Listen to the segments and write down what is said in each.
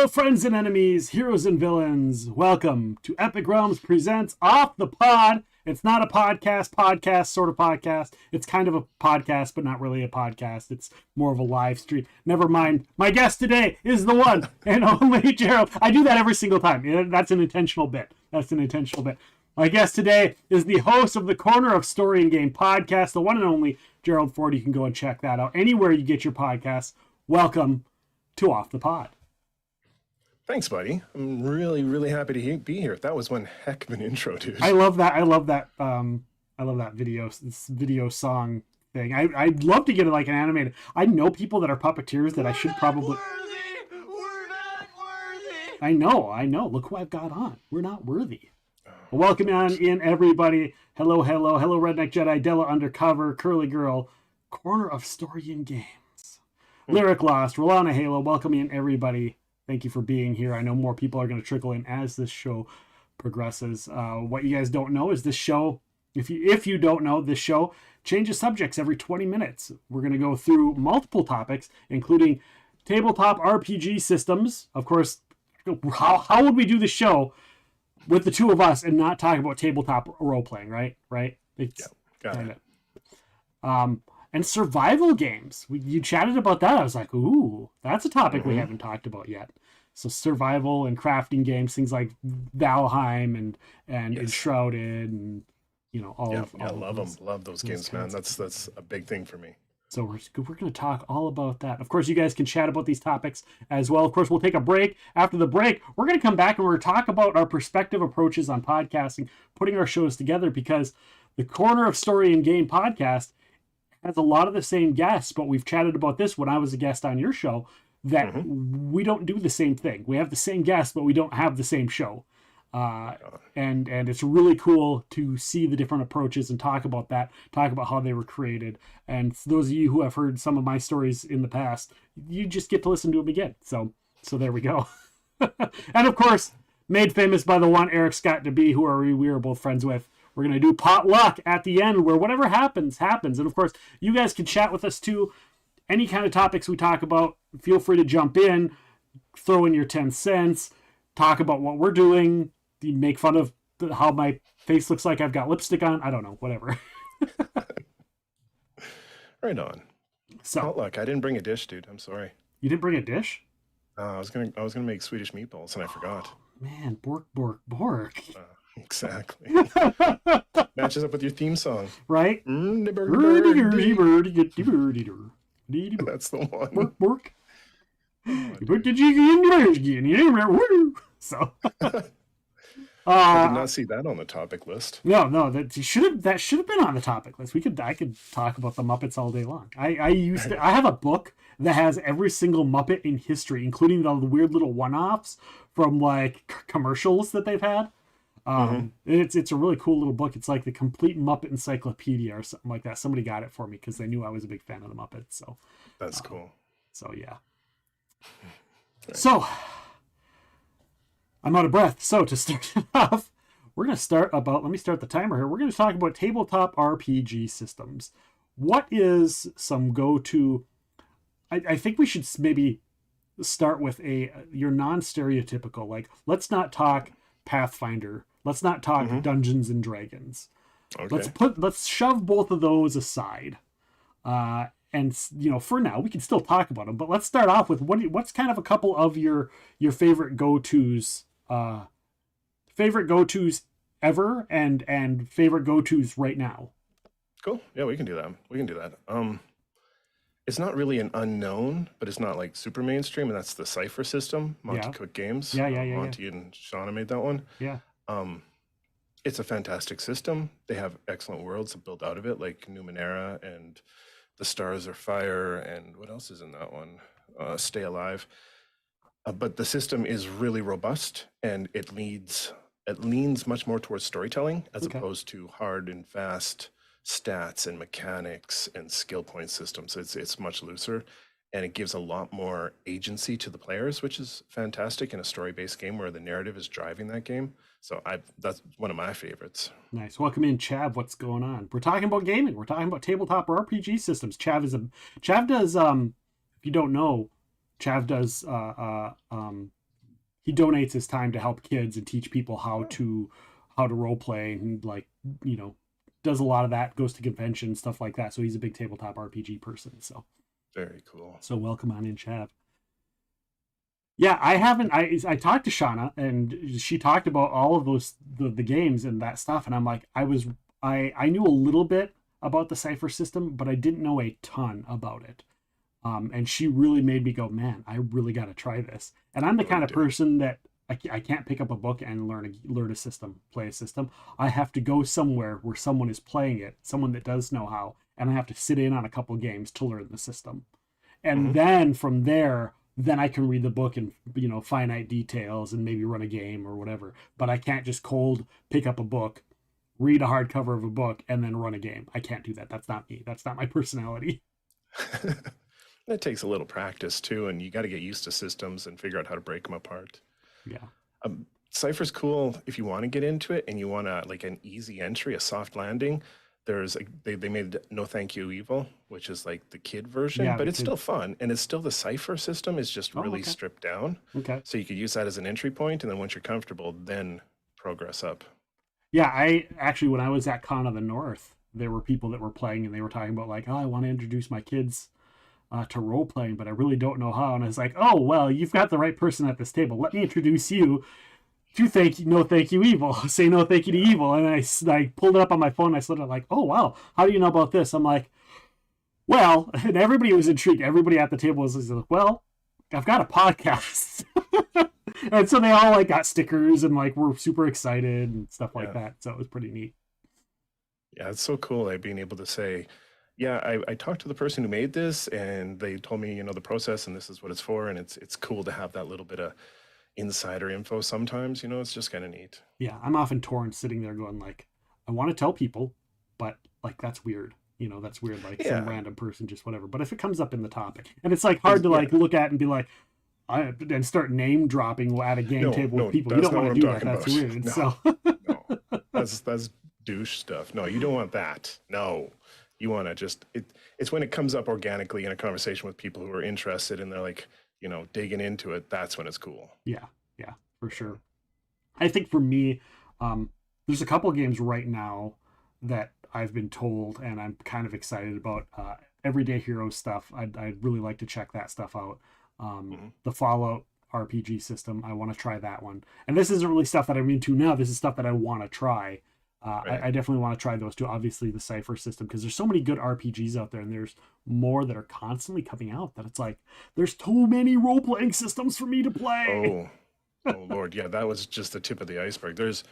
Hello, friends and enemies, heroes and villains. Welcome to Epic Realms Presents Off the Pod. It's not a podcast, sort of podcast. It's kind of a podcast, but not really a podcast. It's more of a live stream. Never mind. My guest today is the one and only Gerald. I do that every single time. That's an intentional bit. My guest today is the host of the Corner of Story and Game podcast, the one and only Gerald Ford. You can go and check that out anywhere you get your podcasts. Welcome to Off the Pod. Thanks, buddy. I'm really happy to be here. That was one heck of an intro, dude. I love that. I love that video song thing. I'd love to get it like an animated. I know people that are puppeteers that I should probably. We're not worthy. I know. Look who I've got on. We're not worthy. Well, welcome on in, everybody. Hello, Redneck Jedi, Della Undercover, Curly Girl, Corner of Story and Games, Lyric Lost, Rolana Halo. Welcome in, everybody. Thank you for being here. I know more people are going to trickle in as this show progresses. What you guys don't know is this show, if you don't know, this show changes subjects every 20 minutes. We're going to go through multiple topics, including tabletop RPG systems. Of course, how would we do the show with the two of us and not talk about tabletop role-playing, right? It's Got it. And survival games. You chatted about that. I was like, ooh, that's a topic we haven't talked about yet. So survival and crafting games, things like Valheim and Enshrouded, and I love them. Love those games, man. That's a big thing for me. So we're going to talk all about that. Of course, you guys can chat about these topics as well. Of course, we'll take a break. After the break, we're going to come back and we're going to talk about our perspective approaches on podcasting, putting our shows together, because the Corner of Story and Game podcast has a lot of the same guests, but we've chatted about this when I was a guest on your show, that we don't do the same thing. We have the same guests, but we don't have the same show. And it's really cool to see the different approaches and talk about that, talk about how they were created. And for those of you who have heard some of my stories in the past, you just get to listen to them again. So there we go. And of course, made famous by the one Eric Scott DeB, who we are both friends with. We're going to do potluck at the end, where whatever happens. And of course, you guys can chat with us too. Any kind of topics we talk about, feel free to jump in, throw in your 10 cents, talk about what we're doing, make fun of how my face looks like I've got lipstick on. I don't know, whatever. Right on. So, potluck. I didn't bring a dish, dude. I'm sorry. You didn't bring a dish? I was gonna make Swedish meatballs and I forgot. Man, bork. Exactly. Matches up with your theme song, right? That's the one. Bork. You put the chicken in the So. I did not see that on the topic list. No, that should have been on the topic list. I could talk about the Muppets all day long. I have a book that has every single Muppet in history, including the weird little one-offs from like commercials that they've had. It's a really cool little book. It's like the complete Muppet encyclopedia or something like that. Somebody got it for me because they knew I was a big fan of the Muppets. So that's cool. So yeah. Right. So I'm out of breath. So to start it off, we're going to start about, let me start the timer here. We're going to talk about tabletop RPG systems. What is some go-to? I think we should maybe start with your non-stereotypical, like, let's not talk Pathfinder. Let's not talk Dungeons and Dragons. Okay. Let's shove both of those aside. And for now we can still talk about them, but let's start off with what's kind of a couple of your favorite go-tos, ever and favorite go-tos right now. Cool. Yeah, we can do that. It's not really an unknown, but it's not like super mainstream, and that's the Cypher system, Monty Cook Games. Yeah. Monty and Shauna made that one. Yeah. It's a fantastic system. They have excellent worlds to build out of it, like Numenera and The Stars Are Fire, and what else is in that one? Stay Alive. But the system is really robust, and it leans much more towards storytelling as opposed to hard and fast stats and mechanics and skill point systems. It's much looser, and it gives a lot more agency to the players, which is fantastic in a story-based game where the narrative is driving that game. So that's one of my favorites. Nice. Welcome in, Chav. What's going on? We're talking about gaming. We're talking about tabletop RPG systems. Chav does, if you don't know, Chav does he donates his time to help kids and teach people how to role play, and like, you know, does a lot of that, goes to conventions, stuff like that. So he's a big tabletop RPG person. So Very cool. welcome on in, Chav. Yeah, I haven't. I talked to Shauna, and she talked about all of those the games and that stuff, and I'm like, I knew a little bit about the Cypher system, but I didn't know a ton about it. And she really made me go, man, I really got to try this. And I'm the kind of person that I can't pick up a book and learn a system, play a system. I have to go somewhere where someone is playing it, someone that does know how, and I have to sit in on a couple games to learn the system. And then from there, then I can read the book and, you know, finite details and maybe run a game or whatever. But I can't just cold pick up a book, read a hardcover of a book, and then run a game. I can't do that. That's not me. That's not my personality. It takes a little practice too, and you got to get used to systems and figure out how to break them apart. Yeah. Cypher's cool if you want to get into it and you want to like an easy entry, a soft landing. There's they made No Thank You Evil, which is like the kid version, but it's still fun, and it's still the Cypher system is just really stripped down. Okay. So you could use that as an entry point, and then once you're comfortable, then progress up. Yeah, I actually, when I was at Con of the North, there were people that were playing, and they were talking about like, oh, I want to introduce my kids to role playing, but I really don't know how. And I was like, oh, well, you've got the right person at this table. Let me introduce you to No Thank You Evil. Say no thank you to evil. And I pulled it up on my phone. And I started like, oh, wow, how do you know about this? I'm like, well, and everybody was intrigued. Everybody at the table was like, well, I've got a podcast. And so they all like got stickers and like were super excited and stuff like that. So it was pretty neat. Yeah, it's so cool, like being able to say, yeah, I talked to the person who made this, and they told me, you know, the process, and this is what it's for, and it's cool to have that little bit of insider info sometimes, you know, it's just kind of neat. Yeah, I'm often torn sitting there going like, I want to tell people, but like that's weird. You know, that's weird, like some random person, just whatever. But if it comes up in the topic, and it's like hard to like look at and be like, and start name dropping at a game table with people. You don't want to do that. That's weird. No, so no, that's douche stuff. No, you don't want that. No. You want to just, it's when it comes up organically in a conversation with people who are interested and they're like, you know, digging into it. That's when it's cool. Yeah, for sure. I think for me, there's a couple of games right now that I've been told and I'm kind of excited about. Everyday Hero stuff. I'd really like to check that stuff out. The Fallout RPG system, I want to try that one. And this isn't really stuff that I'm into now. This is stuff that I want to try. I definitely want to try those two. Obviously, the Cypher system, because there's so many good RPGs out there, and there's more that are constantly coming out. That it's like there's too many role playing systems for me to play. Oh Lord, yeah, that was just the tip of the iceberg. There's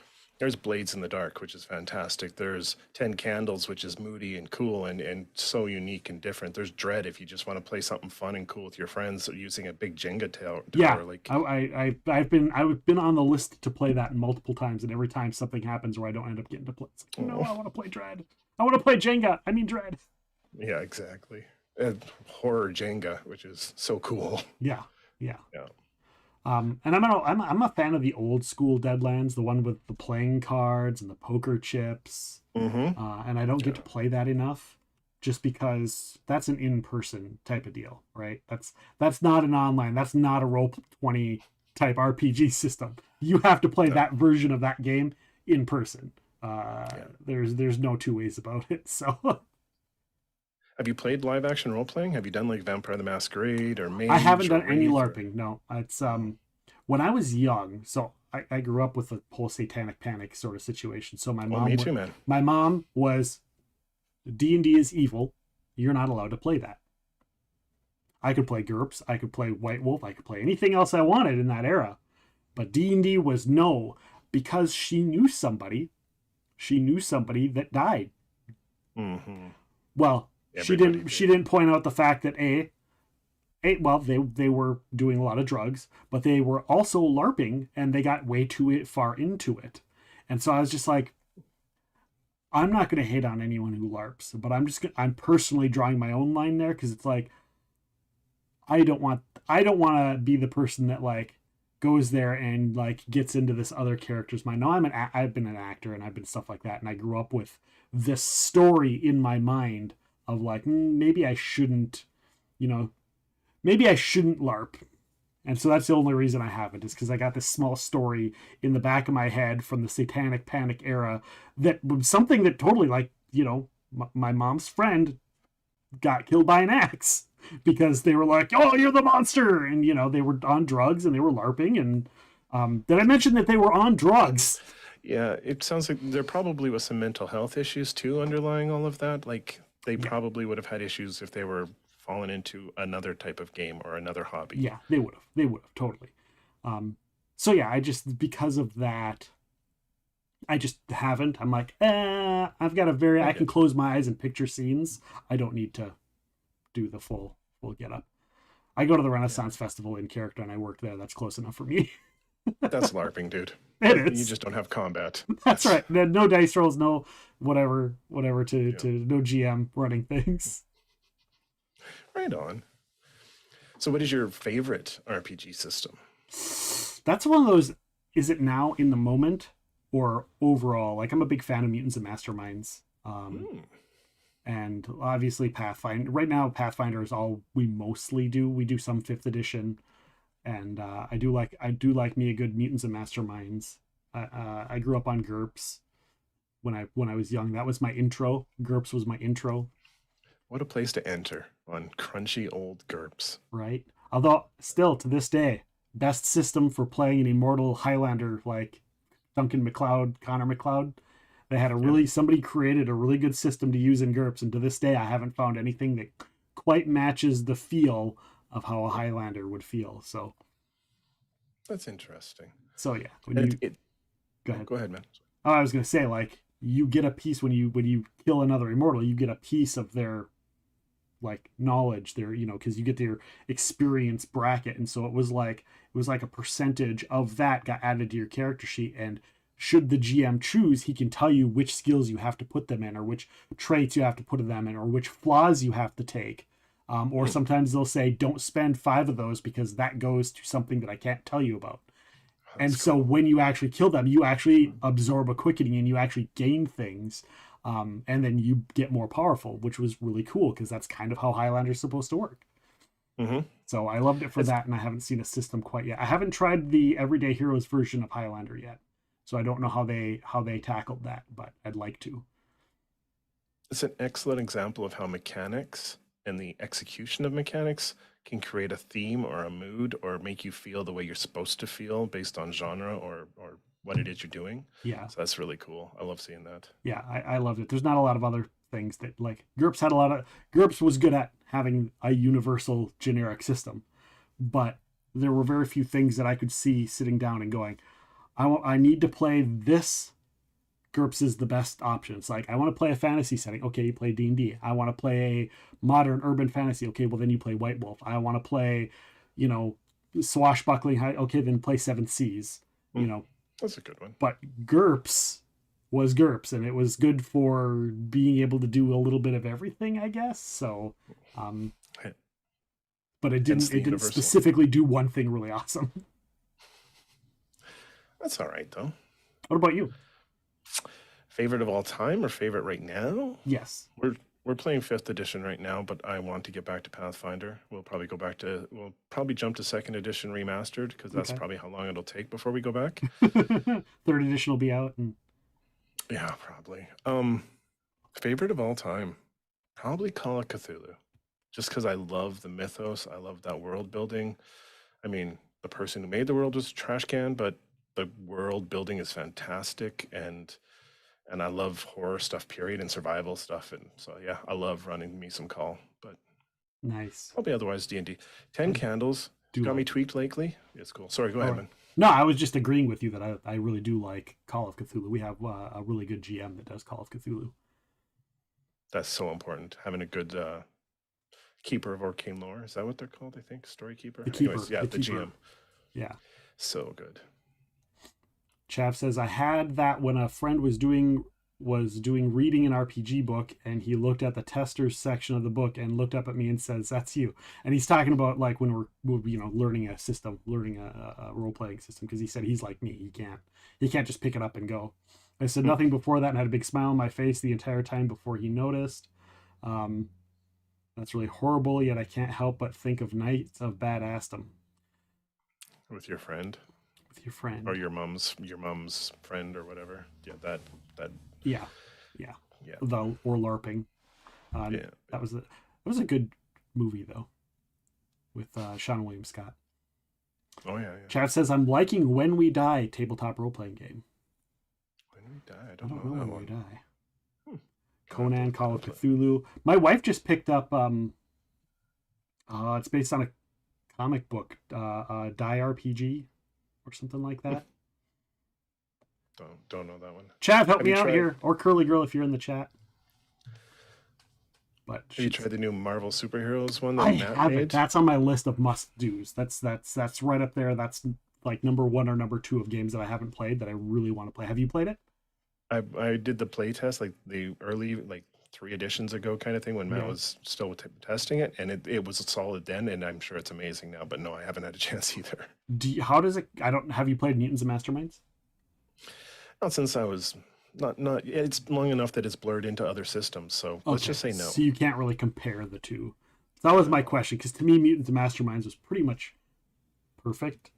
Blades in the Dark, which is fantastic. There's 10 Candles, which is moody and cool and so unique and different. There's Dread if you just want to play something fun and cool with your friends using a big Jenga tower. Yeah, like I've been on the list to play that multiple times, and every time something happens where I don't end up getting to play, it's like, no, I want to play Dread. I want to play Jenga. I mean Dread. Yeah, exactly. Horror Jenga, which is so cool. Yeah. And I'm a fan of the old school Deadlands, the one with the playing cards and the poker chips. And I don't get to play that enough, just because that's an in-person type of deal, right? That's not an online. That's not a Roll20 type RPG system. You have to play that version of that game in person. There's no two ways about it. So. Have you played live action role playing? Have you done like Vampire the Masquerade or Mage? I haven't done any LARPing. No, it's when I was young. So I grew up with a whole satanic panic sort of situation. So my mom, me too, man. My mom was D&D is evil. You're not allowed to play that. I could play GURPS. I could play White Wolf. I could play anything else I wanted in that era. But D&D was no, because she knew somebody. She knew somebody that died. Well. She didn't point out the fact that they were doing a lot of drugs, but they were also LARPing, and they got way too far into it. And so I was just like, I'm not going to hate on anyone who LARPs, but I'm personally drawing my own line there, because it's like I don't want to be the person that like goes there and like gets into this other character's mind. No, I've been an actor and I've been stuff like that, and I grew up with this story in my mind of like, maybe I shouldn't LARP, And so that's the only reason I haven't, is because I got this small story in the back of my head from the Satanic Panic era that was something that totally, like, my mom's friend got killed by an axe because they were like, "Oh, you're the monster," and they were on drugs and they were LARPing. And did I mention that they were on drugs? Yeah, it sounds like there probably was some mental health issues too underlying all of that. Like they Yeah, probably would have had issues if they were fallen into another type of game or another hobby. yeah, they would have. They would have totally. Um, so yeah, I just, because of that, I just haven't. I'm like, I've got a very, I I can get close my eyes and picture scenes. I don't need to do the full get up. I go to the you. Yeah, Renaissance Festival in character and I work there. That's close enough for me. that's LARPing, dude. It You is. just don't have combat. That's That's right. No dice rolls, no whatever yeah, to no GM running things. right on. So, what is your favorite RPG system? That's one of those. Is it now in the moment or overall? Like, I'm a big fan of Mutants and Masterminds. Hmm. And obviously Pathfinder. Right now, Pathfinder is all we mostly do. We do some fifth edition, and I do like me a good Mutants and Masterminds. I grew up on GURPS when I was young. That was my intro. GURPS was my intro, What a place to enter on crunchy old GURPS. right? Although still to this day, best system for playing an immortal Highlander like Duncan MacLeod, Connor MacLeod. They had a Yeah, really somebody created a really good system to use in GURPS, and to this day, I haven't found anything that quite matches the feel of how a Highlander would feel. that's interesting. So yeah, when And you go oh, ahead. go ahead, man. Oh, I was gonna say, like, you get a piece when you kill another immortal, you get a piece of their, like, knowledge, their, because you get their experience bracket. And so it was like a percentage of that got added to your character sheet. And should the GM choose, he can tell you which skills you have to put them in, or which traits you have to put them in, or which flaws you have to take. Or Hmm, sometimes they'll say, don't spend 5 of those because that goes to something that I can't tell you about. And that's so cool. when you actually kill them, you actually absorb a quickening and you actually gain things. And then you get more powerful, which was really cool because that's kind of how Highlander's supposed to work. Hmm. So I loved it for It's that, and I haven't seen a system quite yet. I haven't tried the Everyday Heroes version of Highlander yet, so I don't know how they tackled that, but I'd like to. it's an excellent example of how mechanics and the execution of mechanics can create a theme or a mood or make you feel the way you're supposed to feel based on genre or what it is you're doing. Yeah, So that's really cool. I love seeing that. yeah, I loved it. There's not a lot of other things that, like, GURPS had a lot of GURPS was good at having a universal generic system, but there were very few things that I could see sitting down and going, I need to play this. GURPS is the best option. It's like, I want to play a fantasy setting. Okay, you play D&D. I want to play a modern urban fantasy. Okay, well then you play White Wolf. I want to play, you know, swashbuckling. Okay, then play Seven Seas. Hmm, You know, that's a good one. but GURPS was GURPS, and it was good for being able to do a little bit of everything, I guess. So, um, H- but it Hence didn't the it didn't universal. specifically do one thing really awesome. That's all right though. What about you? Favorite of all time or favorite right now? Yes. We're playing fifth edition right now, but I want to get back to Pathfinder. We'll probably jump to second edition remastered because that's Okay. probably how long it'll take before we go back. Third edition will be out, and Yeah, probably. Favorite of all time, probably Call of Cthulhu. Just because I love the mythos, I love that world building. I mean, the person who made the world was a trash can, but the world building is fantastic, and I love horror stuff, period, and survival stuff, and so yeah, I love running me some Call, but nice. probably otherwise D&D. Ten I Candles do got me like. tweaked lately. It's cool. Sorry, go All ahead, right. man. No, I was just agreeing with you that I really do like Call of Cthulhu. We have a really good GM that does Call of Cthulhu. That's so important. Having a good keeper of arcane lore. Is that what they're called? I think story keeper. The keeper, Anyways, yeah, the the keeper. GM. Yeah. So good. Chav says I had that when a friend was doing reading an RPG book, and he looked at the testers section of the book and looked up at me and says, "That's you." And he's talking about, like, when we're learning a system, learning a role playing system, because he said he's like me. He can't just pick it up and go. I said Hmm. nothing before that and had a big smile on my face the entire time before he noticed. Um, that's really horrible. Yet I can't help but think of Knights of Badassdom. With your friend with your or friend. your mom's friend or whatever. Yeah, that Yeah, yeah. yeah. The or LARPing. Uh, Yeah. that was a good movie though with Sean William Scott. Oh yeah, yeah. Chad says I'm liking When We Die tabletop role playing game. When we die, I I don't don't know know that When We one. Die. Hmm. I'll have to Conan, look that Call of up then. Cthulhu. My wife just picked up. It's based on a comic book, Die RPG or something like Hmm. that. Don't know that one. Chad, help Have me you out tried here, or Curly Girl if you're in the chat. But have you she's. tried the new Marvel superheroes one that I Matt haven't. made? That's on my list of must dos. That's right up there. That's like number one or number two of games that I haven't played that I really want to play. Have you played it? I did the play test like the early like 3 editions ago kind of thing when Matt Yeah. was still testing it, and it was solid then, and I'm sure it's amazing now. But no, I haven't had a chance either. How does it? I don't. Have you played Mutants and Masterminds? Not since I was not. It's long enough that it's blurred into other systems. So let's Okay, just say no. so you can't really compare the two. So that was my No. question because to me, Mutants and Masterminds was pretty much perfect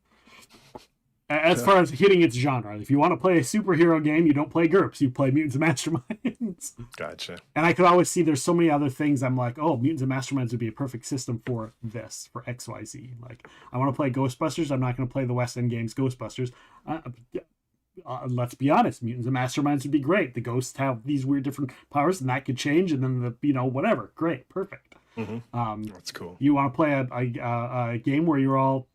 as far as hitting its genre. If you want to play a superhero game, you don't play GURPS, you play Mutants and Masterminds. Gotcha. And I could always see there's so many other things I'm like, oh, Mutants and Masterminds would be a perfect system for this, for XYZ. Like, I want to play Ghostbusters. I'm not going to play the West End Games Ghostbusters. Let's be honest, Mutants and Masterminds would be great. The ghosts have these weird different powers, and that could change, and then whatever. Great, perfect. That's cool. You want to play a game where you're all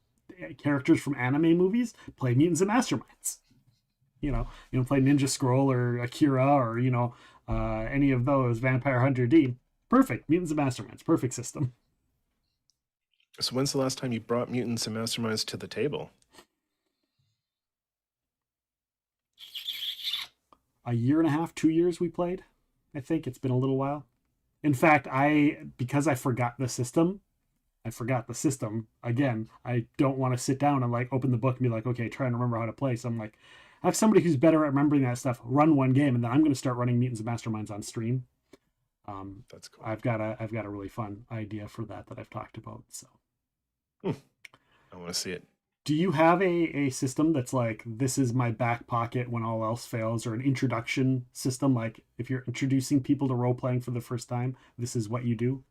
characters from anime movies? Play Mutants and Masterminds. Play Ninja Scroll or Akira or any of those, Vampire Hunter D. Perfect. Mutants and Masterminds. Perfect system. So when's the last time you brought mutants and masterminds to the table? A year and a half, 2 years we played. I think it's been a little while. In fact, because I forgot the system, again. I don't want to sit down and like open the book and be like, okay, try and remember how to play. So I'm like, I have somebody who's better at remembering that stuff. Run one game, and then I'm going to start running Mutants and Masterminds on stream. That's cool. I've got a really fun idea for that I've talked about. So, I want to see it. do you have a system that's like this is my back pocket when all else fails, or an introduction system? Like if you're introducing people to role playing for the first time, this is what you do.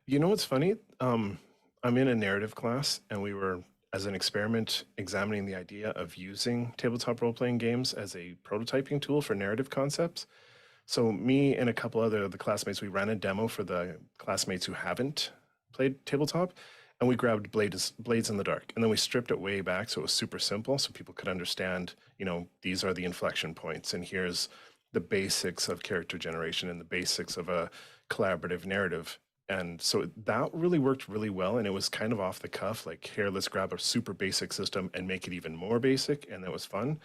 You know what's funny? I'm in a narrative class, and we were, as an experiment, examining the idea of using tabletop role-playing games as a prototyping tool for narrative concepts. So me and a couple other of the classmates, we ran a demo for the classmates who haven't played tabletop, and we grabbed Blades in the Dark, and then we stripped it way back so it was super simple, so people could understand, these are the inflection points, and here's the basics of character generation and the basics of a collaborative narrative. And so that really worked really well, and it was kind of off the cuff, like, here, let's grab a super basic system and make it even more basic, and that was fun.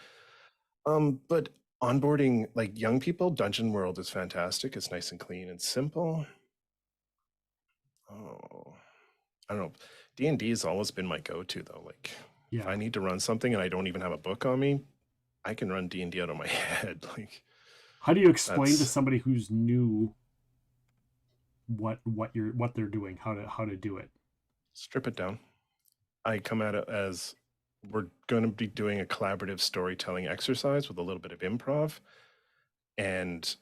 But onboarding like young people, Dungeon World is fantastic. It's nice and clean and simple. Oh, I don't know. D&D has always been my go-to though. Like if Yeah. I need to run something and I don't even have a book on me, I can run D&D out of my head. Like How do you explain to that's somebody who's new what they're doing, how to do it? strip it down. I come at it as we're going to be doing a collaborative storytelling exercise with a little bit of improv, and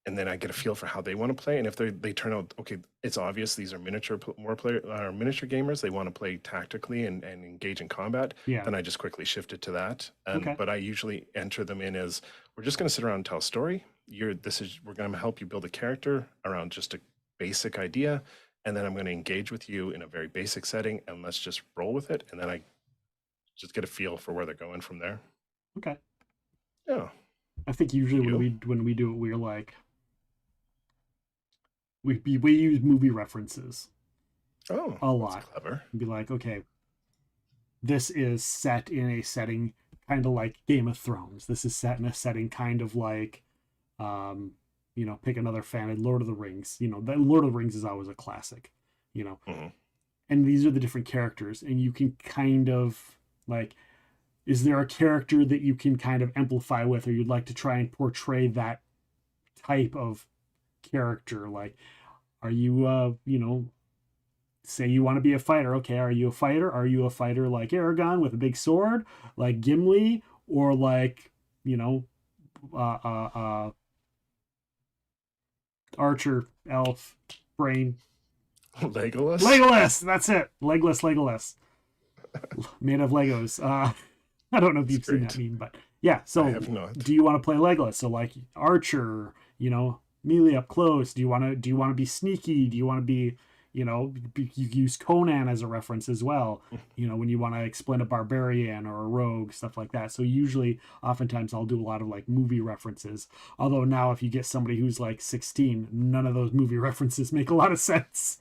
then I get a feel for how they want to play. And if they turn out okay, it's obvious these are miniature gamers. They want to play tactically and engage in combat. Yeah. Then I just quickly shift it to that. Okay. But I usually enter them in as we're just going to sit around and tell a story. We're going to help you build a character around just a basic idea, and then I'm going to engage with you in a very basic setting, and let's just roll with it. And then I just get a feel for where they're going from there. Okay. Yeah. I think usually when we do it, we're like we use movie references Oh, a that's lot. clever. Be like, okay, this is set in a setting kind of like Game of Thrones. This is set in a setting kind of like, pick another fan, Lord of the Rings. The Lord of the Rings is always a classic. Mm-hmm. And these are the different characters, and you can kind of like, is there a character that you can kind of amplify with, or you'd like to try and portray that type of character? Like, are you say you want to be a fighter. Okay, are you a fighter? Are you a fighter like Aragon with a big sword, like Gimli, or like, you know, uh, uh, uh, archer, elf, brain, Legolas? Legolas. That's it. Legolas, made of Legos. I don't know if That's you've seen that great. meme, but yeah. I So, have not. do you want to play Legolas? So, like archer, melee up close. Do you want to be sneaky? Do you want to be, you use Conan as a reference as well. When you want to explain a barbarian or a rogue, stuff like that. So usually, oftentimes, I'll do a lot of like movie references. Although now, if you get somebody who's like 16, none of those movie references make a lot of sense.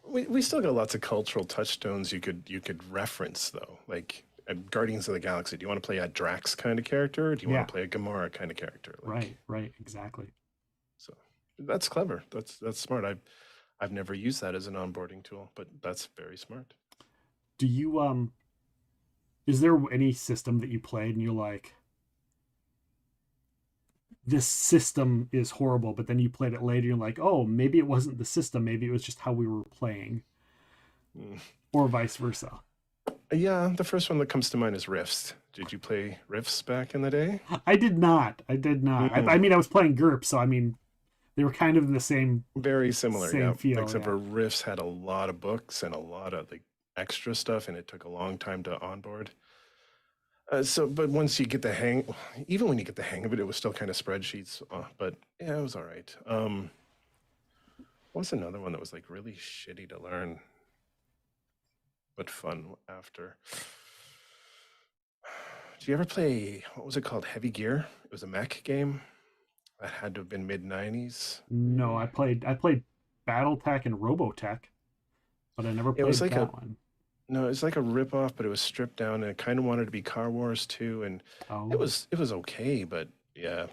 We still got lots of cultural touchstones you could reference though. Like Guardians of the Galaxy. Do you want to play a Drax kind of character? Or do you Yeah, want to play a Gamora kind of character? Like right, exactly. so that's clever. That's smart. I've never used that as an onboarding tool, but that's very smart. Do you is there any system that you played and you're like, this system is horrible, but then you played it later, you're like, oh, maybe it wasn't the system, maybe it was just how we were playing, Mm. or vice versa? Yeah, the first one that comes to mind is Rifts. Did you play Rifts back in the day? I did not. I mean, I was playing GURP, so I mean, they were kind of in the Very similar, same yeah. feel, Except yeah. for Rifts had a lot of books and a lot of like extra stuff, and it took a long time to onboard. But once you get the hang, even when you get the hang of it, it was still kind of spreadsheets. But yeah, it was all right. What's another one that was like really shitty to learn, but fun after? Did you ever play, what was it called? Heavy Gear? It was a mech game that had to have been mid 90s, No, I maybe. played BattleTech and Robotech, but I never It was played like a that one. no, it's like a rip off, but it was stripped down and it kind of wanted to be Car Wars too, and it Oh, was it was okay, but yeah,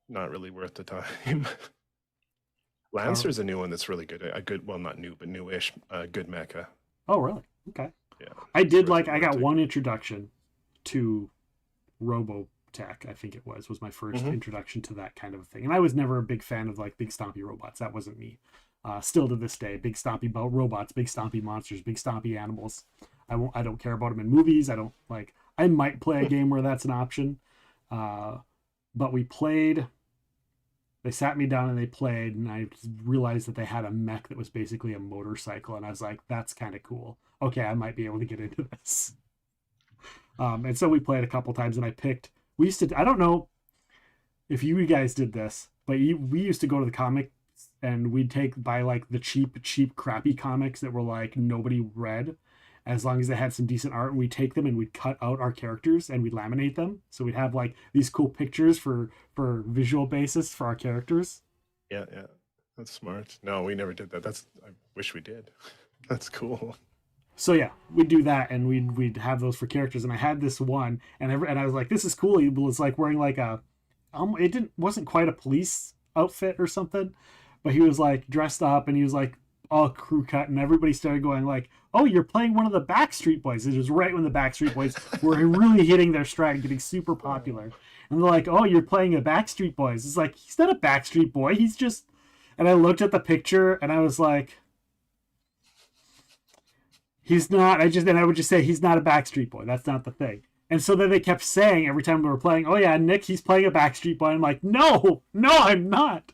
not really worth the time. car. Lancer's a new one that's really good. A good, well, not new, but newish, good mecha. Oh, really? Okay. Yeah, I it's did worth like, it. I Worth got it. one introduction to Robotech, I think it was my first Hmm. introduction to that kind of thing. And I was never a big fan of like big stompy robots. That wasn't me. Still to this day, big stompy robots, big stompy monsters, big stompy animals. I don't care about them in movies. I don't like. I might play a game where that's an option, uh, but we played. They sat me down and they played, and I realized that they had a mech that was basically a motorcycle, and I was like, "That's kind of cool. Okay, I might be able to get into this." And so we played a couple times, and I picked. We used to. I don't know if you guys did this, but we used to go to the comic and we'd buy like the cheap, crappy comics that were like nobody read, as long as they had some decent art, and we'd take them and we'd cut out our characters and we'd laminate them. So we'd have like these cool pictures for visual basis for our characters. Yeah, yeah, that's smart. No, we never did that. I wish we did. That's cool. So yeah, we'd do that, and we'd have those for characters. And I had this one, and I was like, this is cool. He was like wearing like it didn't wasn't quite a police outfit or something, but he was like dressed up, and he was like all crew cut, and everybody started going like, "Oh, you're playing one of the Backstreet Boys." It was right when the Backstreet Boys were really hitting their stride and getting super popular. And they're like, "Oh, you're playing a Backstreet Boys." It's like, he's not a Backstreet Boy. He's just. And I looked at the picture, and I was like, he's not. I would just say he's not a Backstreet Boy. That's not the thing. And so then they kept saying every time we were playing, "Oh yeah, Nick, he's playing a Backstreet Boy." I'm like, no, I'm not.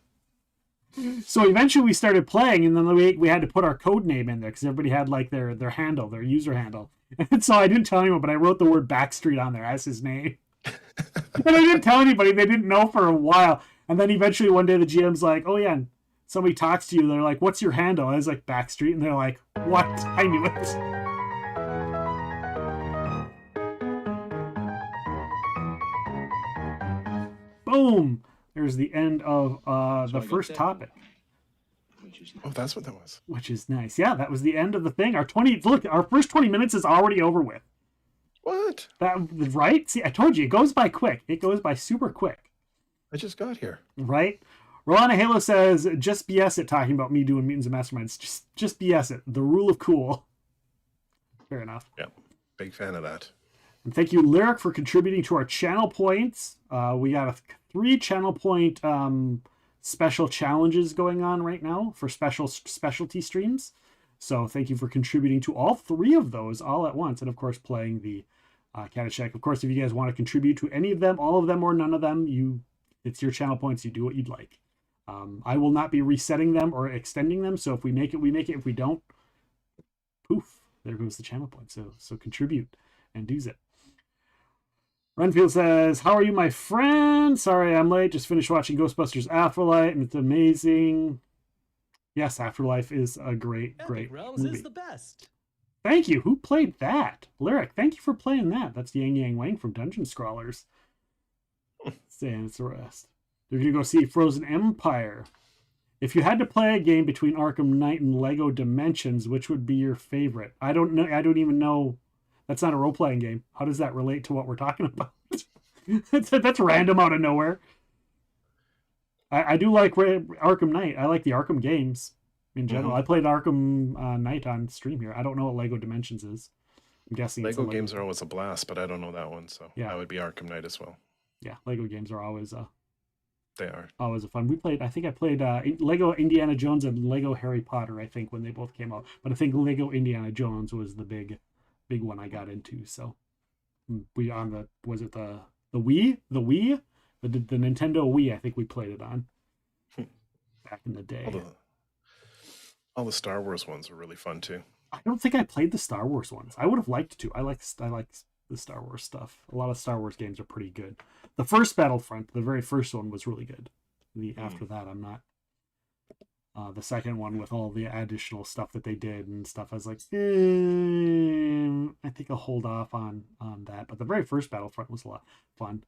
So eventually we started playing, and then we had to put our code name in there because everybody had like their handle, their user handle. And so I didn't tell anyone, but I wrote the word Backstreet on there as his name. And I didn't tell anybody. They didn't know for a while. And then eventually one day the GM's like, "Oh yeah," and somebody talks to you. They're like, "What's your handle?" I was like, "Backstreet," and they're like, "What?" I knew it. Boom. There's the end of the first topic, Oh, that's what that was. which is nice. Yeah, that was the end of the thing. Our first 20 minutes is already over with. What? That right? See, I told you, it goes by quick. It goes by super quick, I just got here. right? Rolana Halo says, "Just BS it," talking about me doing Mutants and Masterminds. Just BS it. The rule of cool. Fair enough. Yeah, big fan of that. And thank you, Lyric, for contributing to our channel points. We got 3 channel point special challenges going on right now for specialty streams. So thank you for contributing to all 3 of those all at once, and of course playing the Caddyshack. Of course, if you guys want to contribute to any of them, all of them, or none of them, it's your channel points. You do what you'd like. I will not be resetting them or extending them. So if we make it, we make it. If we don't, poof, there goes the channel points. So contribute and use it. Renfield says, "How are you, my friend? Sorry I'm late. Just finished watching Ghostbusters Afterlife, and it's amazing." Yes, Afterlife is a great Realms movie. is the best. Thank you. Who played that? Lyric, thank you for playing that. That's Yang Yang Wang from Dungeon Scrawlers. Saying it's the rest. They're going to go see Frozen Empire. If you had to play a game between Arkham Knight and Lego Dimensions, which would be your favorite? I don't know. I don't even know. That's not a role-playing game. How does that relate to what we're talking about? That's random out of nowhere. I do like Arkham Knight. I like the Arkham games in general. I played Arkham Knight on stream here. I don't know what Lego Dimensions is. I'm guessing Lego games are always a blast, but I don't know that one, so yeah, that would be Arkham Knight as well. Yeah, Lego games are always they are always a fun. I think I played Lego Indiana Jones and Lego Harry Potter, I think, when they both came out. But I think Lego Indiana Jones was the big one I got into. So we on the Wii? The Nintendo Wii, I think we played it on back in the day. All the Star Wars ones were really fun too. I don't think I played the Star Wars ones. I would have liked to. I like the Star Wars stuff. A lot of Star Wars games are pretty good. The first Battlefront, the very first one, was really good. After that, I'm not. The second one with all the additional stuff that they did and stuff, I was like, I think I'll hold off on that. But the very first Battlefront was a lot of fun.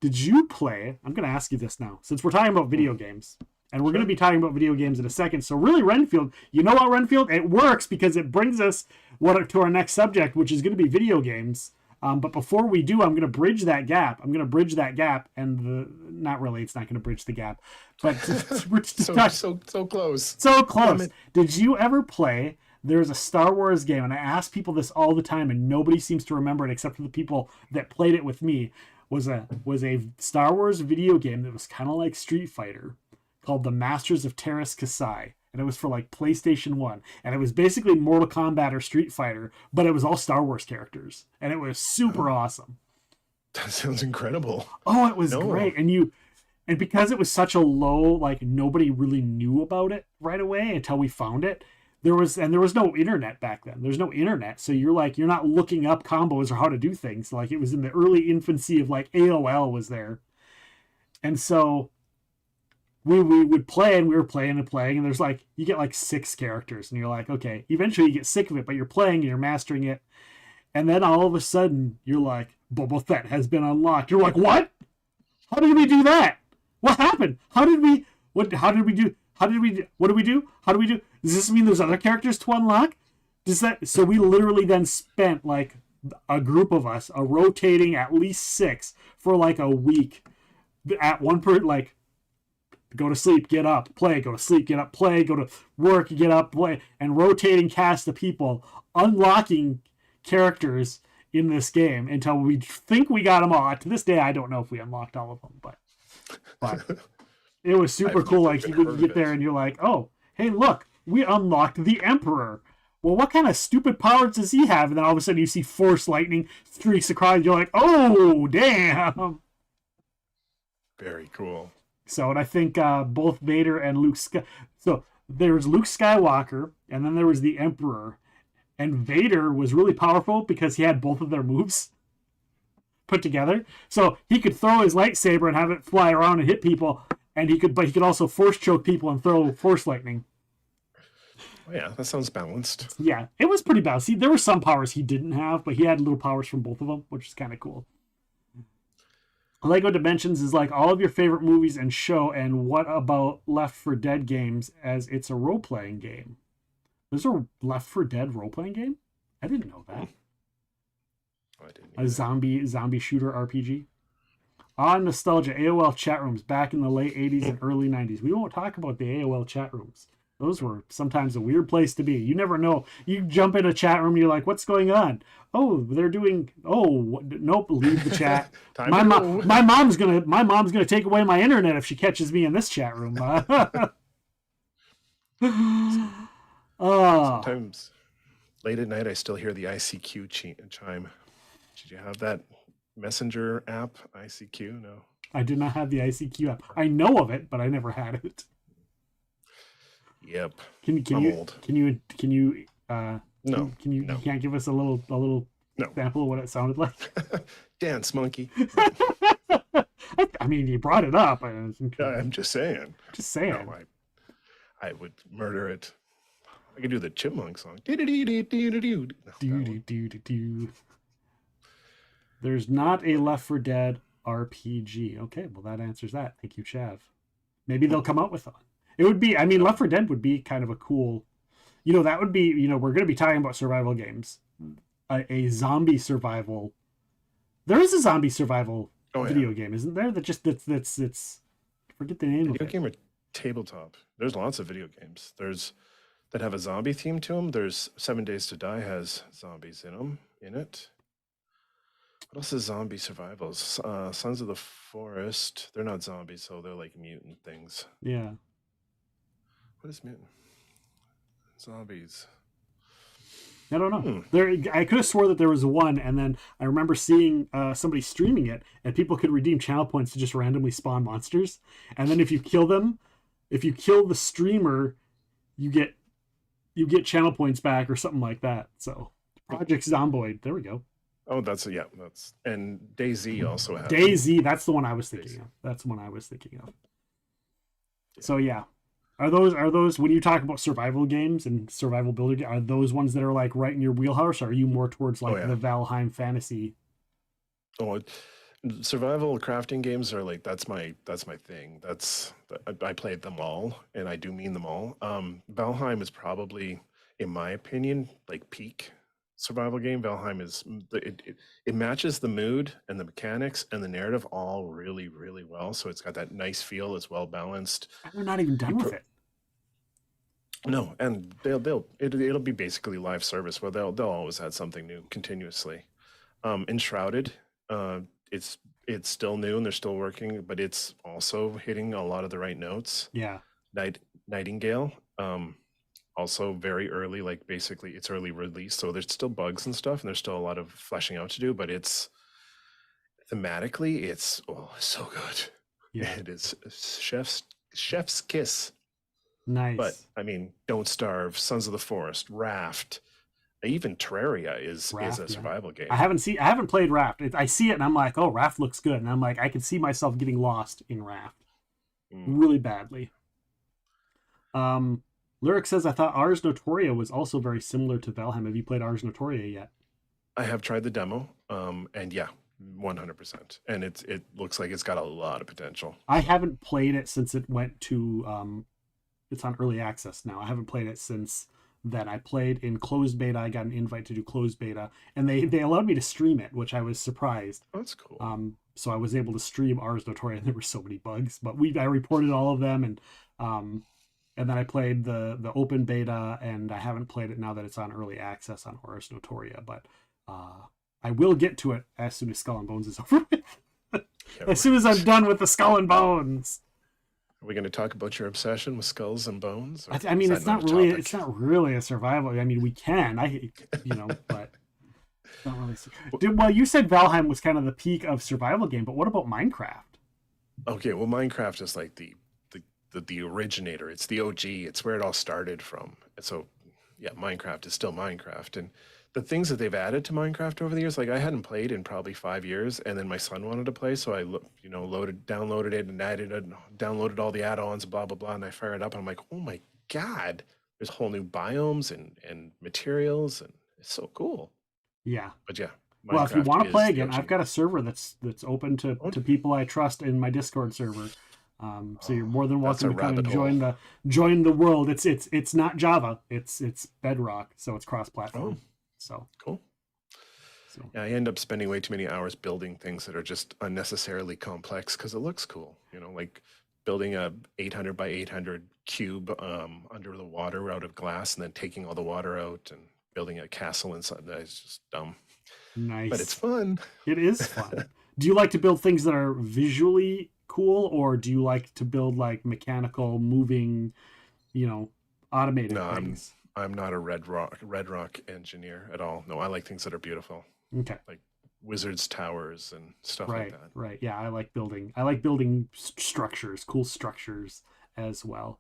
Did you play? I'm going to ask you this now, since we're talking about video games. And we're going to be talking about video games in a second. So really, Renfield, you know what, Renfield? It works because it brings us to our next subject, which is going to be video games. But before we do, I'm going to bridge that gap. And not really, it's not going to bridge the gap. But we're so close. So close. Did you ever play? There's a Star Wars game, and I ask people this all the time, and nobody seems to remember it except for the people that played it with me. Was a Star Wars video game that was kind of like Street Fighter, called The Masters of Terras Kasai, and it was for like PlayStation 1, and it was basically Mortal Kombat or Street Fighter, but it was all Star Wars characters, and it was super awesome. That sounds incredible. Oh, it was great. And because it was such a low, like, nobody really knew about it right away until we found it. There was no internet back then. There's no internet, so you're not looking up combos or how to do things. Like, it was in the early infancy of, like, AOL was there, and so we would play, and we were playing, and there's like, you get like 6 characters, and you're like, okay, eventually you get sick of it, but you're playing and you're mastering it, and then all of a sudden you're like, Boba Fett has been unlocked. You're like, what? How did we do that? What happened? How did we do? What do we do? Does this mean there's other characters to unlock? So we literally then spent like a group of us, rotating at least 6 for like a week at one per, like, go to sleep, get up, play, go to sleep, get up, play, go to work, get up, play, and rotating cast of people unlocking characters in this game until we think we got them all. To this day, I don't know if we unlocked all of them, but it was super cool. Like, you get there and you're like, oh, hey, look, we unlocked the Emperor. Well, what kind of stupid powers does he have? And then all of a sudden you see Force lightning streaks across, and you're like, oh, damn. Very cool. So, and I think both Vader and Luke so there was Luke Skywalker, and then there was the Emperor, and Vader was really powerful because he had both of their moves put together. So he could throw his lightsaber and have it fly around and hit people, and he could also force choke people and throw Force lightning. Oh, yeah, that sounds balanced. Yeah, it was pretty balanced. There were some powers he didn't have, but he had little powers from both of them, which is kind of cool. Lego Dimensions is like all of your favorite movies and show, and what about Left 4 Dead games, as it's a role-playing game? There's a Left 4 Dead role-playing game? I didn't know that. Oh, I didn't. A zombie shooter RPG? Nostalgia, AOL chat rooms back in the late 80s and early 90s. We won't talk about the AOL chat rooms. Those were sometimes a weird place to be. You never know. You jump in a chat room, you're like, "What's going on?" Oh, they're doing. Oh, nope. Leave the chat. Time to go. My mom's gonna take away my internet if she catches me in this chat room. Oh, Sometimes late at night, I still hear the ICQ chime. Did you have that messenger app, ICQ? No. I did not have the ICQ app. I know of it, but I never had it. Yep. Can I'm you old. can you No. can you No. you can't give us a little No. example of what it sounded like? Dance monkey. I mean, you brought it up. I'm I'm just saying. just saying. No, I would murder it. I could do the chipmunk song. Do-do-do-do-do-do-do. No, that one. Do. There's not a Left 4 Dead RPG. Okay, well that answers that. Thank you, Chav. Maybe they'll come out with one. It would be. I mean, Left 4 Dead would be kind of a cool. That would be. We're going to be talking about survival games. A zombie survival. There is a zombie survival video game, isn't there? That's forget the name Video of it. game or tabletop? There's lots of video games. There's that have a zombie theme to them. There's 7 Days to Die has zombies in it. What else is zombie survivals? Sons of the Forest. They're not zombies, so they're like mutant things. Yeah. What is mutant? Zombies. I don't know. I could have swore that there was one, and then I remember seeing somebody streaming it, and people could redeem channel points to just randomly spawn monsters. And then if you kill them, if you kill the streamer, you get channel points back or something like that. So Project Zomboid. There we go. Oh, that's and DayZ also has DayZ. That's the one I was thinking of. That's the one I was thinking of. Yeah. So yeah. Are those when you talk about survival games and survival builder, are those ones that are like right in your wheelhouse? Or are you more towards like the Valheim fantasy? Oh, survival crafting games are like that's my thing. I played them all, and I do mean them all. Valheim is probably, in my opinion, like peak survival game. Valheim is it matches the mood and the mechanics and the narrative all really, really well. So it's got that nice feel. It's well balanced. And they're not even done with it. No, and it'll be basically live service where they'll always add something new continuously. Enshrouded, it's still new and they're still working, but it's also hitting a lot of the right notes. Yeah. Nightingale, also very early, like basically it's early release, so there's still bugs and stuff, and there's still a lot of fleshing out to do, but it's thematically it's so good. Yeah. It is chef's kiss. Nice. But I mean, Don't Starve, Sons of the Forest, Raft, even Terraria is a survival game. I haven't played Raft. I see it and I'm like, oh, Raft looks good, and I'm like, I can see myself getting lost in Raft really badly. Lyric says, I thought Ars Notoria was also very similar to Valheim. Have you played Ars Notoria yet? I have tried the demo, and yeah, 100%. And it looks like it's got a lot of potential. I haven't played it since it went to it's on early access now. I haven't played it since then. I played in closed beta. I got an invite to do closed beta, and they allowed me to stream it, which I was surprised. Oh, that's cool. So I was able to stream Ars Notoria, and there were so many bugs, but I reported all of them, and then I played the open beta, and I haven't played it now that it's on early access on Ars Notoria, but I will get to it as soon as Skull and Bones is over with. As soon as I'm done with the Skull and Bones. Are we going to talk about your obsession with skulls and bones? I mean, it's not really a survival. I mean, we can, but it's not really. Well, you said Valheim was kind of the peak of survival game, but what about Minecraft? Okay, well, Minecraft is like the originator. It's the OG. It's where it all started from. And so, yeah, Minecraft is still Minecraft. And the things that they've added to Minecraft over the years, like I hadn't played in probably 5 years, and then my son wanted to play, so I downloaded it and downloaded all the add-ons, blah blah blah, and I fired it up, and I'm like, oh my god, there's whole new biomes and materials, and it's so cool. Yeah. But yeah. Minecraft, well, if you want to play again, I've got a server that's open to people I trust in my Discord server. So you're more than welcome to come and join the world. It's not Java, it's Bedrock, so it's cross-platform. So cool. Yeah, I end up spending way too many hours building things that are just unnecessarily complex because it looks cool. Like building a 800 by 800 cube under the water out of glass, and then taking all the water out and building a castle inside. That's just dumb, but it's Nice. fun. It is fun. Do you like to build things that are visually cool, or do you like to build like mechanical, moving, you know, No, automated I'm things? I'm not a Red Rock engineer at all. No, I like things that are beautiful, Okay. like wizards towers and stuff like Right, that. right. Yeah, I like building structures, cool structures as well.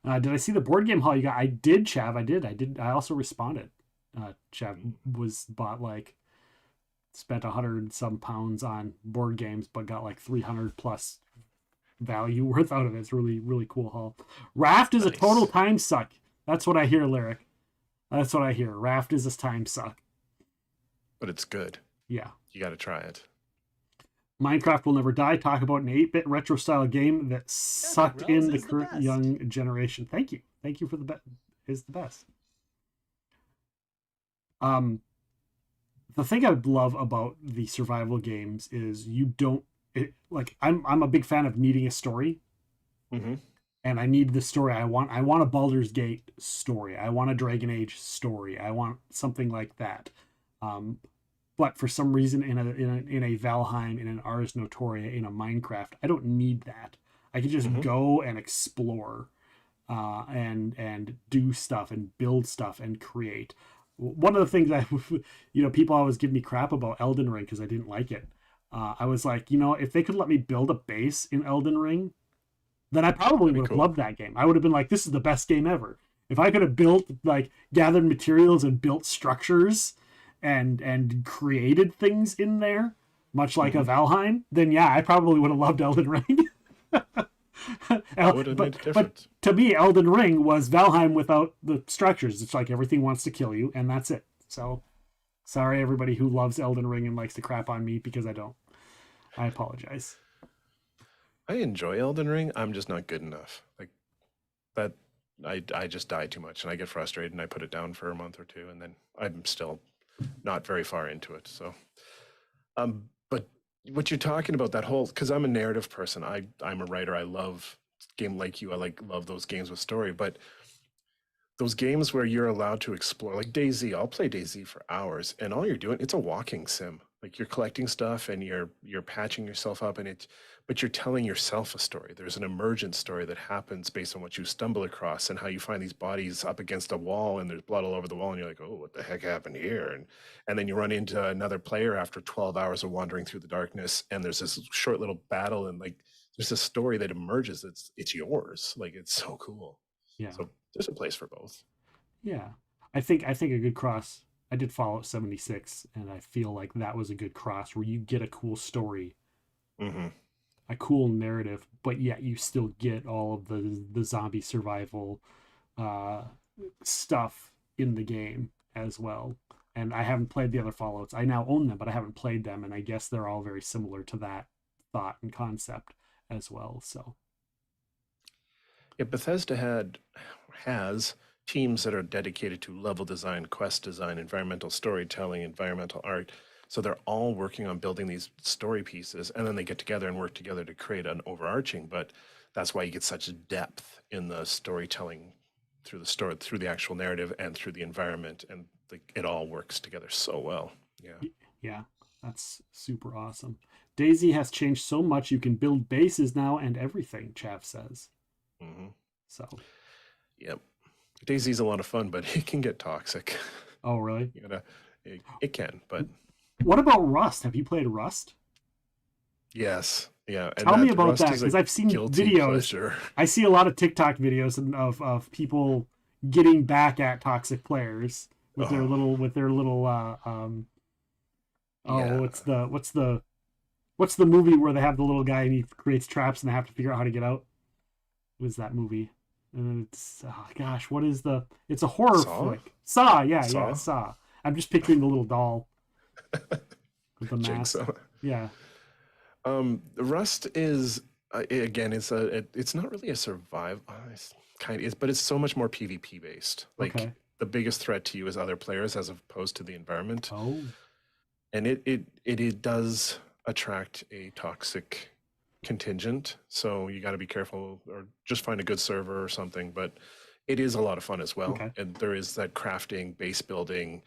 Did I see the board game haul you got? I did, Chav. I did. I also responded. Chav Mm. was bought like spent 100 some pounds on board games, but got like 300 plus value worth out of it. It's really really cool haul. Raft is a total Nice, time suck. That's what I hear, Lyric. That's what I hear. Raft is a time suck. but it's good. Yeah. You got to try it. Minecraft will never die. Talk about an 8-bit retro style game that Yeah, dude, sucked Rels in the is the current best. young generation. Thank you. Thank you for the is the best. Um, the thing I love about the survival games is you don't like I'm a big fan of needing a story, Hmm. and I need the story. I want a Baldur's Gate story. I want a Dragon Age story. I want something like that. Um, but for some reason in a Valheim, in an Ars Notoria, in a Minecraft, I don't need that. I can just Hmm. go and explore, and do stuff and build stuff and create. One of the things I, people always give me crap about Elden Ring because I didn't like it. I was like, if they could let me build a base in Elden Ring, then I probably That'd be would have cool. loved that game. I would have been like, this is the best game ever. If I could have built like gathered materials and built structures and created things in there, much like a Hmm. Valheim, then yeah, I probably would have loved Elden Ring. That would have but made a but difference. to me, Elden Ring was Valheim without the structures. It's like everything wants to kill you, and that's it. So sorry, everybody who loves Elden Ring and likes to crap on me because I don't. I apologize. I enjoy Elden Ring. I'm just not good enough. Like that, I just die too much, and I get frustrated, and I put it down for a month or two, and then I'm still not very far into it. So, but what you're talking about, that whole, because I'm a narrative person. I'm a writer. I love game like you. I love those games with story, but those games where you're allowed to explore, like DayZ, I'll play DayZ for hours, and all you're doing, it's a walking sim. Like you're collecting stuff and you're patching yourself up, and but you're telling yourself a story. There's an emergent story that happens based on what you stumble across and how you find these bodies up against a wall, and there's blood all over the wall, and you're like, oh, what the heck happened here? And then you run into another player after 12 hours of wandering through the darkness, and there's this short little battle, and like there's a story that emerges. It's yours. Like it's so cool. Yeah. So there's a place for both. Yeah. I think a good cross. I did Fallout 76, and I feel like that was a good cross where you get a cool story, Hmm. a cool narrative, but yet you still get all of the zombie survival uh stuff in the game as well. And I haven't played the other Fallouts. I now own them, but I haven't played them, and I guess they're all very similar to that thought and concept as well. So Yeah, Bethesda has teams that are dedicated to level design, quest design, environmental storytelling, environmental art. So they're all working on building these story pieces, and then they get together and work together to create an overarching. But that's why you get such depth in the storytelling through the story, through the actual narrative, and through the environment, and it all works together so well. Yeah. yeah, that's super awesome. Daisy has changed so much. You can build bases now and everything. Chaff says Hmm. so. Yep. Daisy's a lot of fun, but it can get toxic. Oh, really? You gotta, it can, but What about Rust? Have you played Rust? yes, yeah, and Tell me that about Rust that is a because I've seen guilty videos. pleasure. I see a lot of TikTok videos of people getting back at toxic players with their Oh, little oh, yeah. what's the movie where they have the little guy and he creates traps and they have to figure out how to get out? What is that movie? And it's, oh gosh, what is the? It's a horror Saw? flick. Saw, yeah, Saw? Saw. I'm just picturing the little doll with the mask. Jigsaw. Yeah. Rust is again, it's not really a survival. It's kind of is, but it's so much more PvP based. Like Okay. the biggest threat to you is other players as opposed to the environment, Oh. and it does attract a toxic contingent, so you got to be careful or just find a good server or something. But it is a lot of fun as well, Okay. and there is that crafting, base building,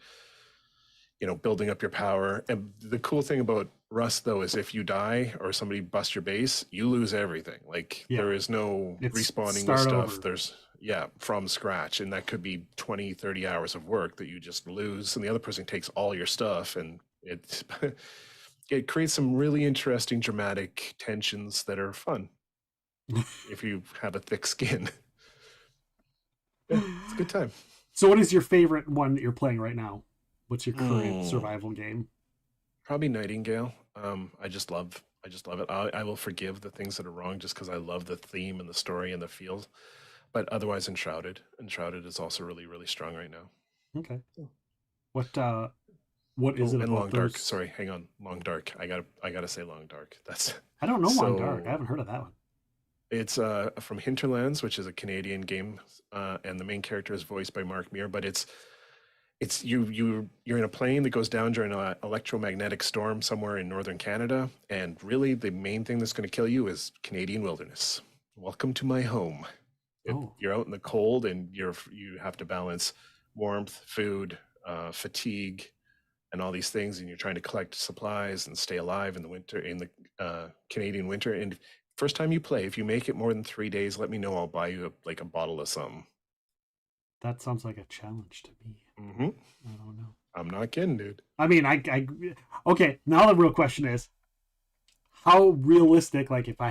building up your power. And the cool thing about Rust, though, is if you die or somebody busts your base, you lose everything. Like Yeah. there is no It's respawning start with stuff. over. There's from scratch, and that could be 20, 30 hours of work that you just lose, and the other person takes all your stuff, and it it creates some really interesting dramatic tensions that are fun if you have a thick skin. Yeah, it's a good time. So what is your favorite one that you're playing right now? What's your current survival game? Probably Nightingale. I just love it. I will forgive the things that are wrong just because I love the theme and the story and the feel. But otherwise, Enshrouded. Enshrouded is also really, really strong right now. Okay. What is it and about Long Dark. those? Sorry, hang on. Long Dark. I gotta say Long Dark. That's I don't know Long Dark. I so. haven't heard of that one. It's from Hinterlands, which is a Canadian game, and the main character is voiced by Mark Muir. But it's you're in a plane that goes down during an electromagnetic storm somewhere in northern Canada, and really the main thing that's going to kill you is Canadian wilderness. Welcome to my home. Oh. You're out in the cold, and you have to balance warmth, food, fatigue, and all these things, and you're trying to collect supplies and stay alive in the winter, in the Canadian winter. And first time you play, if you make it more than 3 days, let me know. I'll buy you a bottle of something. That sounds like a challenge to me. Mm-hmm. I don't know. I'm not kidding, dude. I mean, okay. Now the real question is, how realistic? Like, if I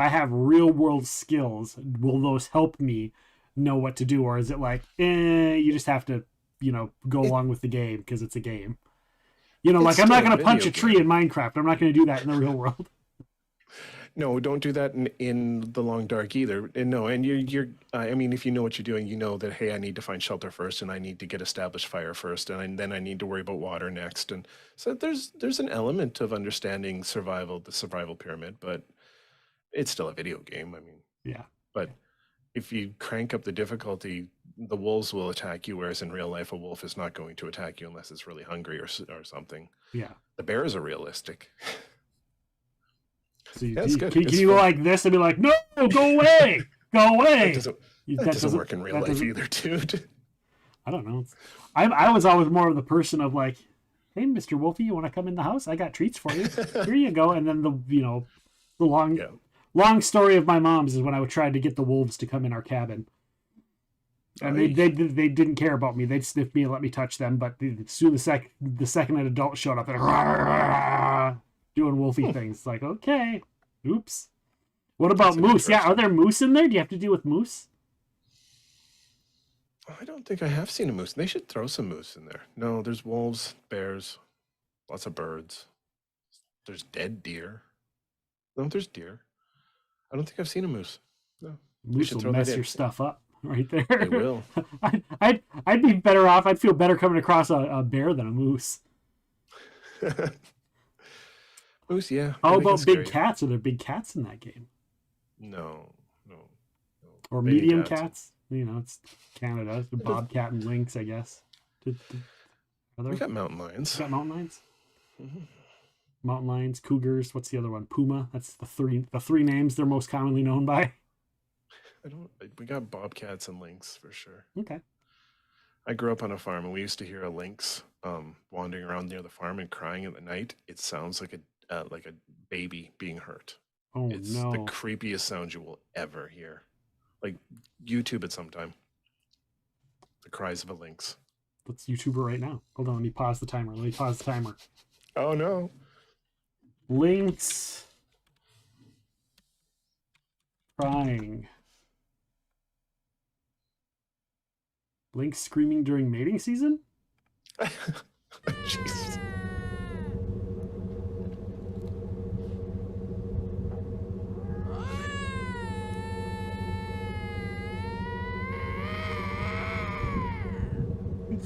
have real world skills, will those help me know what to do, or is it like, you just have to, go along with the game because it's a game? Like I'm not going to punch a tree in Minecraft. I'm not going to do that in the real world. No, don't do that in the Long Dark either. And no, and you're I mean, if you know what you're doing, you know that, hey, I need to find shelter first, and I need to get established fire first, and then I need to worry about water next. And so there's an element of understanding the survival pyramid, but it's still a video game. I mean, Yeah. But if you crank up the difficulty, the wolves will attack you, whereas in real life, a wolf is not going to attack you unless it's really hungry or something. Yeah. The bears are realistic. So can you go like this and be like, no, go away, go away? That doesn't work in real life either, dude. I don't know. I was always more of the person of like, hey, Mr. Wolfie, you want to come in the house? I got treats for you. Here you go. And then the long story of my mom's is when I would try to get the wolves to come in our cabin. And they didn't care about me. They'd sniff me and let me touch them. But soon the second an adult showed up, they're doing wolfy things. Like, okay, oops. What about moose? Yeah, are there moose in there? Do you have to deal with moose? I don't think I have seen a moose. They should throw some moose in there. No, there's wolves, bears, lots of birds. There's dead deer. No, there's deer. I don't think I've seen a moose. No. Moose will mess your stuff up right there. They will. I'd be better off. I'd feel better coming across a bear than a moose. Moose, yeah. How about big cats? Are there big cats in that game? No. Or medium cats? It's Canada. The bobcat and lynx, I guess. We got mountain lions. Got mountain lions? Mm-hmm. Mountain lions, cougars. What's the other one? Puma. That's the three names they're most commonly known by. We got bobcats and lynx for sure. Okay. I grew up on a farm, and we used to hear a lynx wandering around near the farm and crying in the night. It sounds like a baby being hurt. Oh, it's no. the creepiest sound you will ever hear. Like, YouTube it sometime. The cries of a lynx. Let's YouTube it right now. Hold on, let me pause the timer. Oh, no. Lynx crying. Lynx screaming during mating season? Jesus.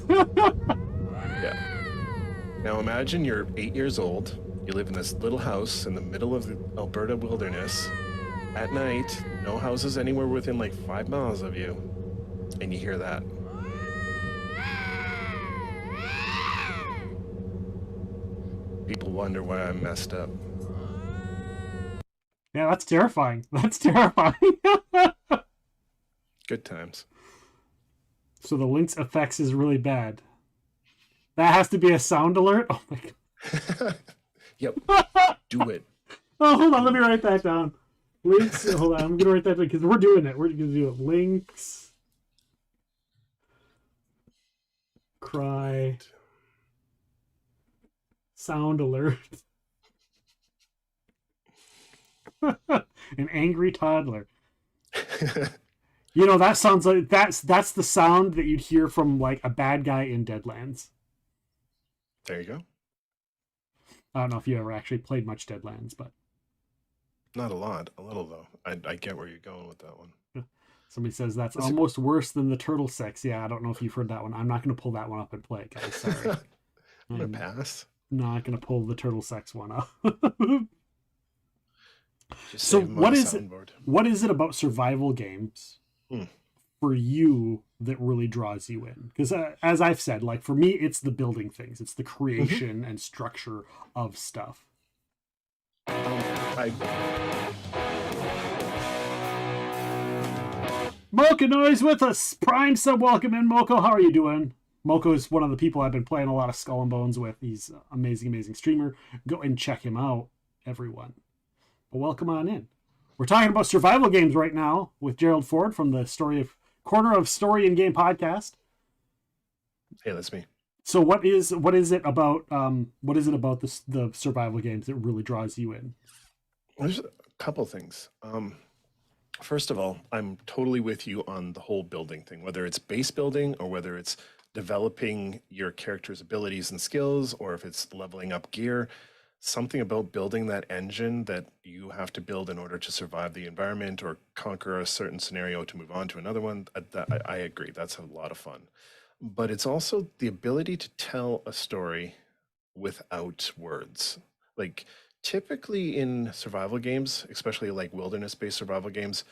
Yeah. Now imagine you're 8 years old. You live in this little house in the middle of the Alberta wilderness. At night, no houses anywhere within like 5 miles of you. And you hear that. People wonder why I'm messed up. Yeah, that's terrifying. That's terrifying. Good times. So the Lynx effects is really bad. That has to be a sound alert. Oh my Yep, god. do it. Oh, hold on. Let me write that down. Lynx. Hold on. I'm gonna write that down because we're doing it. We're gonna do it. Lynx cry sound alert. An angry toddler. You know, that sounds like that's the sound that you'd hear from like a bad guy in Deadlands. There you go. I don't know if you ever actually played much Deadlands, but Not a lot, a little though. I get where you're going with that one. somebody says that's That's almost worse than the turtle sex. Yeah, I don't know if you've heard that one. I'm not going to pull that one up and play it, guys. Sorry. I'm gonna I'm pass. not going to pull the turtle sex one up. Just So save 'em on the soundboard. what is it about survival games Hmm. for you that really draws you in? Because as I've said, like for me, it's the building things, it's the creation and structure of stuff. I Mocha Noise with us. Prime sub, welcome in, Moko. How are you doing? Moko is one of the people I've been playing a lot of Skull and Bones with. He's an amazing, amazing streamer. Go and check him out, everyone. But welcome on in. We're talking about survival games right now with Gerald Ford from the Corner of Story and Game podcast. hey, that's me. So what is it about the survival games that really draws you in? There's a couple things. First of all, I'm totally with you on the whole building thing, whether it's base building or whether it's developing your character's abilities and skills, or if it's leveling up gear. Something about building that engine that you have to build in order to survive the environment or conquer a certain scenario to move on to another one. I agree. That's a lot of fun. But it's also the ability to tell a story without words. Like typically in survival games, especially like wilderness-based survival games,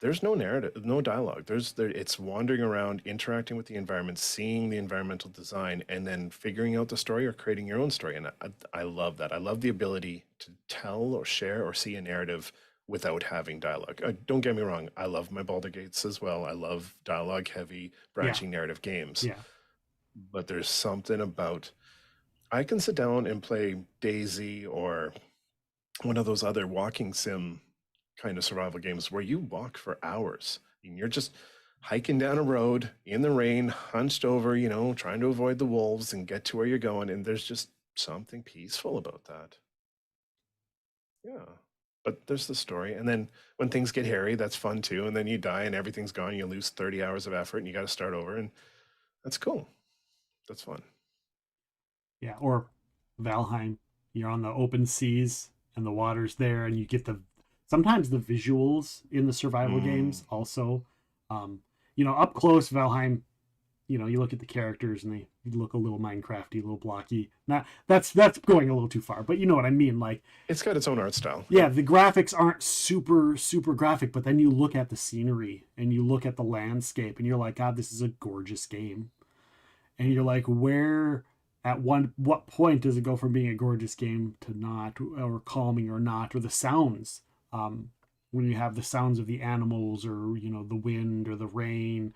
there's no narrative, no dialogue. It's wandering around, interacting with the environment, seeing the environmental design, and then figuring out the story or creating your own story. And I love that. I love the ability to tell or share or see a narrative without having dialogue. Don't get me wrong. I love my Baldur Gates as well. I love dialogue-heavy, branching narrative games. Yeah. But there's something about I can sit down and play Daisy or one of those other walking sim kind of survival games where you walk for hours and you're just hiking down a road in the rain, hunched over, trying to avoid the wolves and get to where you're going. And there's just something peaceful about that. Yeah. But there's the story. And then when things get hairy, that's fun too. And then you die and everything's gone. You lose 30 hours of effort and you got to start over. And that's cool. That's fun. Yeah, or Valheim. You're on the open seas and the water's there, and you get sometimes the visuals in the survival games also. Up close, Valheim. You look at the characters and they look a little Minecrafty, a little blocky. Not that's going a little too far, but you know what I mean. Like it's got its own art style. Yeah, the graphics aren't super super graphic, but then you look at the scenery and you look at the landscape, and you're like, God, this is a gorgeous game. And you're like, what point does it go from being a gorgeous game to not, or calming or not, or the sounds? When you have the sounds of the animals, or the wind or the rain,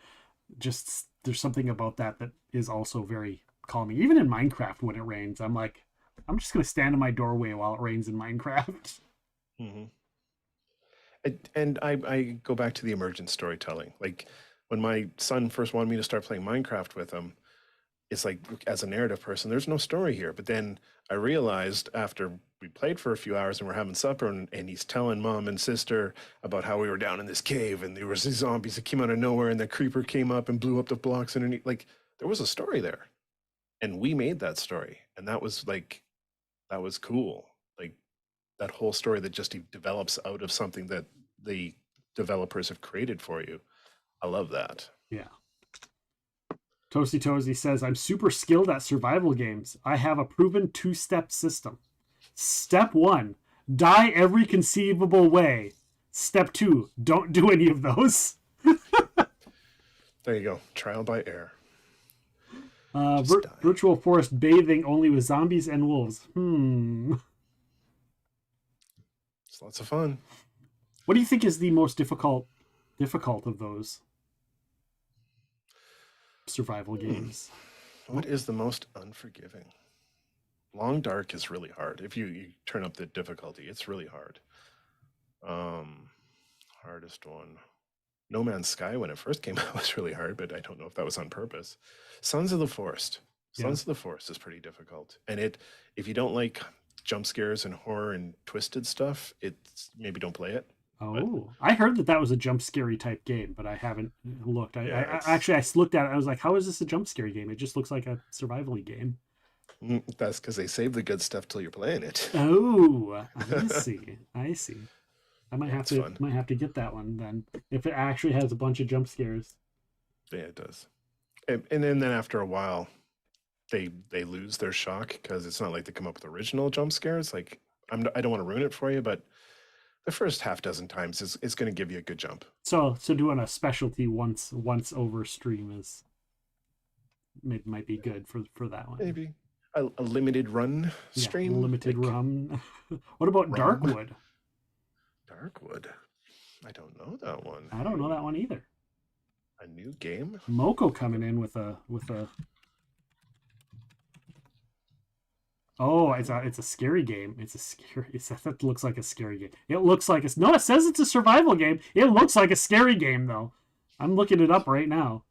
just there's something about that is also very calming. Even in Minecraft, when it rains, I'm like, I'm just gonna stand in my doorway while it rains in Minecraft. Mm-hmm. And I go back to the emergent storytelling. Like when my son first wanted me to start playing Minecraft with him, it's like, as a narrative person, there's no story here. But then I realized after we played for a few hours and we're having supper, and he's telling mom and sister about how we were down in this cave and there was these zombies that came out of nowhere and the creeper came up and blew up the blocks underneath. Like there was a story there, and we made that story, and that was cool. Like that whole story that just develops out of something that the developers have created for you. I love that. Yeah. Toasty Toasty says, I'm super skilled at survival games. I have a proven 2-step system. Step 1, die every conceivable way. Step 2, don't do any of those. There you go. Trial by error. Virtual forest bathing only with zombies and wolves. It's lots of fun. What do you think is the most difficult of those survival games? What is the most unforgiving? Long Dark is really hard. If you turn up the difficulty, it's really hard. Um, Hardest one. No Man's Sky when it first came out was really hard, but I don't know if that was on purpose. Sons of the Forest. Yeah. Sons of the Forest is pretty difficult. And if you don't like jump scares and horror and twisted stuff, it's maybe don't play it. But Oh, I heard that was a jump scary type game, but I haven't looked. yeah, Actually, I looked at it. I was like, how is this a jump scary game? It just looks like a survival game. that's because they save the good stuff till you're playing it. Oh, I see. I see. I might Yeah, have it's to fun. get that one then if it actually has a bunch of jump scares. Yeah, it does. And then after a while, they lose their shock because it's not like they come up with original jump scares. Like I don't want to ruin it for you, but the first half dozen times is going to give you a good jump. So doing a specialty once over stream is might be good for that one. Maybe a limited run stream. Yeah, limited run. What about Rum. Darkwood? Darkwood. I don't know that one. I don't know that one either. A new game? Moko coming in with a Oh, it's a scary game. That looks like a scary game. It looks like it's no, it says it's a survival game. It looks like a scary game though. I'm looking it up right now.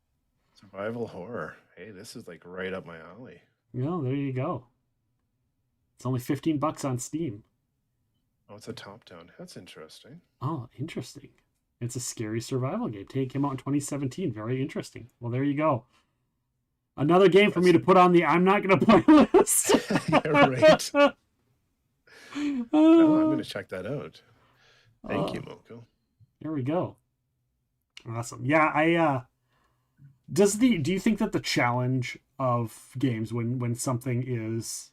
Survival horror. Hey, this is like right up my alley. Well, there you go. It's only $15 on Steam. Oh, it's a top down. That's interesting. Oh, interesting. It's a scary survival game. Came out in 2017. Very interesting. Well, there you go. Another game for me to put on the I'm not going to play list. Yeah, right. Oh, I'm going to check that out. Thank you, Moko. There we go. Awesome. Yeah, do you think that the challenge of games when something is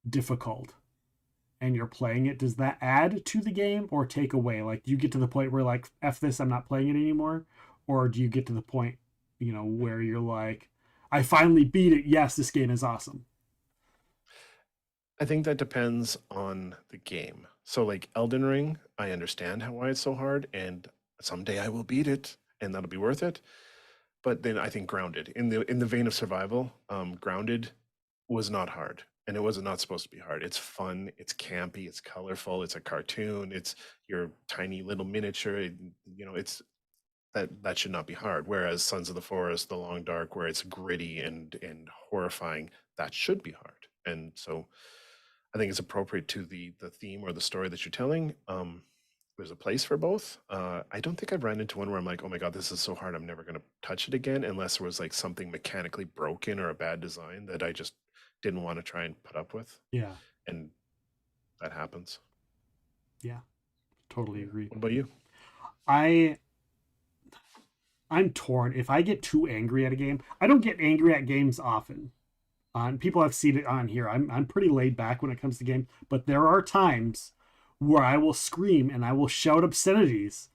difficult and you're playing it, does that add to the game or take away? Like, do you get to the point where like, F this, I'm not playing it anymore? Or do you get to the point, where you're like, I finally beat it. Yes, this game is awesome. I think that depends on the game. So like Elden Ring, I understand why it's so hard, and someday I will beat it, and that'll be worth it. But then I think Grounded, in the vein of survival, Grounded was not hard, and it was not supposed to be hard. It's fun, it's campy, it's colorful, it's a cartoon, it's your tiny little miniature. It's that should not be hard. Whereas Sons of the Forest, The Long Dark, where it's gritty and horrifying, that should be hard. And so I think it's appropriate to the theme or the story that you're telling. There's a place for both. I don't think I've ran into one where I'm like, oh my God, this is so hard, I'm never going to touch it again, unless there was like something mechanically broken or a bad design that I just didn't want to try and put up with. Yeah. And that happens. Yeah. Totally agree. What about you? I'm torn. If I get too angry at a game, I don't get angry at games often. People have seen it on here. I'm pretty laid back when it comes to games, but there are times where I will scream and I will shout obscenities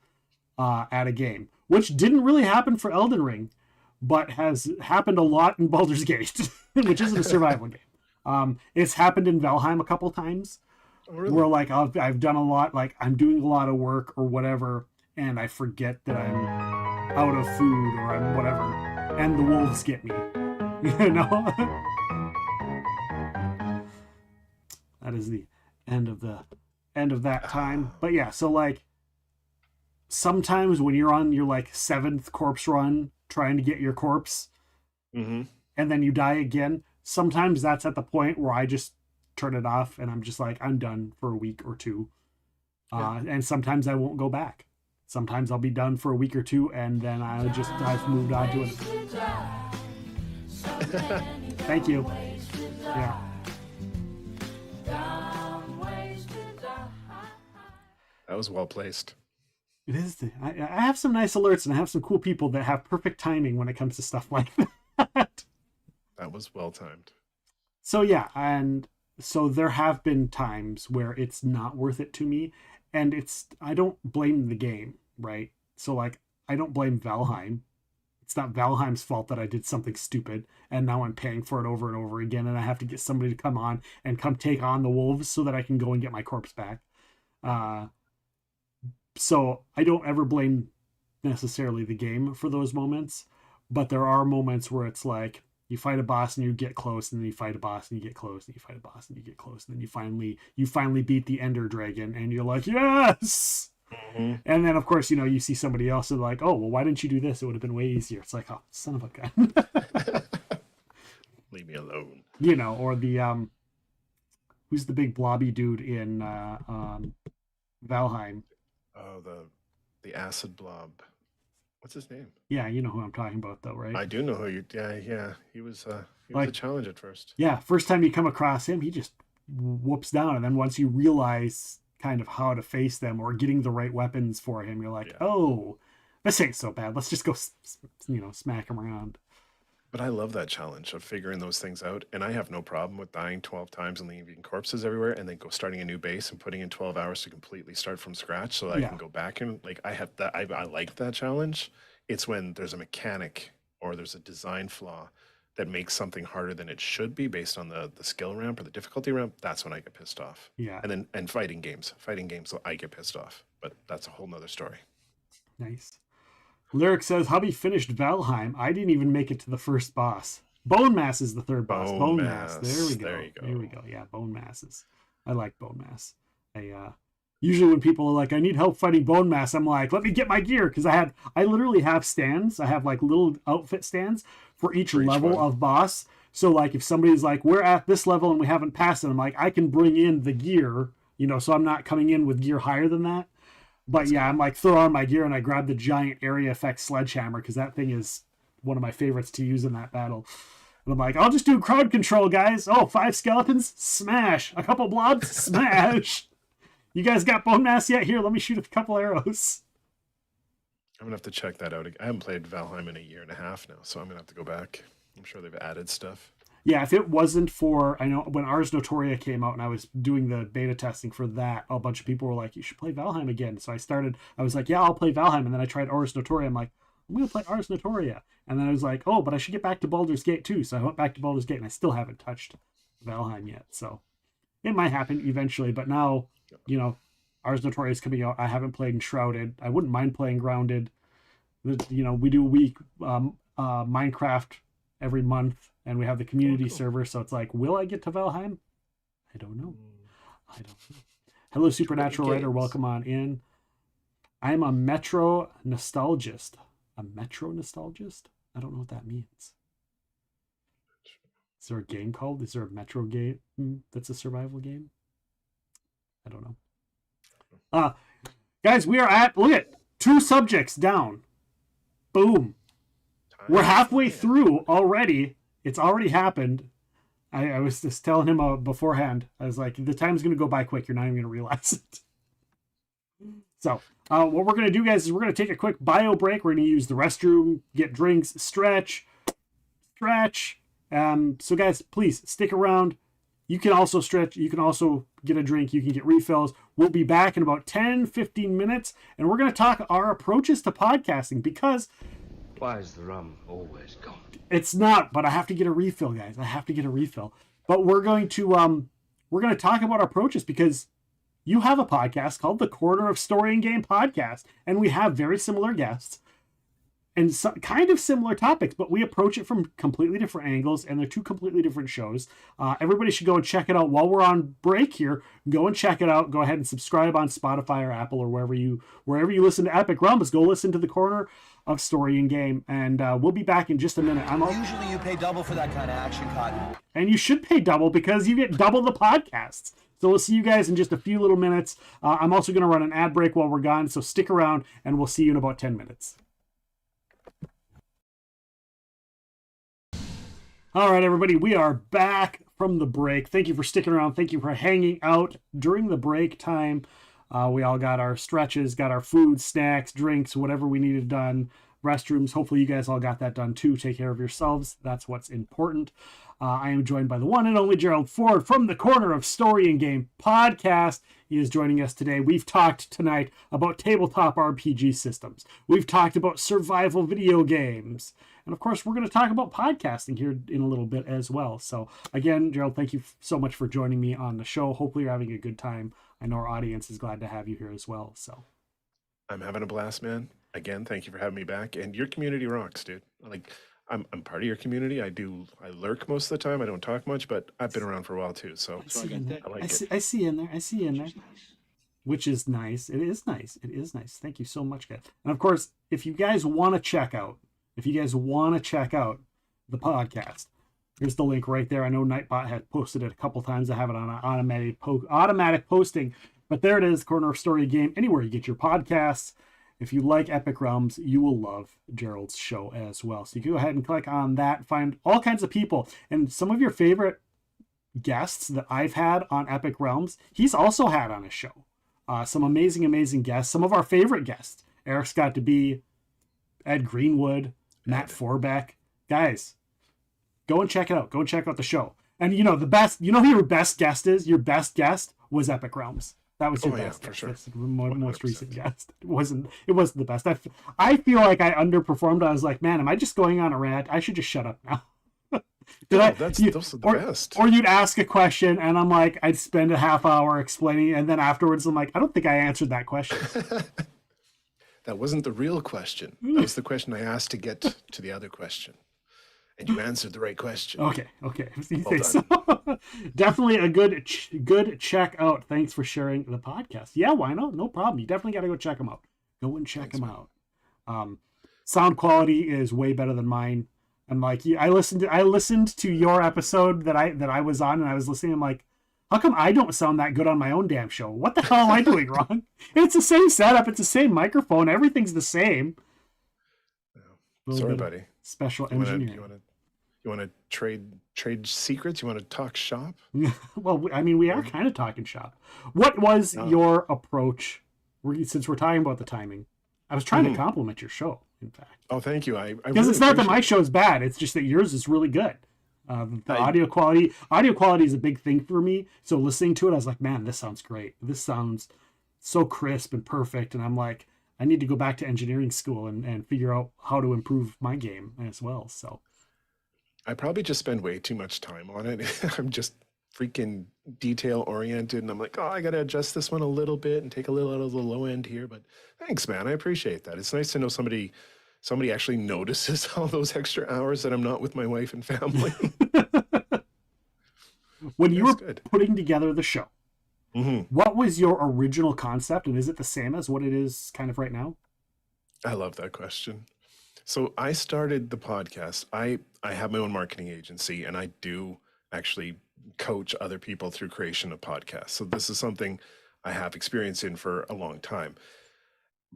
at a game, which didn't really happen for Elden Ring, but has happened a lot in Baldur's Gate, which isn't a survival game. It's happened in Valheim a couple times. Oh, really? Where like I've done a lot, like I'm doing a lot of work or whatever, and I forget that I'm out of food or I'm whatever, and the wolves get me. That is the end of that time. But yeah, so like sometimes when you're on your like 7th corpse run trying to get your corpse, mm-hmm. and then you die again, sometimes that's at the point where I just turn it off and I'm just like, I'm done for a week or two. Yeah. And sometimes I won't go back. Sometimes I'll be done for a week or two and then I've moved on to it. Thank you. Yeah. That was well placed. It is. I have some nice alerts and I have some cool people that have perfect timing when it comes to stuff like that. That was well timed. So yeah, and so there have been times where it's not worth it to me, and I don't blame the game, right? So like I don't blame Valheim. It's not Valheim's fault that I did something stupid and now I'm paying for it over and over again and I have to get somebody to come on and come take on the wolves so that I can go and get my corpse back. So I don't ever blame necessarily the game for those moments, but there are moments where it's like you fight a boss and you get close, and then you fight a boss and you get close, and you fight a boss and you get close, and then you finally beat the Ender Dragon, and you're like, yes. Mm-hmm. And then of course, you see somebody else and like, oh well, why didn't you do this? It would have been way easier. It's like, oh, son of a gun. Leave me alone. Or the who's the big blobby dude in Valheim? Oh, the acid blob. What's his name? Yeah, you know who I'm talking about though, right? I do know who you. Yeah. He was a Like, challenge at first. yeah, first time you come across him, he just whoops down, and then once you realize kind of how to face them or getting the right weapons for him, you're like, Yeah. oh, this ain't so bad. Let's just go, smack him around. But I love that challenge of figuring those things out, and I have no problem with dying 12 times and leaving corpses everywhere, and then starting a new base and putting in 12 hours to completely start from scratch, so that I Yeah. can go back and I have that. I like that challenge. It's when there's a mechanic or there's a design flaw that makes something harder than it should be based on the skill ramp or the difficulty ramp. That's when I get pissed off. Yeah, And fighting games, so I get pissed off. But that's a whole nother story. nice. Lyric says, Hubby finished Valheim. I didn't even make it to the first boss. Bone Mass is the third boss. Bone Mass. There we go. There you go. There we go. Yeah, Bone Masses. I like Bone Mass. Usually when people are like, I need help fighting Bone Mass, I'm like, let me get my gear, because I literally have stands. I have like little outfit stands for each level one. of boss. So like if somebody's like, we're at this level and we haven't passed it, I'm like, I can bring in the gear, so I'm not coming in with gear higher than that. But yeah, I'm like, throw on my gear and I grab the giant area effect sledgehammer, because that thing is one of my favorites to use in that battle. And I'm like, I'll just do crowd control, guys. Oh, 5 skeletons? Smash. A couple blobs? Smash. You guys got Bone Mass yet? Here, let me shoot a couple arrows. I'm gonna have to check that out. I haven't played Valheim in a year and a half now, so I'm gonna have to go back. I'm sure they've added stuff. Yeah, if it wasn't for, I know when Ars Notoria came out and I was doing the beta testing for that, a bunch of people were like, you should play Valheim again. So I was like, yeah, I'll play Valheim. And then I tried Ars Notoria. I'm like, I'm going to play Ars Notoria. And then I was like, oh, but I should get back to Baldur's Gate too. So I went back to Baldur's Gate and I still haven't touched Valheim yet. So it might happen eventually. But now, Ars Notoria is coming out. I haven't played Enshrouded. I wouldn't mind playing Grounded. We do a week Minecraft every month. And we have the community server, so it's like, will I get to Valheim? I don't know. Hello, Supernatural Writer. Welcome on in. I'm a Metro nostalgist. A Metro nostalgist? I don't know what that means. Is there a game called? Is there a Metro game that's a survival game? I don't know. Guys, we are look at 2 subjects down. Boom. We're halfway through already. It's already happened. I was just telling him beforehand. I was like, the time's going to go by quick. You're not even going to realize it. So what we're going to do, guys, is we're going to take a quick bio break. We're going to use the restroom, get drinks, stretch. So, guys, please stick around. You can also stretch. You can also get a drink. You can get refills. We'll be back in about 10, 15 minutes. And we're going to talk our approaches to podcasting, because why is the rum always gone? It's not, but I have to get a refill, guys. I have to get a refill. But we're going to talk about our approaches, because you have a podcast called the Corner of Story and Game Podcast, and we have very similar guests and kind of similar topics, but we approach it from completely different angles, and they're 2 completely different shows. Everybody should go and check it out while we're on break here. Go and check it out. Go ahead and subscribe on Spotify or Apple or wherever you listen to Epic Rumbus. Go listen to the Corner of Story and Game, and we'll be back in just a minute. Usually you pay double for that kind of action, Cotton. And you should pay double, because you get double the podcasts. So we'll see you guys in just a few little minutes. I'm also going to run an ad break while we're gone, so stick around, and we'll see you in about 10 minutes. All right, everybody, we are back from the break. Thank you for sticking around. Thank you for hanging out during the break time. We all got our stretches, got our food, snacks, drinks, whatever we needed done. Restrooms. Hopefully you guys all got that done too. Take care of yourselves. That's what's important. I am joined by the one and only Gerald Ford from the Corner of Story and Game Podcast. He is joining us today. We've talked tonight about tabletop RPG systems. We've talked about survival video games. And of course, we're going to talk about podcasting here in a little bit as well. So again, Gerald, thank you so much for joining me on the show. Hopefully you're having a good time. I know our audience is glad to have you here as well. So I'm having a blast, man. Again, thank you for having me back. And your community rocks, dude. Like, I'm part of your community. I lurk most of the time. I don't talk much, but I've been around for a while too. So I see you in there. I like it. I see you in there. I see you in there. Which is nice. It is nice. It is nice. Thank you so much, guys. And of course, if you guys want to check out, the podcast, here's the link right there. I know Nightbot has posted it a couple times. I have it on an automatic posting, but there it is. Corner of Story Game. Anywhere you get your podcasts. If you like Epic Realms, you will love Gerald's show as well. So you can go ahead and click on that, find all kinds of people, and some of your favorite guests that I've had on Epic Realms, he's also had on his show. Some amazing guests. Some of our favorite guests. Eric's got to be Ed Greenwood, Matt Forbeck. Guys, go and check it out. Go and check out the show. And you know the best. You know who your best guest is. Your best guest was Epic Realms. That was your best for guest. sure. That's the most recent guest. It wasn't the best. I feel like I underperformed. I was like, man, am I just going on a rant? I should just shut up now. Those are the best. Or you'd ask a question and I'm like, I'd spend a half hour explaining, and then afterwards I'm like, I don't think I answered that question. That wasn't the real question. That was the question I asked to get to the other question. And you answered the right question. Okay. You think so? Definitely a good check out. Thanks for sharing the podcast. Yeah, why not? No problem. You definitely got to go check them out. Go and check them out. Sound quality is way better than mine. I'm like, I listened to your episode that I was on, and I was listening. I'm like, how come I don't sound that good on my own damn show? What the hell am I doing wrong? And it's the same setup. It's the same microphone. Everything's the same. Sorry, buddy. Special engineering. You want to trade secrets? You want to talk shop? Well, I mean, we are kind of talking shop. What was your approach? Since we're talking about the timing, I was trying to compliment your show. In fact, oh, thank you. I because really it's not that my appreciate show's bad. It's just that yours is really good. The audio quality is a big thing for me. So listening to it, I was like, man, this sounds great. This sounds so crisp and perfect. And I'm like, I need to go back to engineering school and figure out how to improve my game as well. So I probably just spend way too much time on it. I'm just freaking detail oriented, and I'm like, oh, I got to adjust this one a little bit and take a little out of the low end here. But thanks, man. I appreciate that. It's nice to know somebody actually notices all those extra hours that I'm not with my wife and family. When you were putting together the show, what was your original concept, and is it the same as what it is kind of right now? I love that question. So I started the podcast. I have my own marketing agency, and I do actually coach other people through creation of podcasts. So this is something I have experience in for a long time.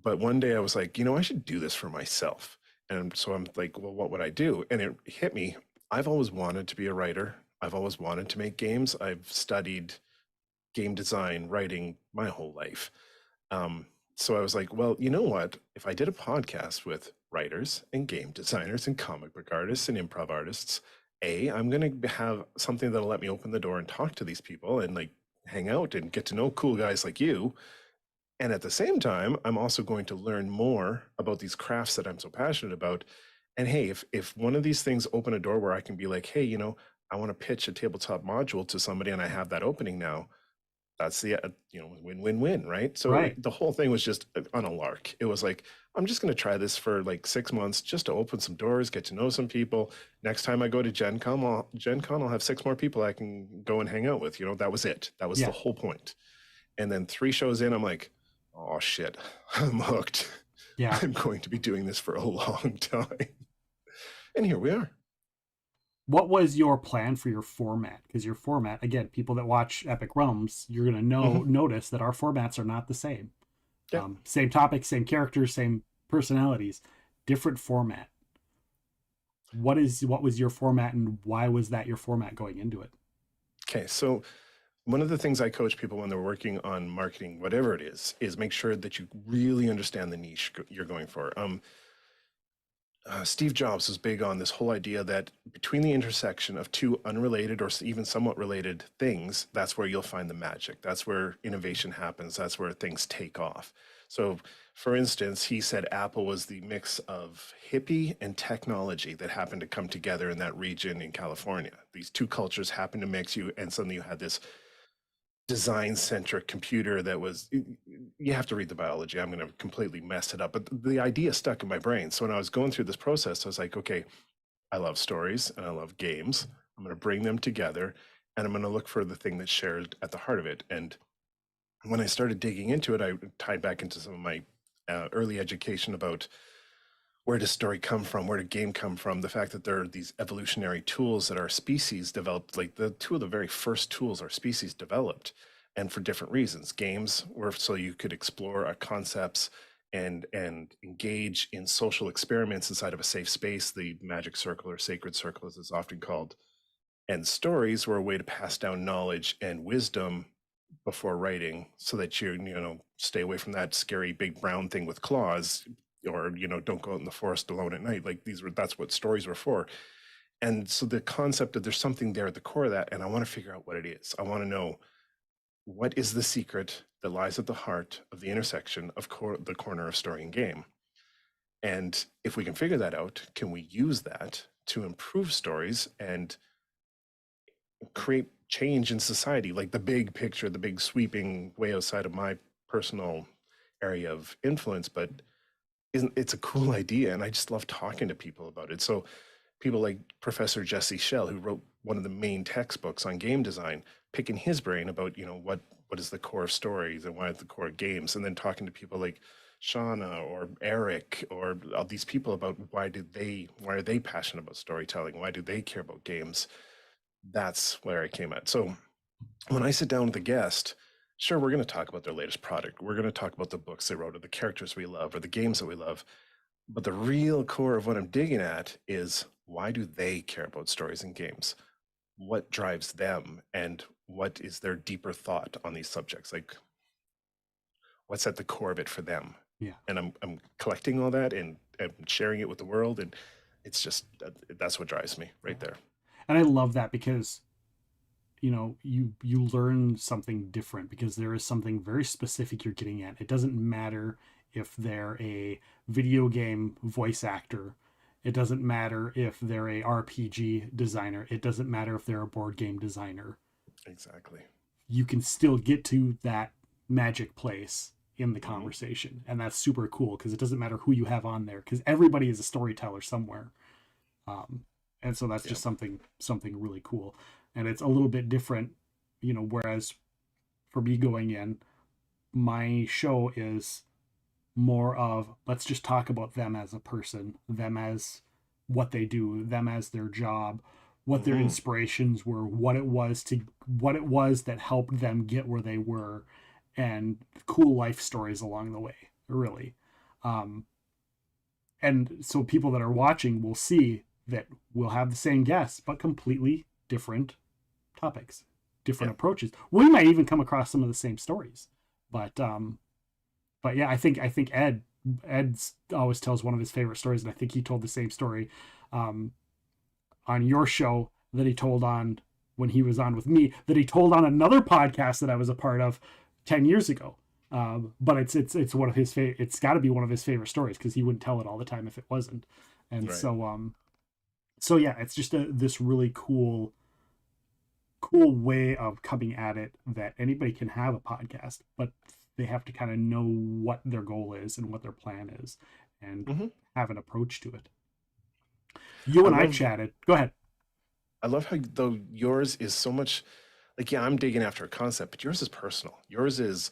But one day I was like, I should do this for myself. And so I'm like, well, what would I do? And it hit me. I've always wanted to be a writer. I've always wanted to make games. I've studied game design, writing my whole life. So I was like, well, you know what? If I did a podcast with writers and game designers and comic book artists and improv artists, I'm going to have something that'll let me open the door and talk to these people and like hang out and get to know cool guys like you. And at the same time, I'm also going to learn more about these crafts that I'm so passionate about. And hey, if one of these things open a door where I can be like, hey, I want to pitch a tabletop module to somebody and I have that opening now, that's the win-win-win, right? So the whole thing was just on a lark. It was like, I'm just going to try this for like 6 months just to open some doors, get to know some people. Next time I go to Gen Con, I'll have 6 more people I can go and hang out with. That was it. That was the whole point. And then 3 shows in, I'm like, oh shit, I'm hooked. Yeah, I'm going to be doing this for a long time. And here we are. What was your plan for your format? Because your format, again, people that watch Epic Realms, you're going to notice that our formats are not the same. Yep. Same topic, same characters, same personalities, different format. What was your format, and why was that your format going into it? Okay, so one of the things I coach people when they're working on marketing, whatever it is make sure that you really understand the niche you're going for. Steve Jobs was big on this whole idea that between the intersection of 2 unrelated or even somewhat related things, that's where you'll find the magic. That's where innovation happens. That's where things take off. So, for instance, he said Apple was the mix of hippie and technology that happened to come together in that region in California. These 2 cultures happened to mix, and suddenly you had this design centric computer that was, you have to read the biology. I'm going to completely mess it up, but the idea stuck in my brain. So when I was going through this process, I was like, okay, I love stories and I love games. I'm going to bring them together and I'm going to look for the thing that's shared at the heart of it. And when I started digging into it, I tied back into some of my early education about where does story come from? Where did game come from? The fact that there are these evolutionary tools that our species developed, like the two of the very first tools our species developed, and for different reasons. Games were so you could explore our concepts and engage in social experiments inside of a safe space, the magic circle or sacred circle as it's often called. And stories were a way to pass down knowledge and wisdom before writing so that you stay away from that scary big brown thing with claws, or don't go out in the forest alone at night. Like that's what stories were for. And so the concept of there's something there at the core of that, and I want to figure out what it is. I want to know what is the secret that lies at the heart of the intersection of the corner of story and game. And if we can figure that out, can we use that to improve stories and create change in society, like the big picture, the big sweeping way outside of my personal area of influence? But it's a cool idea, and I just love talking to people about it. So people like Professor Jesse Schell, who wrote one of the main textbooks on game design, picking his brain about what is the core of stories and why is the core of games, and then talking to people like Shauna or Eric or all these people about why are they passionate about storytelling, why do they care about games. That's where I came at. So when I sit down with a guest, sure, we're going to talk about their latest product. We're going to talk about the books they wrote or the characters we love or the games that we love. But the real core of what I'm digging at is, why do they care about stories and games? What drives them, and what is their deeper thought on these subjects? Like, what's at the core of it for them? Yeah. And I'm collecting all that and sharing it with the world. And it's just, that's what drives me right there. And I love that because you learn something different because there is something very specific you're getting at. It doesn't matter if they're a video game voice actor. It doesn't matter if they're a RPG designer. It doesn't matter if they're a board game designer. Exactly. You can still get to that magic place in the conversation. And that's super cool because it doesn't matter who you have on there, because everybody is a storyteller somewhere. And so that's just something really cool. And it's a little bit different, whereas for me going in, my show is more of, let's just talk about them as a person, them as what they do, them as their job, what their inspirations were, what it was that helped them get where they were, and cool life stories along the way, really. And so people that are watching will see that we'll have the same guests, but completely different topics, different approaches. We might even come across some of the same stories, but yeah, I think Ed's always tells one of his favorite stories, and I think he told the same story on your show that he told on when he was on with me, that he told on another podcast that I was a part of 10 years ago. But it's one of his favorite. It's got to be one of his favorite stories because he wouldn't tell it all the time if it wasn't. And right. So yeah, it's just this really cool way of coming at it, that anybody can have a podcast, but they have to kind of know what their goal is and what their plan is, and have an approach to it. You and I chatted. Go ahead. I love how, though, yours is so much like, yeah, I'm digging after a concept, but yours is personal. Yours is,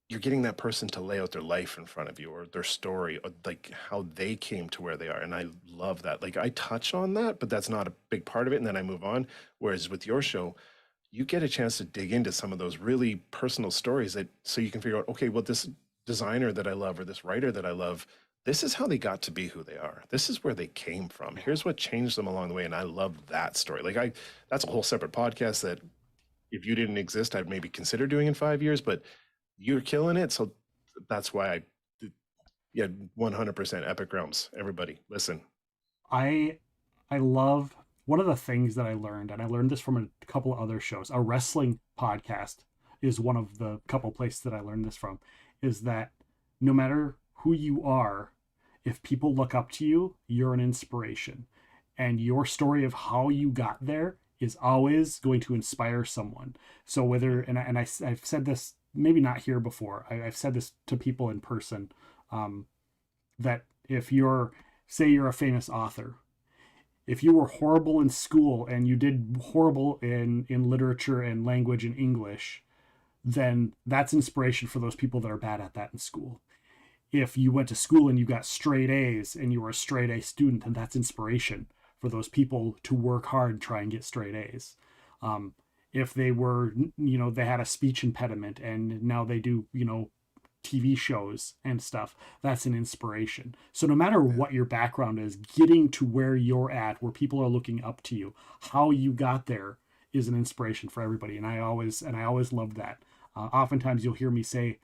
you're getting that person to lay out their life in front of you, or their story, or like how they came to where they are. And I love that. Like, I touch on that, but that's not a big part of it. And then I move on. Whereas with your show, you get a chance to dig into some of those really personal stories, that so you can figure out, okay, well, this designer that I love, or this writer that I love, this is how they got to be who they are. This is where they came from. Here's what changed them along the way. And I love that story. Like, that's a whole separate podcast that if you didn't exist, I'd maybe consider doing in 5 years, but you're killing it. So that's why 100% Epic Realms. Everybody listen. I love, one of the things that I learned, and I learned this from a couple of other shows, a wrestling podcast is one of the couple places that I learned this from, is that no matter who you are, if people look up to you, you're an inspiration. And your story of how you got there is always going to inspire someone. So whether, I've said this, maybe not here before, I've said this to people in person, that if say you're a famous author, if you were horrible in school and you did horrible in literature and language and English, then that's inspiration for those people that are bad at that in school. If you went to school and you got straight A's and you were a straight A student, then that's inspiration for those people to work hard and try and get straight A's. If they were, they had a speech impediment and now they do, TV shows and stuff, that's an inspiration. So no matter what your background is, getting to where you're at, where people are looking up to you, how you got there is an inspiration for everybody. And I always loved that. Oftentimes you'll hear me say,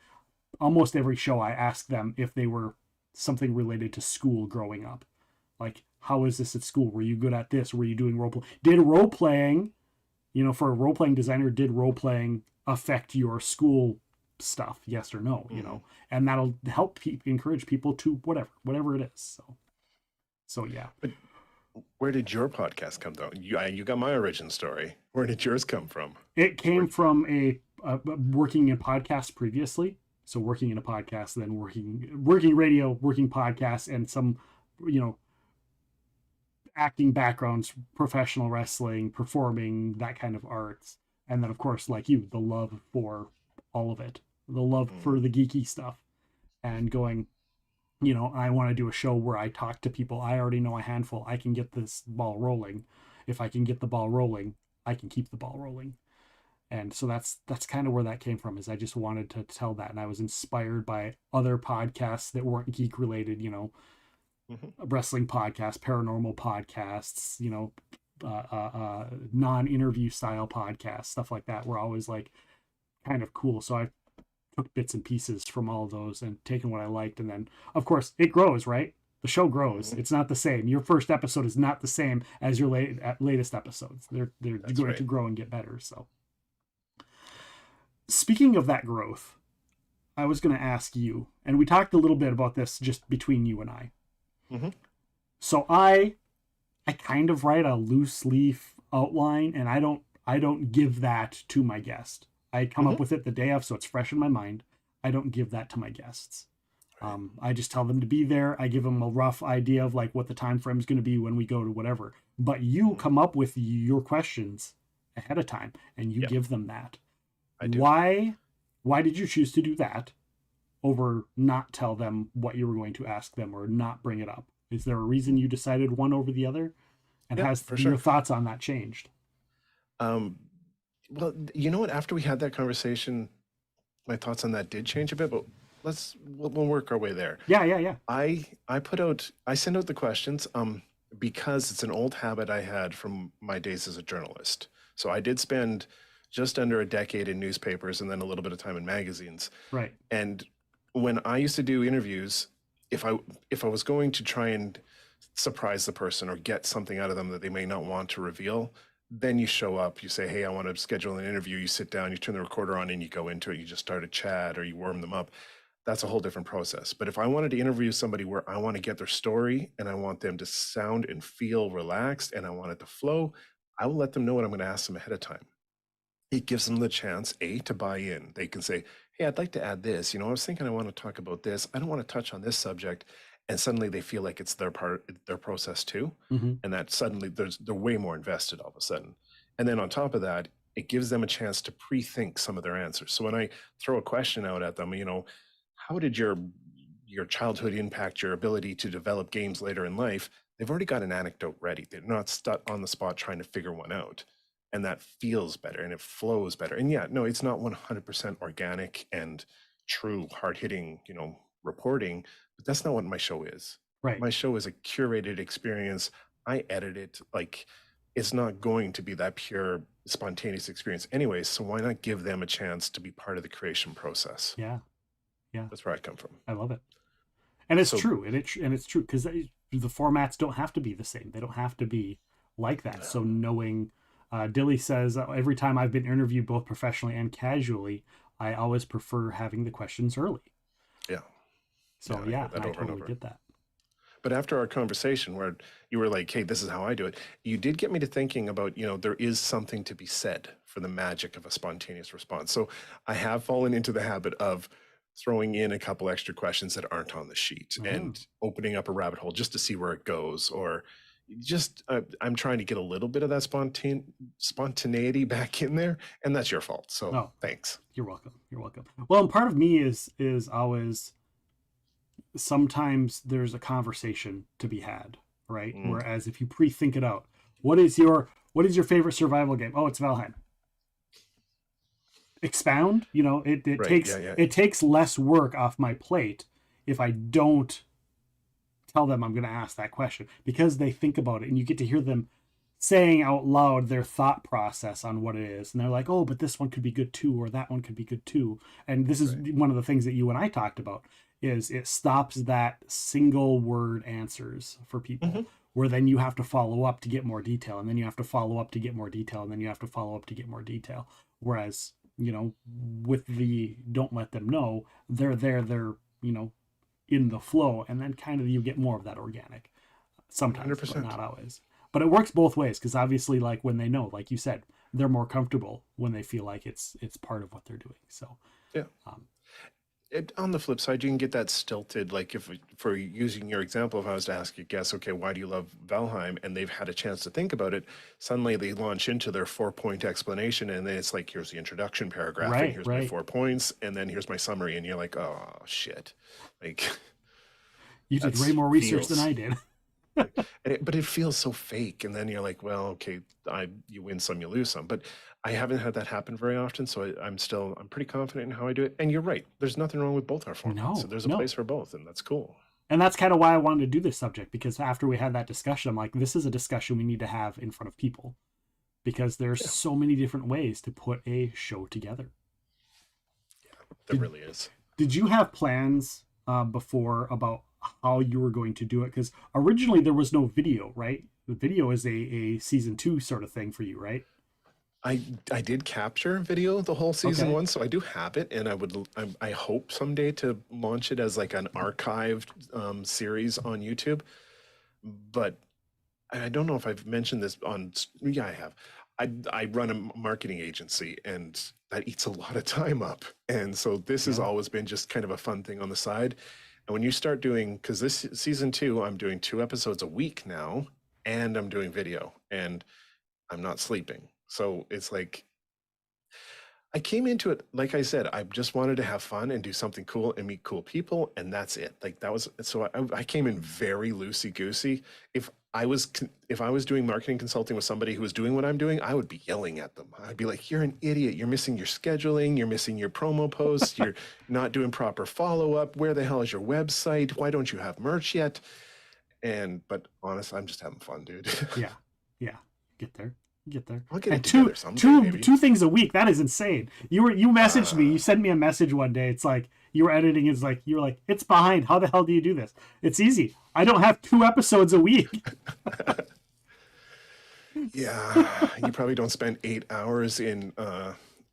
almost every show I ask them if they were something related to school growing up. Like, how is this at school? Were you good at this? Were you doing role play? Did role playing, for a role playing designer, did role playing affect your school stuff? Yes or no? And that'll help encourage people to whatever it is. So yeah. But where did your podcast come from? You got my origin story. Where did yours come from? It came from a working in podcasts previously. So working in a podcast, then working radio, working podcasts, and some, acting backgrounds, professional wrestling, performing, that kind of arts. And then, of course, like you, the love for all of it, the love for the geeky stuff, and going, I want to do a show where I talk to people. I already know a handful. I can get this ball rolling. If I can get the ball rolling, I can keep the ball rolling. And so that's kind of where that came from, is I just wanted to tell that. And I was inspired by other podcasts that weren't geek related, wrestling podcasts, paranormal podcasts, non-interview style podcasts, stuff like that were always like kind of cool. So I took bits and pieces from all of those and taken what I liked. And then of course it grows, right? The show grows. It's not the same. Your first episode is not the same as your latest episodes. They're going to grow and get better. So speaking of that growth, I was going to ask you, and we talked a little bit about this just between you and I. So I kind of write a loose leaf outline, and I don't give that to my guest. I come up with it the day of, so it's fresh in my mind. I don't give that to my guests. I just tell them to be there. I give them a rough idea of like what the time frame is going to be when we go to whatever. But you come up with your questions ahead of time, and you give them that. I do. Why did you choose to do that over not tell them what you were going to ask them or not bring it up? Is there a reason you decided one over the other? And has your thoughts on that changed? Well, you know what? After we had that conversation, my thoughts on that did change a bit, but we'll work our way there. Yeah. I send out the questions because it's an old habit I had from my days as a journalist. So I did spend just under a decade in newspapers and then a little bit of time in magazines. Right. And when I used to do interviews, if I was going to try and surprise the person or get something out of them that they may not want to reveal, then you show up, you say, hey, I want to schedule an interview. You sit down, you turn the recorder on and you go into it. You just start a chat or you warm them up. That's a whole different process. But if I wanted to interview somebody where I want to get their story and I want them to sound and feel relaxed and I want it to flow, I will let them know what I'm going to ask them ahead of time. It gives them the chance, to buy in. They can say, hey, I'd like to add this. I was thinking I want to talk about this. I don't want to touch on this subject. And suddenly they feel like it's their process too. And that suddenly they're way more invested all of a sudden. And then on top of that, it gives them a chance to pre-think some of their answers. So when I throw a question out at them, how did your childhood impact your ability to develop games later in life? They've already got an anecdote ready. They're not stuck on the spot trying to figure one out. And that feels better and it flows better. And yeah, no, it's not 100% organic and true, hard-hitting, reporting, but that's not what my show is. Right. My show is a curated experience. I edit it. Like, it's not going to be that pure, spontaneous experience anyway. So why not give them a chance to be part of the creation process? Yeah. That's where I come from. I love it. And it's true. And it's true because the formats don't have to be the same. They don't have to be like that. No. So knowing, Dilly says, every time I've been interviewed both professionally and casually, I always prefer having the questions early. Yeah. So I totally get that. But after our conversation where you were like, hey, this is how I do it, you did get me to thinking about, there is something to be said for the magic of a spontaneous response. So I have fallen into the habit of throwing in a couple extra questions that aren't on the sheet and opening up a rabbit hole just to see where it goes, or just I'm trying to get a little bit of that spontaneity back in there, and that's your fault. So thanks. You're welcome. You're welcome. Well, and part of me is always, sometimes there's a conversation to be had, right? Whereas if you pre-think it out, what is your favorite survival game? Oh, it's Valheim. Expound, it takes less work off my plate if I don't tell them I'm going to ask that question, because they think about it and you get to hear them saying out loud their thought process on what it is. And they're like, oh, but this one could be good too, or that one could be good too. And this is one of the things that you and I talked about, is it stops that single word answers for people, where then you have to follow up to get more detail, and then you have to follow up to get more detail, and then you have to follow up to get more detail. Whereas, with the don't let them know, they're in the flow, and then kind of you get more of that organic sometimes, 100%. But not always. But it works both ways, because obviously, like, when they know, like you said, they're more comfortable when they feel like it's part of what they're doing. So yeah. On the flip side, you can get that stilted, like if, for using your example, if I was to ask a guest, okay, why do you love Valheim? And they've had a chance to think about it, suddenly they launch into their 4-point explanation, and then it's like, here's the introduction paragraph, and here's my 4 points, and then here's my summary, and you're like, oh, shit. Like, you did way more research than I did. But it feels so fake, and then you're like, well, okay, you win some, you lose some. But I haven't had that happen very often, so I'm pretty confident in how I do it. And you're right, there's nothing wrong with both our formats. So there's a place for both, and that's cool. And that's kind of why I wanted to do this subject, because after we had that discussion, I'm like, this is a discussion we need to have in front of people, because there's so many different ways to put a show together. Yeah, there really is. Did you have plans before about how you were going to do it? Because originally there was no video, right? The video is a season 2 sort of thing for you, right? I did capture video the whole season 1, so I do have it, and I hope someday to launch it as like an archived series on YouTube. But I don't know if I've mentioned this on. Yeah, I have. I run a marketing agency, and that eats a lot of time up, and so this has always been just kind of a fun thing on the side. And when you start doing, because this season 2, I'm doing 2 episodes a week now, and I'm doing video, and I'm not sleeping. So it's like, I came into it, like I said, I just wanted to have fun and do something cool and meet cool people, and that's it. Like, that was, so I came in very loosey-goosey. If I was doing marketing consulting with somebody who was doing what I'm doing, I would be yelling at them. I'd be like, you're an idiot. You're missing your scheduling. You're missing your promo posts. You're not doing proper follow-up. Where the hell is your website? Why don't you have merch yet? But honestly, I'm just having fun, dude. Yeah. Get there. I'll get and it together someday, two things a week. That is insane. You messaged me. You sent me a message one day. It's like you were editing. It's like you were like, it's behind. How the hell do you do this? It's easy. I don't have 2 episodes a week. Yeah, you probably don't spend 8 hours in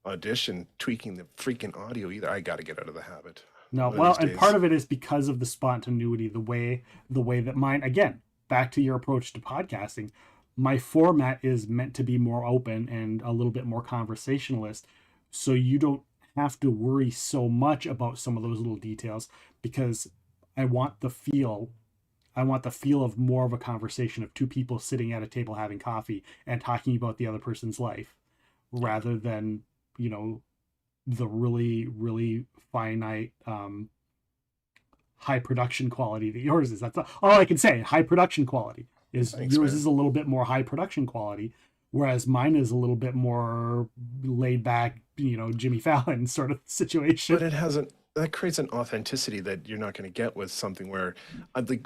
Audition tweaking the freaking audio either. I got to get out of the habit. No, well, and part of it is because of the spontaneity, the way that mine. Again, back to your approach to podcasting. My format is meant to be more open and a little bit more conversationalist, so you don't have to worry so much about some of those little details, because I want the feel of more of a conversation of 2 people sitting at a table having coffee and talking about the other person's life, rather than, the really, really finite high production quality that yours is. That's all I can say. High production quality. Yours is a little bit more high production quality, whereas mine is a little bit more laid back, Jimmy Fallon sort of situation. But that creates an authenticity that you're not going to get with something where,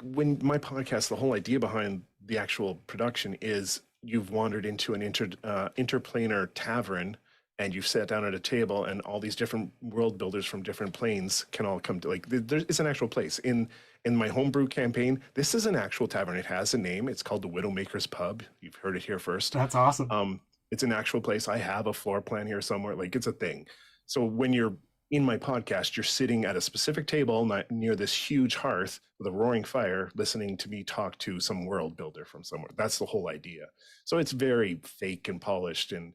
when my podcast, the whole idea behind the actual production is you've wandered into an interplanar tavern, and you've sat down at a table, and all these different world builders from different planes can all come to, like, it's an actual place. In my homebrew campaign, this is an actual tavern. It has a name. It's called the Widowmaker's Pub. You've heard it here first. That's awesome. It's an actual place. I have a floor plan here somewhere. Like, it's a thing. So when you're in my podcast, you're sitting at a specific table near this huge hearth with a roaring fire, listening to me talk to some world builder from somewhere. That's the whole idea. So it's very fake and polished, and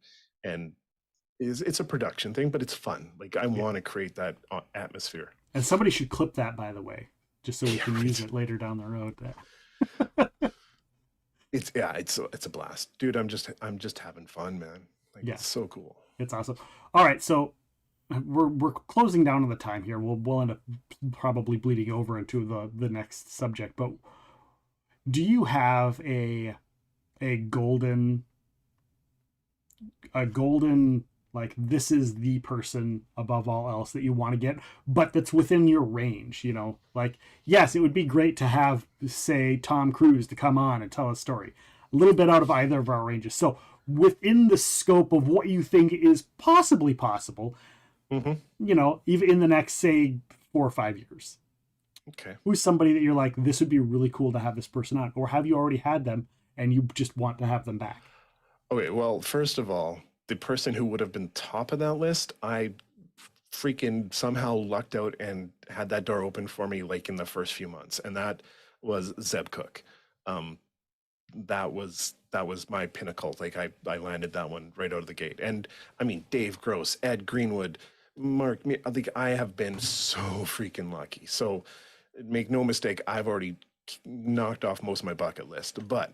it's a production thing, but it's fun. Like I want to create that atmosphere. And somebody should clip that, by the way, just so we can use it later down the road. It's a blast, dude. I'm just having fun, man. Like, it's so cool. It's awesome. All right, so we're closing down on the time here. We'll end up probably bleeding over into the next subject. But do you have a golden like, this is the person above all else that you want to get, but that's within your range? You know, like, yes, it would be great to have, say, Tom Cruise to come on and tell a story, a little bit out of either of our ranges. So within the scope of what you think is possibly possible, you know, even in the next, say, 4 or 5 years. Okay. Who's somebody that you're like, this would be really cool to have this person on? Or have you already had them and you just want to have them back? Okay, well, first of all, the person who would have been top of that list, I freaking somehow lucked out and had that door open for me like in the first few months. And that was Zeb Cook. That was my pinnacle. Like I landed that one right out of the gate. And I mean, Dave Gross, Ed Greenwood, Mark, like I have been so freaking lucky. So make no mistake, I've already knocked off most of my bucket list, but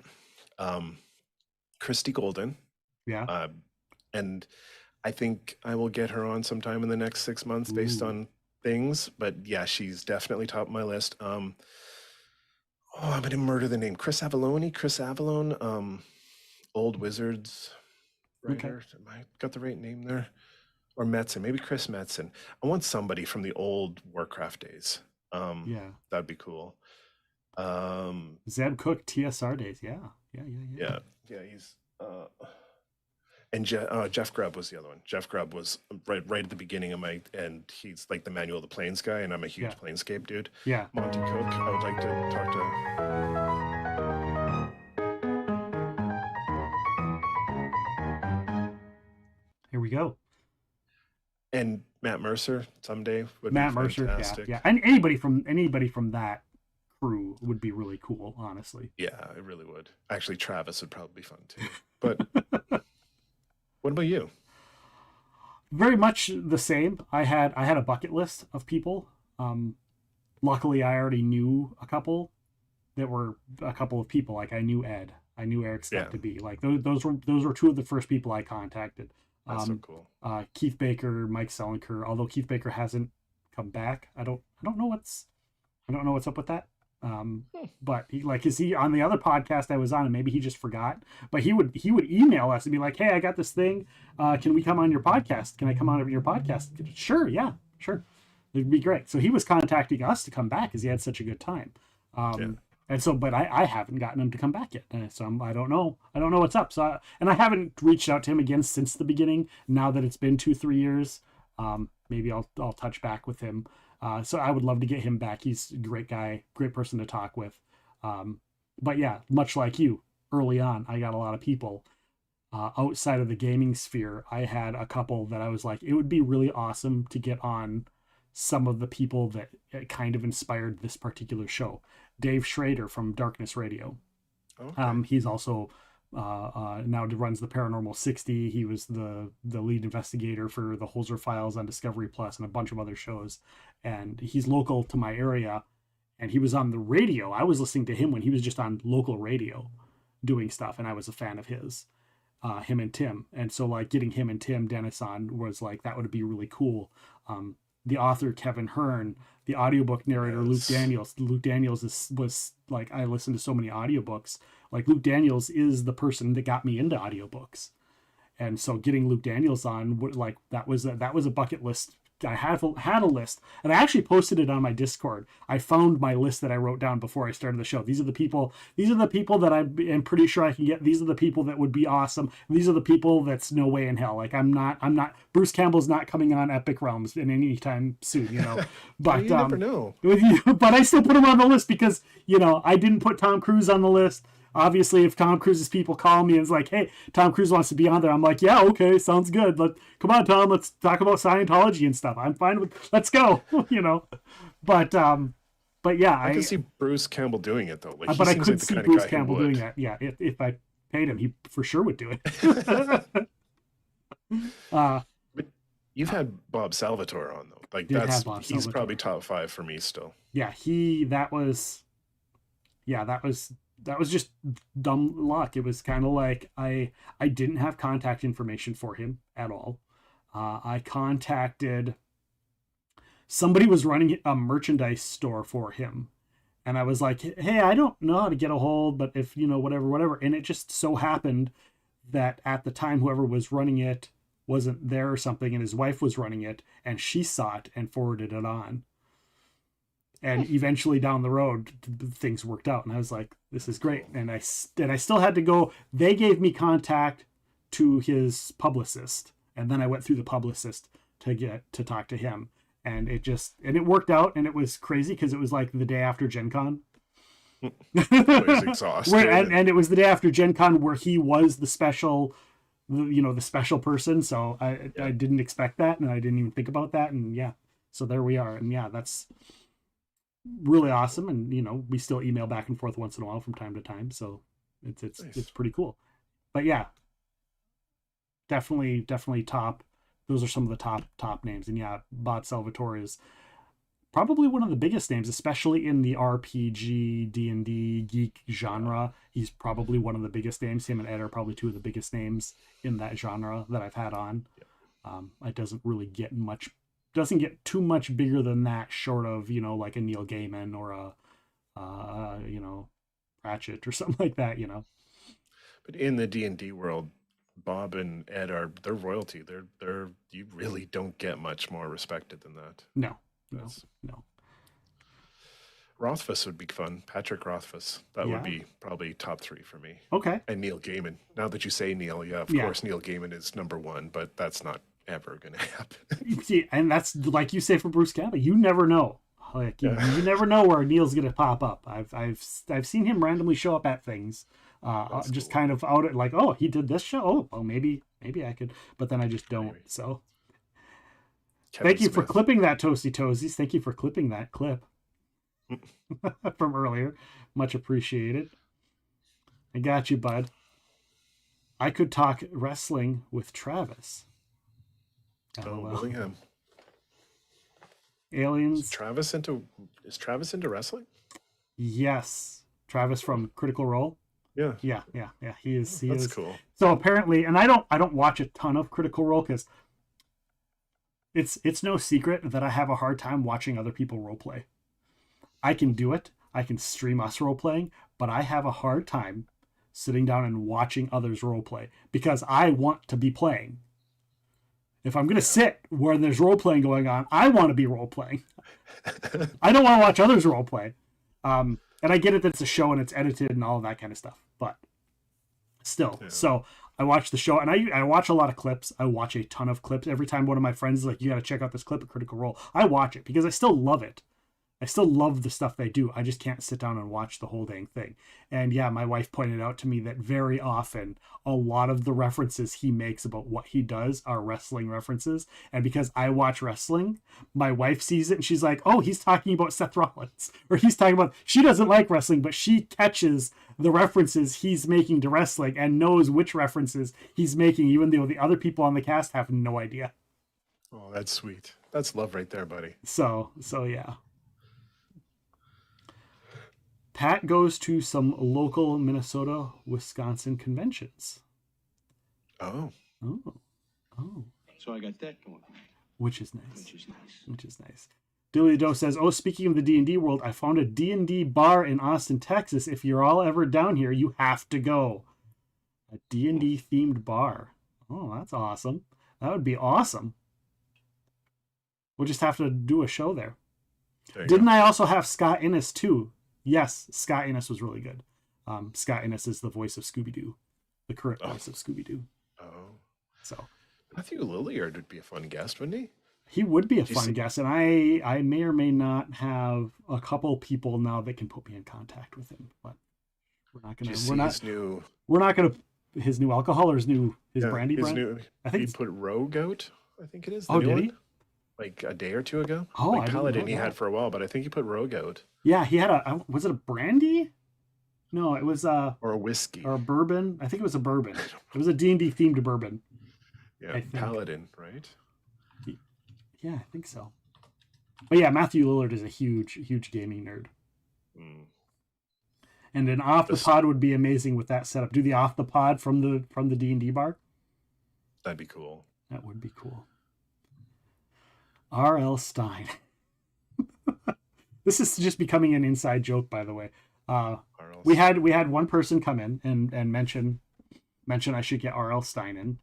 Christy Golden. Yeah. And I think I will get her on sometime in the next 6 months based on things, but yeah, she's definitely top of my list. I'm going to murder the name. Chris Avallone, Old Wizards writer. I got the right name there? Or Metzen, maybe Chris Metzen. I want somebody from the old Warcraft days. That'd be cool. Zeb Cook, TSR days. Yeah. He's and Jeff Grubb was the other one. Jeff Grubb was right at the beginning of and he's like the Manual of the Plains guy, and I'm a huge Planescape dude. Yeah. Monty Cook, I would like to talk to. Here we go. And Matt Mercer someday would be fantastic. Yeah. And anybody from that crew would be really cool, honestly. Yeah, it really would. Actually, Travis would probably be fun too. But what about you? Very much the same. I had a bucket list of people. Luckily, I already knew a couple that were a couple of people. Like I knew Ed. I knew Eric Scott to be. Like those were two of the first people I contacted. That's so cool. Keith Baker, Mike Selinker. Although Keith Baker hasn't come back, I don't know what's up with that. But is he on the other podcast I was on, and maybe he just forgot, but he would email us and be like, hey, I got this thing. Can we come on your podcast? Can I come on your podcast? Sure. Yeah, sure. It'd be great. So he was contacting us to come back because he had such a good time. And so, but I haven't gotten him to come back yet. So I don't know what's up. So, and I haven't reached out to him again since the beginning. Now that it's been 2-3 years, maybe I'll touch back with him. So I would love to get him back. He's a great guy, great person to talk with. But yeah, much like you, early on, I got a lot of people outside of the gaming sphere. I had a couple that I was like, it would be really awesome to get on some of the people that kind of inspired this particular show. Dave Schrader from Darkness Radio. Okay. He's also now runs the Paranormal 60. He was the lead investigator for the Holzer Files on Discovery Plus and a bunch of other shows. And he's local to my area. And he was on the radio. I was listening to him when he was just on local radio doing stuff. And I was a fan of his, him and Tim. And so like getting him and Tim Dennis on was like, that would be really cool. The author, Kevin Hearn, the audiobook narrator, Luke Daniels. Luke Daniels was like, I listened to so many audiobooks. Like Luke Daniels is the person that got me into audiobooks. And so getting Luke Daniels on, like that was a bucket list. I had a list, and I actually posted it on my Discord. I found my list that I wrote down before I started the show. These are the people that I am pretty sure I can get. These are the people that would be awesome. These are the people that's no way in hell. Like I'm not Bruce Campbell's not coming on Epic Realms in any time soon, you know. But you never know. But I still put him on the list because, you know, I didn't put Tom Cruise on the list. obviously, if Tom Cruise's people call me and it's like, hey, Tom Cruise wants to be on there, I'm like, yeah, okay, sounds good. Come on, Tom, let's talk about Scientology and stuff. I'm fine with, let's go, But yeah, I can see Bruce Campbell doing it though. Like, he but I seems could like the see kind Bruce of guy Campbell who would. doing that. Yeah, if I paid him, he for sure would do it. But you've had Bob Salvatore on though. Like, Did have that's Bob he's Salvatore. probably top 5 for me still. Yeah, that was just dumb luck. It was kind of like I didn't have contact information for him at all. I contacted somebody was running a merchandise store for him, and I was like, hey, I don't know how to get a hold, but if whatever, and it just so happened that at the time whoever was running it wasn't there or something, and his wife was running it, and she saw it and forwarded it on. And eventually down the road, things worked out, and I was like, this is great. And I still had to go. They gave me contact to his publicist, and then I went through the publicist to talk to him. And it worked out, and it was crazy because it was like the day after Gen Con. Always exhausted. And it was the day after Gen Con where he was the special person. So I didn't expect that, and I didn't even think about that. And yeah, so there we are. And yeah, that's really awesome. And we still email back and forth once in a while from time to time. So it's Nice. it's pretty cool. But yeah, definitely top. Those are some of the top names. And yeah, Bob Salvatore is probably one of the biggest names, especially in the RPG, D&D, geek genre. He's probably one of the biggest names. Him and Ed are probably two of the biggest names in that genre that I've had on. Yep. It doesn't get too much bigger than that, short of, like a Neil Gaiman or a Pratchett or something like that, But in the D&D world, Bob and Ed they're royalty. They're you really don't get much more respected than that. No. Rothfuss would be fun. Patrick Rothfuss. That would be probably top 3 for me. Okay. And Neil Gaiman. Now that you say Neil, of course Neil Gaiman is number 1, but that's not ever going to happen. See, and that's like you say for Bruce Campbell. You never know. Like you never know where Neil's going to pop up. I've seen him randomly show up at things. Just cool. Kind of out at like, oh, he did this show. Oh, well, maybe I could, but then I just don't. Maybe. So thank you for clipping that, Toasty Toesies. Thank you for clipping that clip from earlier. Much appreciated. I got you, bud. I could talk wrestling with Travis. Oh, Willingham. Aliens. Is Travis into wrestling? Yes. Travis from Critical Role. Yeah. He is. That's cool. So apparently, and I don't watch a ton of Critical Role because it's no secret that I have a hard time watching other people role play. I can do it. I can stream us role playing, but I have a hard time sitting down and watching others role play because I want to be playing. If I'm going to sit where there's role playing going on, I want to be role playing. I don't want to watch others role play. And I get it that it's a show and it's edited and all of that kind of stuff, but still. Yeah. So I watch the show and I watch a lot of clips. I watch a ton of clips. Every time one of my friends is like, you got to check out this clip of Critical Role, I watch it because I still love it. I still love the stuff they do. I just can't sit down and watch the whole dang thing. And yeah, my wife pointed out to me that very often a lot of the references he makes about what he does are wrestling references. And because I watch wrestling, my wife sees it and she's like, oh, he's talking about Seth Rollins. Or he's talking about, she doesn't like wrestling, but she catches the references he's making to wrestling and knows which references he's making, even though the other people on the cast have no idea. Oh, that's sweet. That's love right there, buddy. So yeah. Pat goes to some local Minnesota, Wisconsin conventions. Oh. So I got that going. Which is nice. Dilly Doe says, oh, speaking of the D&D world, I found a D&D bar in Austin, Texas. If you're all ever down here, you have to go. A D&D themed bar. Oh, that's awesome. That would be awesome. We'll just have to do a show there. Didn't I also have Scott Innes too? Yes, Scott Innes was really good. Scott Innes is the voice of Scooby-Doo, the current voice of Scooby-Doo. Oh. So Matthew Lillard would be a fun guest, wouldn't he? He would be a fun guest, and I may or may not have a couple people now that can put me in contact with him. But Did you see his new? We're not gonna his new alcohol or his brandy his brand. new. I think he put Rogue out. I think it is. Oh, did he? Like a day or two ago. Oh, like I didn't know Paladin he that. had for a while, but I think he put Rogue out. Yeah, he had was it a brandy? No, it was or a whiskey or a bourbon. I think it was a bourbon. It was a D&D themed bourbon. Yeah, Paladin, right? Yeah, I think so. But yeah, Matthew Lillard is a huge gaming nerd. And an off the pod would be amazing with that setup. Do the off the pod from the D&D bar. That'd be cool. That would be cool. R.L. Stein. This is just becoming an inside joke, by the way. We had one person come in and mention I should get R.L. Stein in,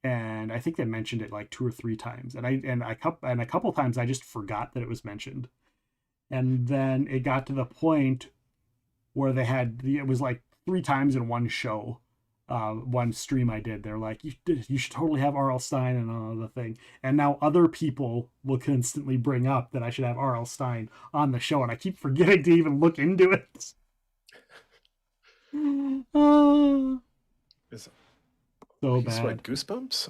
and I think they mentioned it like 2 or 3 times, and a couple times I just forgot that it was mentioned, and then it got to the point where it was like 3 times in one show. One stream I did, they're like, you should totally have R.L. Stein and all the thing. And now other people will constantly bring up that I should have R.L. Stein on the show, and I keep forgetting to even look into it. Is so bad. What, Goosebumps?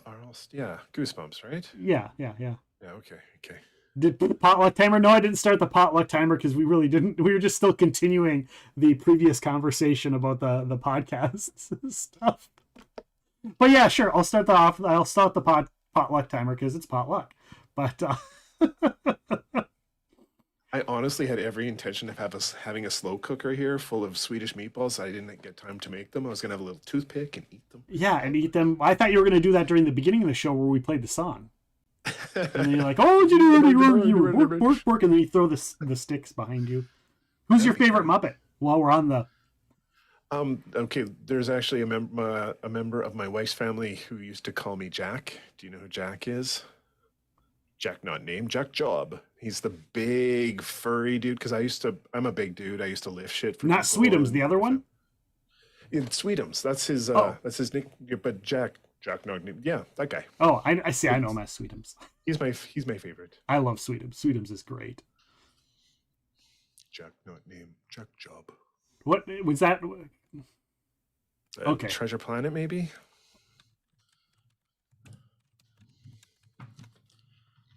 Yeah, Goosebumps, right? Yeah. Yeah, okay. Did the potluck timer? No, I didn't start the potluck timer because we really didn't. We were just still continuing the previous conversation about the podcast stuff. But yeah, sure. I'll start the potluck timer because it's potluck. But I honestly had every intention of having a slow cooker here full of Swedish meatballs. I didn't get time to make them. I was gonna have a little toothpick and eat them. Yeah, and eat them. I thought you were gonna do that during the beginning of the show where we played the song. And then you're like, oh, what'd you do? You work, and then you throw the sticks behind you. Who's your favorite Muppet? While we're on the... Okay, there's actually a member of my wife's family who used to call me Jack. Do you know who Jack is? Jack, not named, Jack Job. He's the big furry dude, because I'm a big dude. I used to lift shit for Not Sweetums, the other one? It's Sweetums. That's his nick, but Jack not named. Yeah, that guy. Oh, I see. I know him as Sweetums. He's my favorite. I love Sweetums. Sweetums is great. Jack not named, Jack Job. What was that? Okay. Treasure Planet, maybe?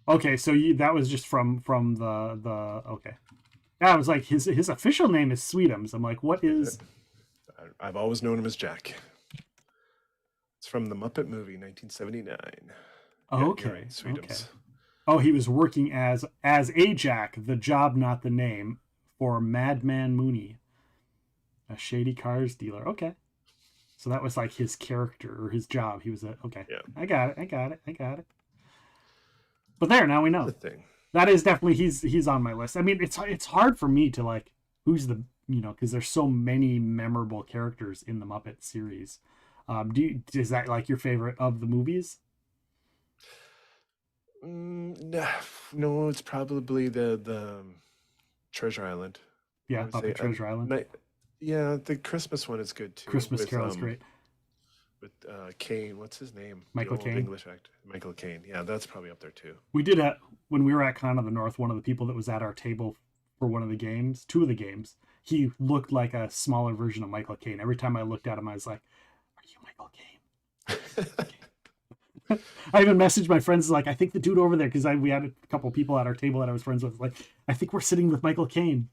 Okay, so that was just from the okay. Yeah, I was like, his official name is Sweetums. I'm like, what is... I've always known him as Jack. It's from the Muppet movie, 1979. Okay. Right, Sweetums. Okay. Oh, he was working as a Jack, the job, not the name, for Madman Mooney, a shady cars dealer. Okay. So that was like his character or his job. He was okay. Yeah. I got it. But there, now we know. The thing. That is definitely he's on my list. I mean, it's hard for me to like who's the because there's so many memorable characters in the Muppet series. Is that like your favorite of the movies? No, it's probably the Treasure Island. Yeah, Muppet Treasure Island. Yeah, the Christmas one is good too. Christmas Carol is great. With Caine, what's his name? Michael the old Caine. English actor. Michael Caine. Yeah, that's probably up there too. We did when we were at Con of the North, one of the people that was at our table for one of the games, 2 of the games, he looked like a smaller version of Michael Caine. Every time I looked at him, I was like, are you Michael Caine? I even messaged my friends like, I think the dude over there, because we had a couple people at our table that I was friends with, like, I think we're sitting with Michael Caine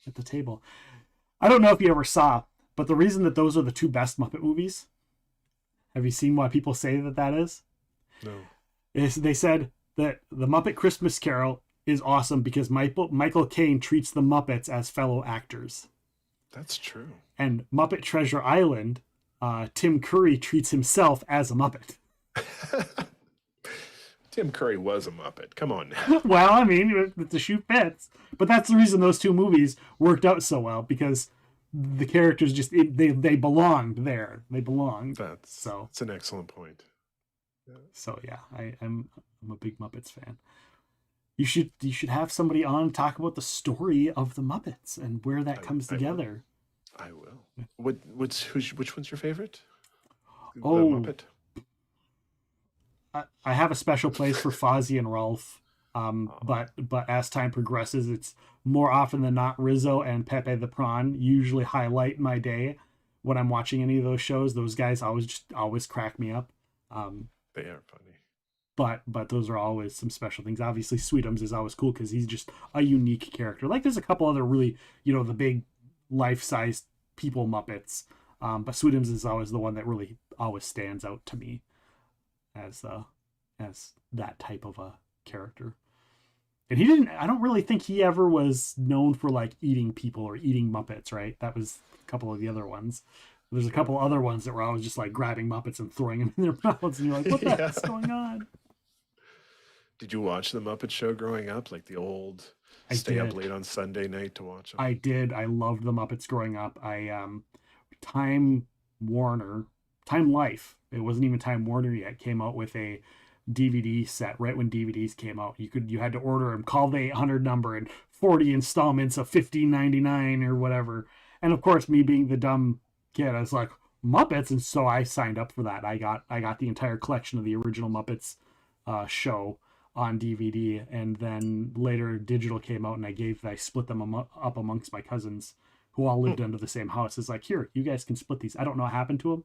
at the table. I don't know if you ever saw, but the reason that those are the 2 best Muppet movies, have you seen why people say that is? No. They said that the Muppet Christmas Carol is awesome because Michael Caine treats the Muppets as fellow actors. That's true. And Muppet Treasure Island, Tim Curry treats himself as a Muppet. Tim Curry was a Muppet. Come on now. Well, I mean, the shoe fits. But that's the reason those 2 movies worked out so well, because the characters just they belonged there. They belonged. That's an excellent point. Yeah. So yeah, I'm a big Muppets fan. You should have somebody on talk about the story of the Muppets and where that comes together. I will. Which one's your favorite? The Oh, Muppet. I have a special place for Fozzie and Rolf. But as time progresses, it's more often than not Rizzo and Pepe the Prawn usually highlight my day when I'm watching any of those shows. Those guys always crack me up. They are funny. But those are always some special things. Obviously, Sweetums is always cool because he's just a unique character. Like there's a couple other really, the big life-sized people Muppets. But Sweetums is always the one that really always stands out to me as that type of a character. And I don't really think he ever was known for like eating people or eating Muppets, right? That was a couple of the other ones. There's a couple other ones that were always just like grabbing Muppets and throwing them in their mouths, and you're like, what the heck's going on? Did you watch the Muppet Show growing up? Like the old up late on Sunday night to watch them? I did. I loved the Muppets growing up. Time Life, it wasn't even Time Warner yet, came out with a DVD set right when DVDs came out. You had to order them, call the 800 number, and 40 installments of $15.99 or whatever. And of course, me being the dumb kid, I was like, Muppets, and so I signed up for that. I got the entire collection of the original Muppets show on DVD, and then later digital came out, and I split them up amongst my cousins who all lived under the same house. It's like, here, you guys can split these. I don't know what happened to them,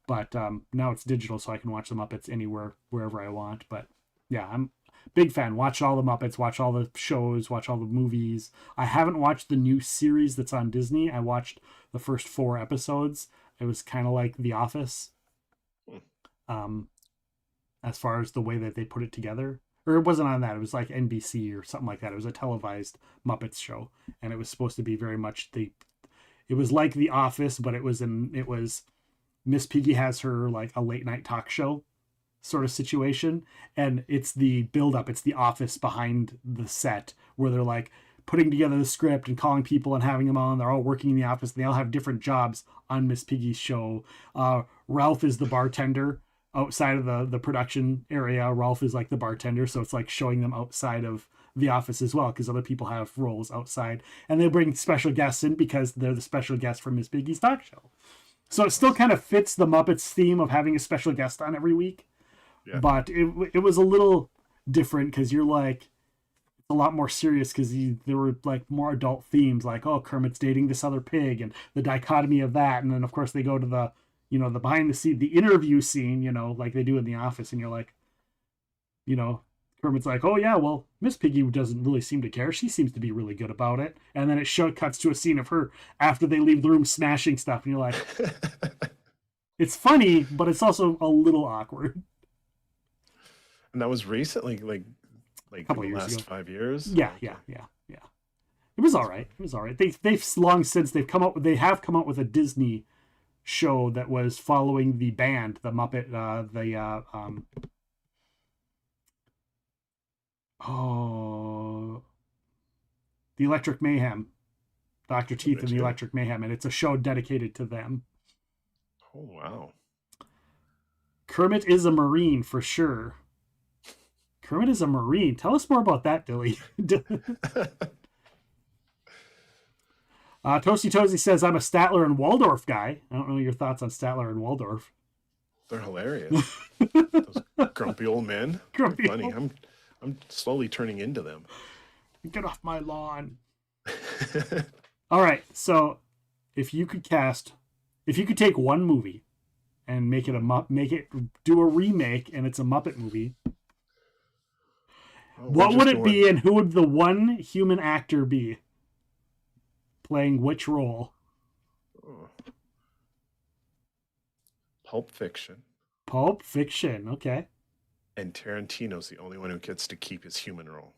but now it's digital, so I can watch the Muppets anywhere, wherever I want. But yeah, I'm a big fan. Watch all the Muppets, watch all the shows, watch all the movies. I haven't watched the new series that's on Disney. I watched the first 4 episodes. It was kind of like The Office, as far as the way that they put it together. Or it wasn't on that. It was like NBC or something like that. It was a televised Muppets show, and it was supposed to be very much it was like The Office, but it was Miss Piggy has her like a late night talk show sort of situation, and it's the build up. It's The Office behind the set where they're like putting together the script and calling people and having them on. They're all working in the office. And they all have different jobs on Miss Piggy's show. Ralph is the bartender outside of the production area. Ralph is like the bartender, so it's like showing them outside of the office as well, because other people have roles outside, and they bring special guests in because they're the special guests from Miss Piggy's talk show. So it still kind of fits the Muppets theme of having a special guest on every week. Yeah. But it was a little different because you're like, it's a lot more serious because there were like more adult themes, like, oh, Kermit's dating this other pig, and the dichotomy of that. And then of course they go to the behind the scene, the interview scene, like they do in The Office, and you're like, Kermit's like, oh yeah, well, Miss Piggy doesn't really seem to care. She seems to be really good about it. And then it cuts to a scene of her after they leave the room smashing stuff, and you're like, it's funny, but it's also a little awkward. And that was recently, like in the last 5 years. Yeah. It was all right. They've long since they have come out with a Disney show that was following the band, the Muppet, the Electric Mayhem, Dr. Teeth and the Electric Mayhem, and it's a show dedicated to them. Oh, wow. Kermit is a Marine for sure. Kermit is a Marine. Tell us more about that, Dilly. Toasty Toasty says, I'm a Statler and Waldorf guy. I don't know your thoughts on Statler and Waldorf. They're hilarious. Those grumpy old men. Grumpy funny. I'm slowly turning into them. Get off my lawn. All right. So if you could take one movie and do a remake, and it's a Muppet movie, what would it be, and who would the one human actor be playing which role? Pulp Fiction. Pulp Fiction, okay. And Tarantino's the only one who gets to keep his human role.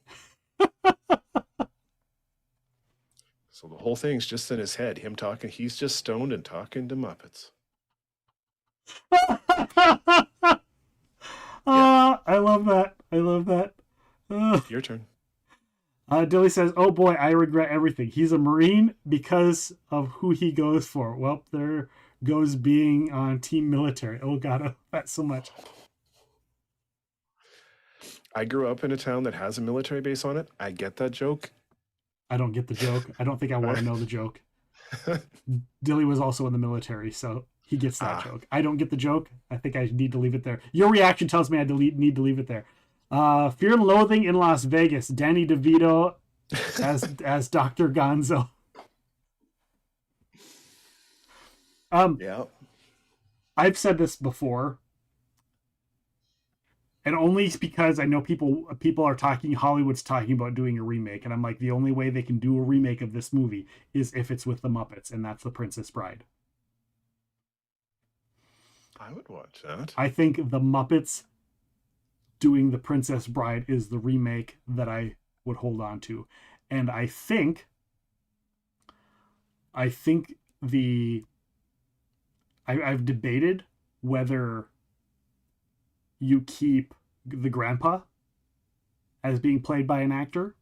So the whole thing's just in his head. Him talking, he's just stoned and talking to Muppets. I love that. Your turn. Dilly says, oh boy, I regret everything. He's a Marine because of who he goes for. Well, there goes being on team military. Oh God, I love that so much. I grew up in a town that has a military base on it. I get that joke. I don't get the joke. I don't think I want to know the joke. Dilly was also in the military, so he gets that joke. I don't get the joke. I think I need to leave it there. Your reaction tells me I need to leave it there. Fear and Loathing in Las Vegas. Danny DeVito as Dr. Gonzo. Yeah. I've said this before, and only because I know people are talking, Hollywood's talking about doing a remake, and I'm like, the only way they can do a remake of this movie is if it's with the Muppets, and that's The Princess Bride. I would watch that. I think the Muppets doing The Princess Bride is the remake that I would hold on to. And I think I've debated whether you keep the grandpa as being played by an actor.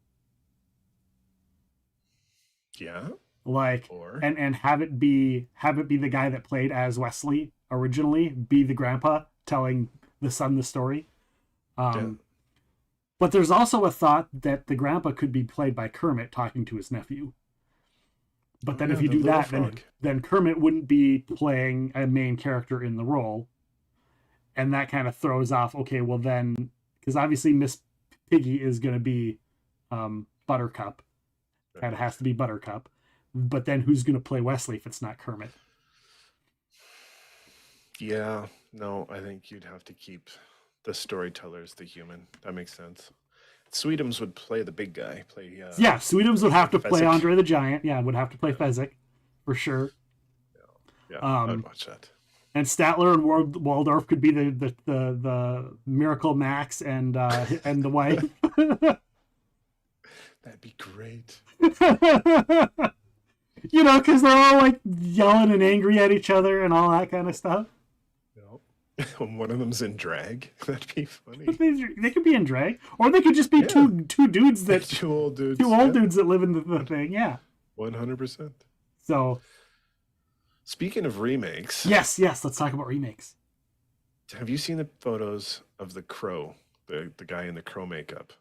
Yeah. Like, Or and have it be the guy that played as Wesley originally, be the grandpa telling the son the story. But there's also a thought that the grandpa could be played by Kermit talking to his nephew. But then if you do that, then Kermit wouldn't be playing a main character in the role. And that kind of throws off, okay, well then, because obviously Miss Piggy is going to be Buttercup. Kind of has to be Buttercup. But then who's going to play Wesley if it's not Kermit? Yeah, no, I think you'd have to keep the storyteller as the human. That makes sense. Sweetums would play the big guy. Yeah, Sweetums would have to play Fezzik. Andre the Giant. Yeah, would have to play Fezzik, for sure. Yeah, I'd watch that. And Statler and Waldorf could be the Miracle Max and the wife. That'd be great. You know, because they're all like yelling and angry at each other and all that kind of stuff. When one of them's in drag, that'd be funny. They could be in drag, or they could just be two dudes that two old dudes that live in the thing. Yeah, 100%. So, speaking of remakes, yes, let's talk about remakes. Have you seen the photos of the Crow, the guy in the Crow makeup?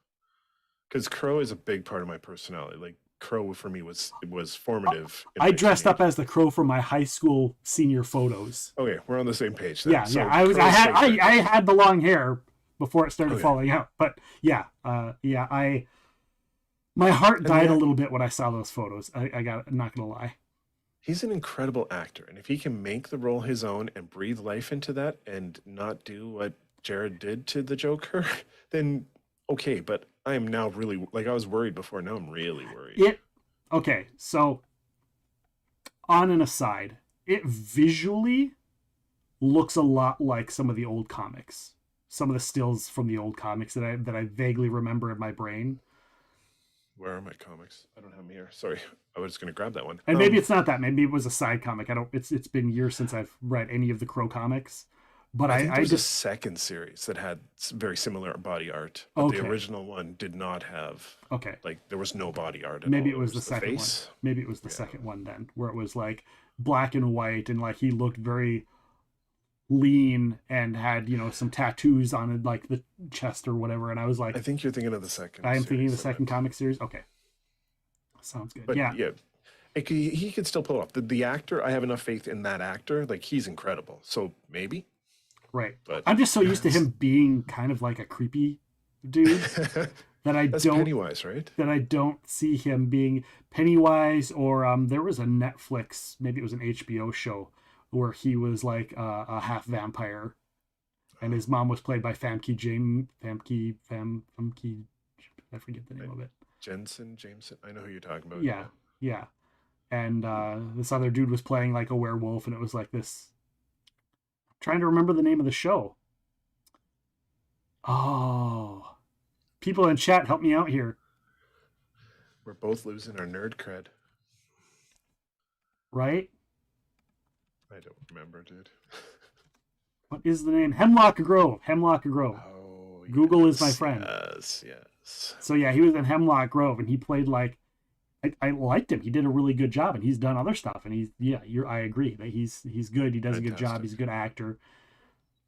Because Crow is a big part of my personality. Like Crow for me was formative. I dressed up as the Crow for my high school senior photos. Okay, we're on the same page then. Yeah. I had the long hair before it started falling out. But my heart died a little bit when I saw those photos. I'm not gonna lie. He's an incredible actor, and if he can make the role his own and breathe life into that and not do what Jared did to the Joker, then okay, but I am now really, like, I was worried before, now I'm really worried. Okay, so on an aside, it visually looks a lot like some of the old comics. Some of the stills from the old comics that I vaguely remember in my brain. Where are my comics? I don't have them here. Sorry, I was just going to grab that one. And maybe it's not that. Maybe it was a side comic. It's been years since I've read any of the Crow comics. But I think there's a second series that had very similar body art. But the original one did not have. Okay. Like there was no body art. Maybe it was the second one. Maybe it was the second one then, where it was like black and white, and like he looked very lean and had some tattoos on it, like the chest or whatever. And I was like, I think you're thinking of the second. I am thinking of the second comic series. Okay. Sounds good. But yeah. He could still pull it off. The actor, I have enough faith in that actor. Like he's incredible. So maybe. Right. But I'm just so used to him being kind of like a creepy dude that I don't Pennywise, right? That I don't see him being Pennywise, or there was a Netflix, maybe it was an HBO show where he was like a half vampire, and his mom was played by Famke, I forget the name of it. Jameson. I know who you're talking about. Yeah. And this other dude was playing like a werewolf, and it was like this. I'm trying to remember the name of the show. Oh, people in chat, help me out here. We're both losing our nerd cred. Right? I don't remember, dude. What is the name? Hemlock Grove. Oh, Google is my friend. Yes. So yeah, he was in Hemlock Grove, and he played like, I liked him. He did a really good job, and he's done other stuff. And I agree that he's good. He does a good job. He's a good actor.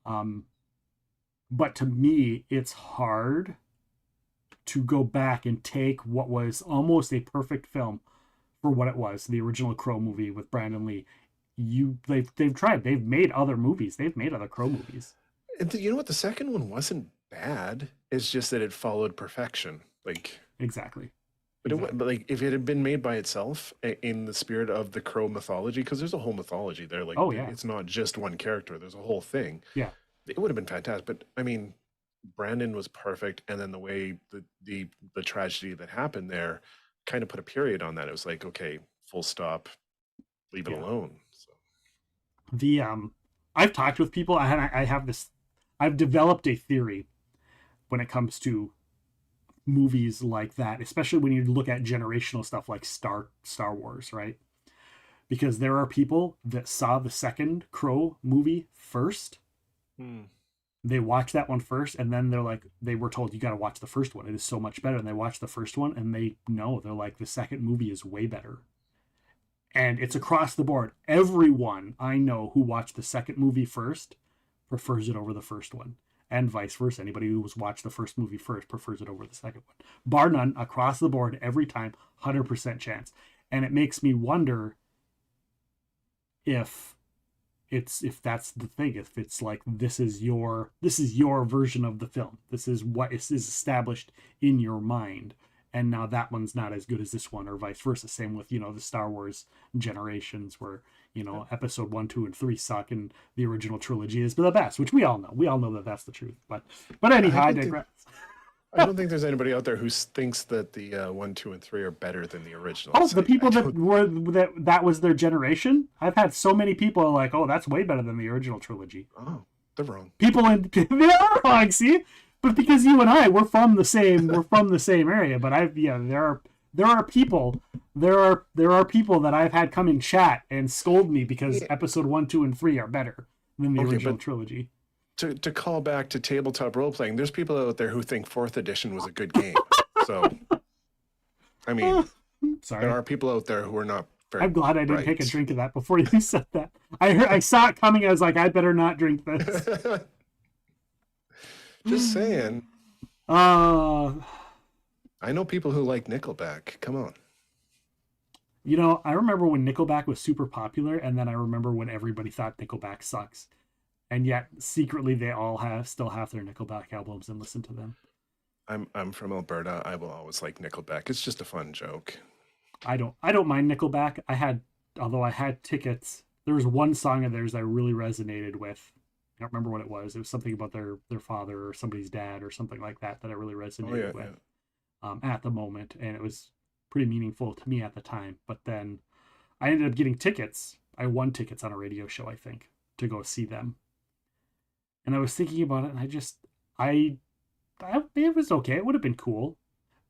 But to me, it's hard to go back and take what was almost a perfect film for what it was, the original Crow movie with Brandon Lee. They've tried. They've made other movies. They've made other Crow movies. And you know what? The second one wasn't bad. It's just that it followed perfection. Like Exactly. but Exactly. but like if it had been made by itself in the spirit of the Crow mythology, because there's a whole mythology there. Like Oh yeah. it's not just one character. There's a whole thing. Yeah. It would have been fantastic. But I mean, Brandon was perfect, and then the way the tragedy that happened there kind of put a period on that. It was like, okay, full stop, leave it Yeah. alone. So The I've talked with people. I have this. I've developed a theory when it comes to movies like that, especially when you look at generational stuff like Star Wars, right? Because there are people that saw the second Crow movie first. They watched that one first, and then they were told, you got to watch the first one. It is so much better. And they watched the first one, and they're like, the second movie is way better. And it's across the board. Everyone I know who watched the second movie first prefers it over the first one, and vice versa. Anybody who was watched the first movie first prefers it over the second one, bar none, across the board, every time, 100% chance. And it makes me wonder if that's the thing, if it's like this is your version of the film, this is what is established in your mind, and now that one's not as good as this one, or vice versa. Same with the Star Wars generations, where episode 1, 2, and 3 suck, and the original trilogy is the best, which we all know that that's the truth. But anyhow, I digress. I don't think there's anybody out there who thinks that the 1, 2, and 3 are better than the original. Oh, the people that was their generation. I've had so many people like, oh, that's way better than the original trilogy. Oh, they're wrong. People they are wrong. See, but because you and I, we're from the same area. But there are people that I've had come in chat and scold me because episode 1, 2, and 3 are better than the original trilogy. To call back to tabletop role playing, there's people out there who think 4th edition was a good game. So, I mean, sorry, there are people out there who are not very I'm glad I didn't bright. take a drink of that before you said that. I saw it coming. I was like, I better not drink this. Just saying. I know people who like Nickelback. Come on. I remember when Nickelback was super popular, and then I remember when everybody thought Nickelback sucks. And yet secretly they all still have their Nickelback albums and listen to them. I'm from Alberta. I will always like Nickelback. It's just a fun joke. I don't mind Nickelback. Although I had tickets, there was one song of theirs I really resonated with. I don't remember what it was. It was something about their father or somebody's dad or something like that I really resonated with at the moment. And it was pretty meaningful to me at the time. But then I ended up getting tickets. I won tickets on a radio show, I think, to go see them. And I was thinking about it, and it was okay. It would have been cool,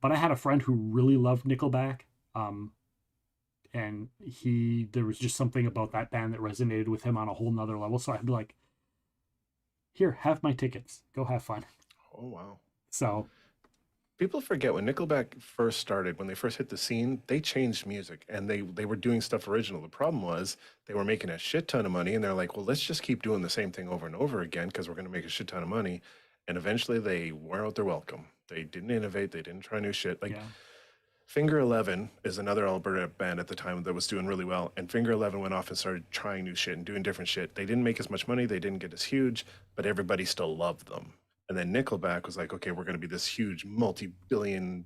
but I had a friend who really loved Nickelback, and there was just something about that band that resonated with him on a whole nother level. So I'd be like, "Here, have my tickets. Go have fun." Oh wow! So people forget when Nickelback first started, when they first hit the scene, they changed music and they were doing stuff original. The problem was they were making a shit ton of money, and they're like, well, let's just keep doing the same thing over and over again because we're going to make a shit ton of money. And eventually they wore out their welcome. They didn't innovate. They didn't try new shit. Finger 11 is another Alberta band at the time that was doing really well. And Finger 11 went off and started trying new shit and doing different shit. They didn't make as much money. They didn't get as huge, but everybody still loved them. And then Nickelback was like, okay, we're going to be this huge multi-billion,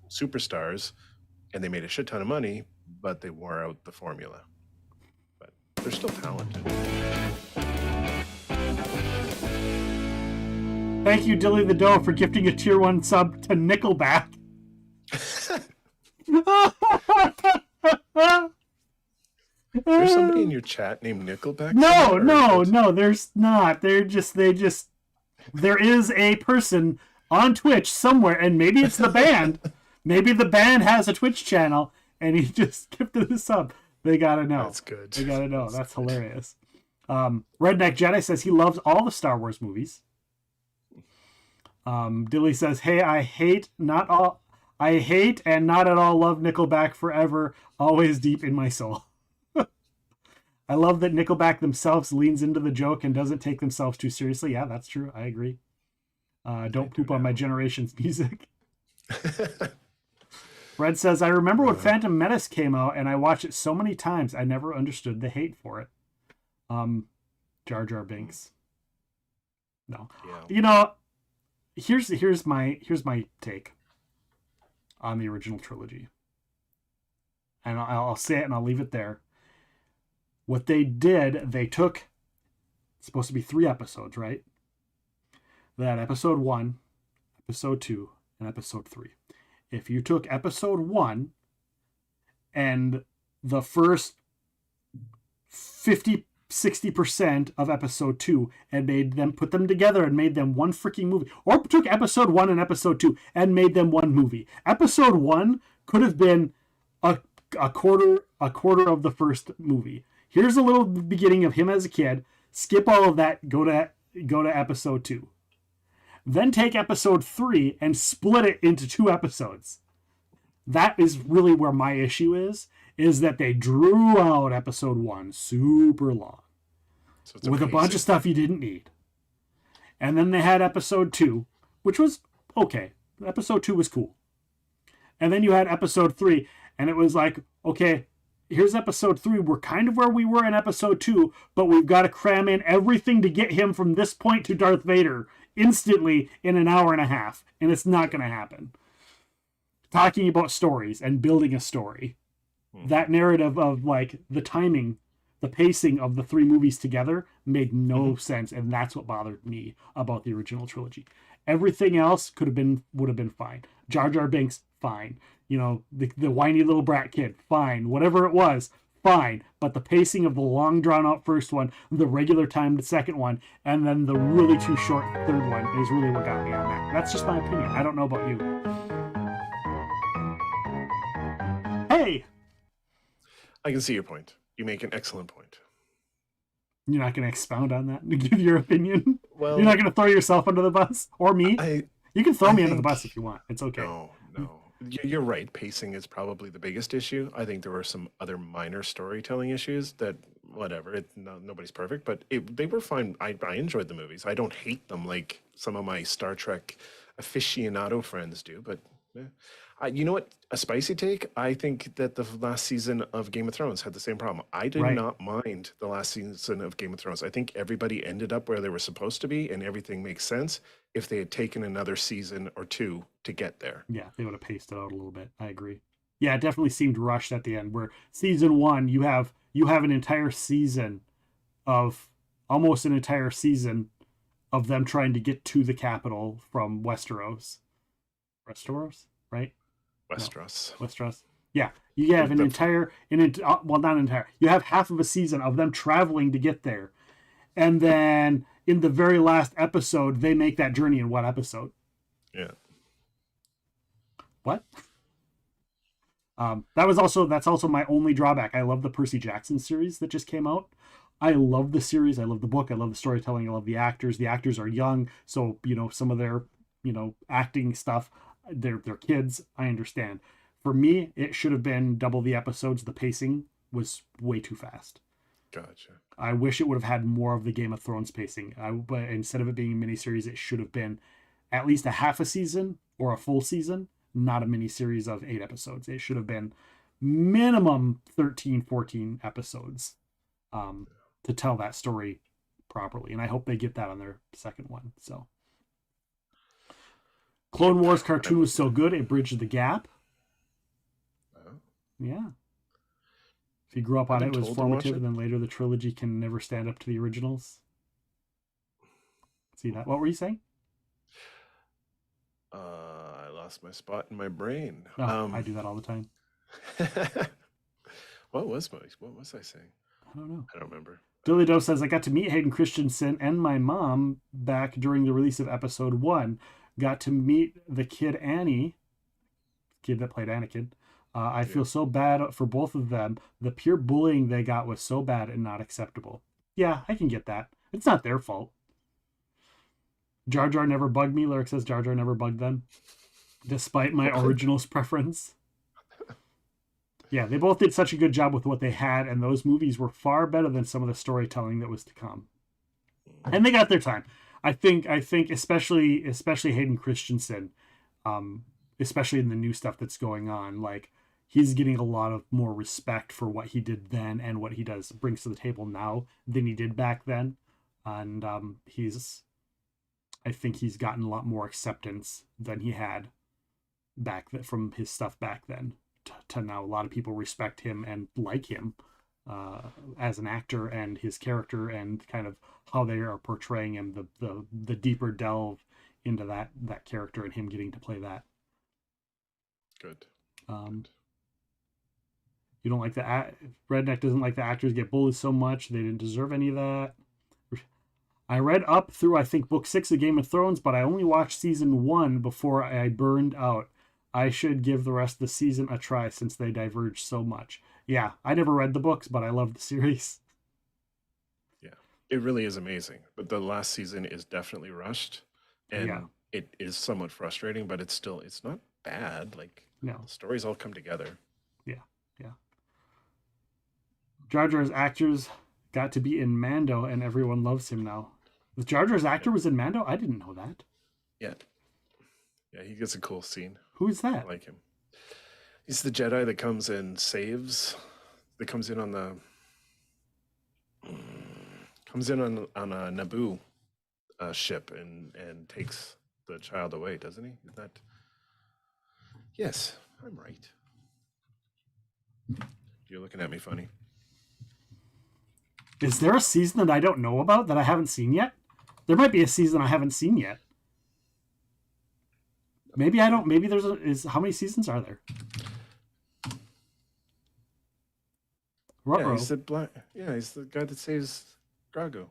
superstars. And they made a shit ton of money, but they wore out the formula. But they're still talented. thank you, Dilly the Doe, for gifting a tier 1 sub to Nickelback. There's somebody in your chat named Nickelback? No, there's not. There is a person on Twitch somewhere, and maybe it's the band. Maybe the band has a Twitch channel, and he just gifted a sub. They gotta know. That's good. They gotta know. That's hilarious. Redneck Jedi says he loves all the Star Wars movies. Dilly says, hey, I hate and not at all love Nickelback forever, always deep in my soul. I love that Nickelback themselves leans into the joke and doesn't take themselves too seriously. Yeah, that's true. I agree. Don't poop on my generation's music. Red says, I remember when Phantom Menace came out and I watched it so many times, I never understood the hate for it. Jar Jar Binks. No. Yeah. here's my take on the original trilogy, and I'll say it and I'll leave it there. What they did, they took, it's supposed to be 3 episodes, right? They had episode 1, episode 2, and episode 3. If you took episode 1 and the first 50-60% of episode 2 and made them, put them together and made them one freaking movie, or took episode 1 and episode 2 and made them one movie. Episode 1 could have been a quarter of the first movie. Here's a little beginning of him as a kid. Skip all of that. Go to episode 2. Then take episode 3 and split it into 2 episodes. That is really where my issue is that they drew out episode 1 super long, so with a bunch of stuff you didn't need. And then they had episode 2, which was okay. Episode 2 was cool. And then you had episode 3, and it was like, okay, here's episode 3. We're kind of where we were in episode 2, but we've got to cram in everything to get him from this point to Darth Vader instantly in an hour and a half. And it's not going to happen. Talking about stories and building a story. That narrative of like the timing, the pacing of the 3 movies together made no sense. And that's what bothered me about the original trilogy. Everything else would have been fine. Jar Jar Binks, fine. You know, the whiny little brat kid, fine. Whatever it was, fine. But the pacing of the long drawn out first one, the regular timed second one, and then the really too short third one is really what got me on that. That's just my opinion. I don't know about you. Hey! I can see your point. You make an excellent point. You're not going to expound on that and give your opinion? Well, you're not going to throw yourself under the bus? Or me? You can throw me under the bus if you want. It's okay. No. You're right. Pacing is probably the biggest issue. I think there were some other minor storytelling issues that, whatever, nobody's perfect, but they were fine. I enjoyed the movies. I don't hate them like some of my Star Trek aficionado friends do, but yeah. You know what? A spicy take? I think that the last season of Game of Thrones had the same problem. I did not mind the last season of Game of Thrones. I think everybody ended up where they were supposed to be, and everything makes sense if they had taken another season or 2 to get there. Yeah, they would have paced it out a little bit. I agree. Yeah, it definitely seemed rushed at the end, where season 1, you have an entire season of, almost an entire season of them trying to get to the capital from Westeros. Westeros, right? Westeros. No, Westeros. Yeah, you have not entire. You have half of a season of them traveling to get there, and then in the very last episode, they make that journey in what episode? Yeah. What? That's also my only drawback. I love the Percy Jackson series that just came out. I love the series. I love the book. I love the storytelling. I love the actors. The actors are young, so some of their acting stuff. They're kids. I understand. For me, it should have been double the episodes. The pacing was way too fast. Gotcha. I wish it would have had more of the Game of Thrones pacing. But instead of it being a miniseries, it should have been at least a half a season or a full season, not a miniseries of 8 episodes. It should have been minimum 13, 14 episodes to tell that story properly. And I hope they get that on their second one. So. Clone Wars cartoon was so good, it bridged the gap. Yeah. If you grew up on it, it was formative, and then later the trilogy can never stand up to the originals. See that? What were you saying? I lost my spot in my brain. Oh, I do that all the time. What was I saying? I don't know. I don't remember. Dilly Doe says, I got to meet Hayden Christensen and my mom back during the release of episode 1. Got to meet the kid Annie, kid that played Anakin. I feel so bad for both of them. The pure bullying they got was so bad and not acceptable. Yeah, I can get that. It's not their fault. Jar Jar never bugged me. Lyric says Jar Jar never bugged them, despite my originals preference. Yeah, they both did such a good job with what they had, and those movies were far better than some of the storytelling that was to come. And they got their time. I think especially Hayden Christensen, especially in the new stuff that's going on, like he's getting a lot of more respect for what he did then and what he brings to the table now than he did back then. And he's I think he's gotten a lot more acceptance than he had from his stuff back then to now. A lot of people respect him and like him as an actor and his character and kind of how they are portraying him, the deeper delve into that character and him getting to play that. Good. You don't like Redneck doesn't like the actors get bullied so much. They didn't deserve any of that. I read up through, I think, book 6 of Game of Thrones, but I only watched season 1 before I burned out. I should give the rest of the season a try since they diverged so much. Yeah, I never read the books, but I love the series. Yeah, it really is amazing. But the last season is definitely rushed, and it is somewhat frustrating, but it's not bad. Like, the stories all come together. Yeah. Jar Jar's actors got to be in Mando, and everyone loves him now. The Jar Jar's actor was in Mando? I didn't know that. Yeah, he gets a cool scene. Who's that? I like him. He's the Jedi that comes and saves. That comes in on a Naboo ship and takes the child away, doesn't he? Is that? Yes, I'm right. You're looking at me funny. Is there a season that I don't know about that I haven't seen yet? There might be a season I haven't seen yet. Maybe I don't. Maybe how many seasons are there? Yeah, he's the guy that saves Grogu.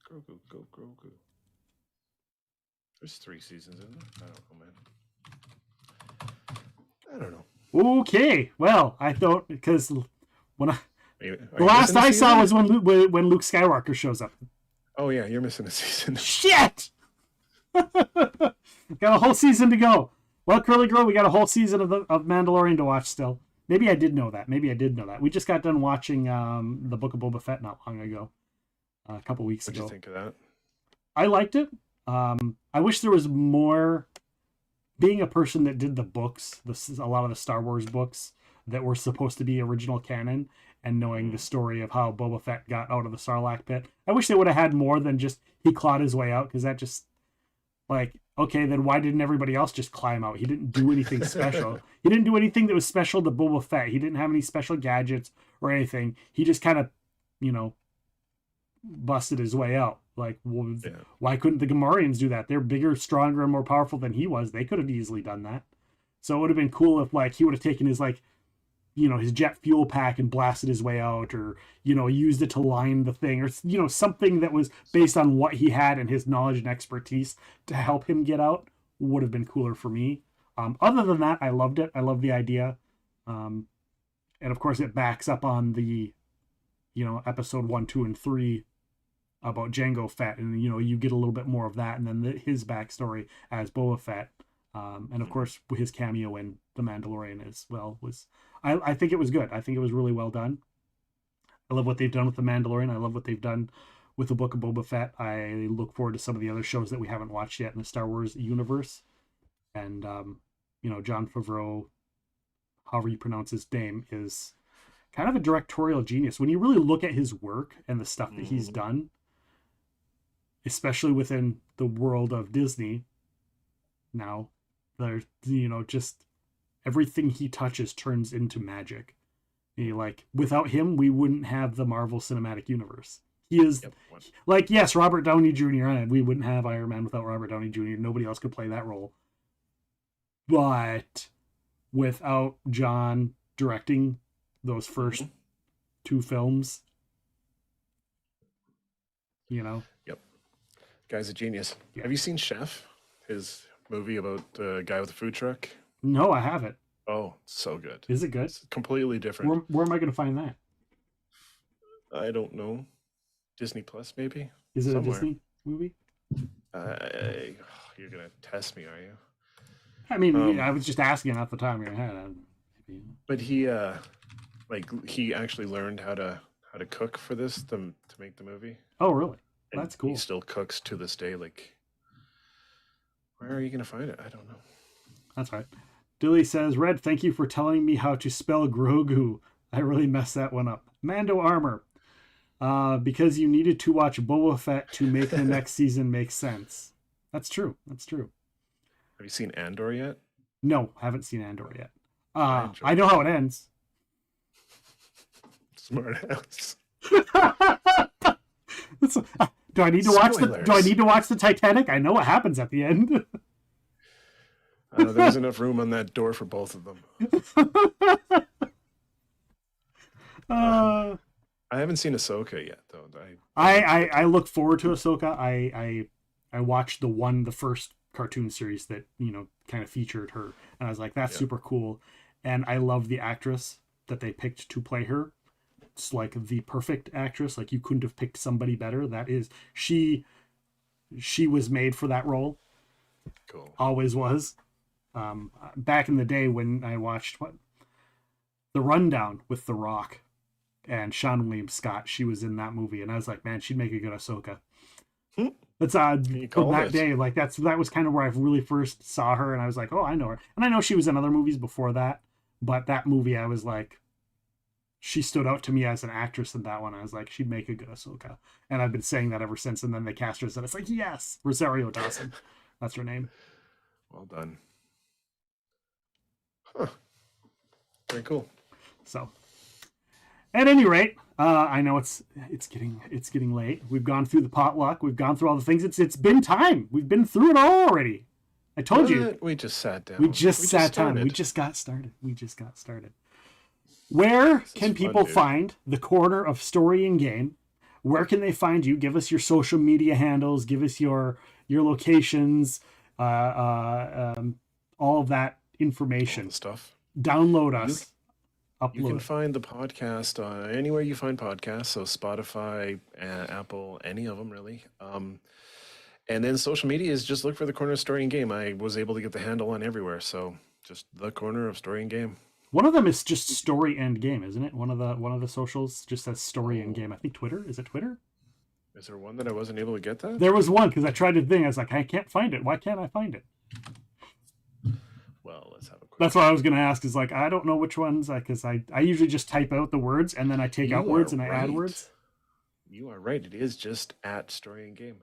Grogu. There's 3 seasons, isn't there? I don't know, man. I don't know. Okay, well, I thought because when the last I saw was when Luke Skywalker shows up. Oh yeah, you're missing a season. Shit! Got a whole season to go. Well, Curly Girl, we got a whole season of Mandalorian to watch still. Maybe I did know that. We just got done watching the Book of Boba Fett not long ago, a couple weeks ago. What did you think of that? I liked it. I wish there was more. Being a person that did the books, a lot of the Star Wars books that were supposed to be original canon, and knowing the story of how Boba Fett got out of the Sarlacc pit, I wish they would have had more than just he clawed his way out, because that just, like, okay, then why didn't everybody else just climb out? He didn't do anything special. He didn't do anything that was special to Boba Fett. He didn't have any special gadgets or anything. He just kind of, busted his way out. Like, why couldn't the Gamorreans do that? They're bigger, stronger, and more powerful than he was. They could have easily done that. So it would have been cool if, like, he would have taken his, like, his jet fuel pack and blasted his way out, or, used it to line the thing, or, something that was based on what he had and his knowledge and expertise to help him get out would have been cooler for me. Other than that, I loved it. I love the idea. And of course it backs up on the, episode 1, 2, and 3 about Jango Fett, and you get a little bit more of that, and then his backstory as Boba Fett, and of course his cameo in The Mandalorian as well was. I think it was good. I think it was really well done. I love what they've done with The Mandalorian. I love what they've done with the Book of Boba Fett. I look forward to some of the other shows that we haven't watched yet in the Star Wars universe, and Jon Favreau, however you pronounce his name, is kind of a directorial genius. When you really look at his work and the stuff that he's done, especially within the world of Disney now, there's, just everything he touches turns into magic. Without him, we wouldn't have the Marvel Cinematic Universe. He is, yes, Robert Downey Jr. We wouldn't have Iron Man without Robert Downey Jr. Nobody else could play that role. But without John directing those first 2 films, Yep. Guy's a genius. Yeah. Have you seen Chef? His movie about the guy with the food truck? No, I haven't. Oh, so good. Is it good? It's completely different. Where am I going to find that? I don't know. Disney Plus, maybe? Is it somewhere. A Disney movie? You're going to test me, are you? I mean, I was just asking off the top of your head. But he actually learned how to cook for this to make the movie. Oh, really? And that's cool. He still cooks to this day. Like, where are you going to find it? I don't know. That's right. Dilly says, Red, thank you for telling me how to spell Grogu. I really messed that one up. Mando armor. Because you needed to watch Boba Fett to make the next season make sense. That's true. That's true. Have you seen Andor yet? No, haven't seen Andor yet. I enjoyed I know how it ends. Smart house. Do I need to watch the Spoilers. Do I need to watch the Titanic? I know what happens at the end. There was enough room on that door for both of them. I haven't seen Ahsoka yet, though. I look forward to Ahsoka. I watched the first cartoon series that, you know, kind of featured her, and I was like, that's super cool. And I love the actress that they picked to play her. It's like the perfect actress. Like, you couldn't have picked somebody better. That is, she was made for that role. Cool. Always was. Back in the day when I watched The Rundown with The Rock and Sean William Scott, she was in that movie, and I was like, man, she'd make a good Ahsoka. That's odd. From that day, like that was kind of where I really first saw her, and I was like, oh, I know her. And I know she was in other movies before that, but that movie, I was like, she stood out to me as an actress in that one. I was like, she'd make a good Ahsoka, and I've been saying that ever since. And then they cast her, and it's like, yes, Rosario Dawson, that's her name. Well done. Huh. Very cool. So, at any rate, I know it's getting late. We've gone through the potluck. We've gone through all the things. It's been time. We've been through it all already. I told you. We just sat down. We just sat down. We just got started. Where can people find the Corner of Story and Game? Where can they find you? Give us your social media handles. Give us your locations. All of that information. All the stuff. Download us. Upload. You can find the podcast anywhere you find podcasts, so Spotify, Apple, any of them really. And then social media is just look for the Corner of Story and Game. I was able to get the handle on everywhere, so just the Corner of Story and Game. One of them is just Story and Game, isn't it? One of the socials just says Story and Game. I think Twitter. Is it Twitter? Is there one that I wasn't able to get that? There was one because I tried to think. I was like, I can't find it. Why can't I find it? Well, let's have a quick. That's what I was going to ask. Is like, I don't know which ones, because I usually just type out the words and then I take out words and I add words. You are right. It is just at Story and Game.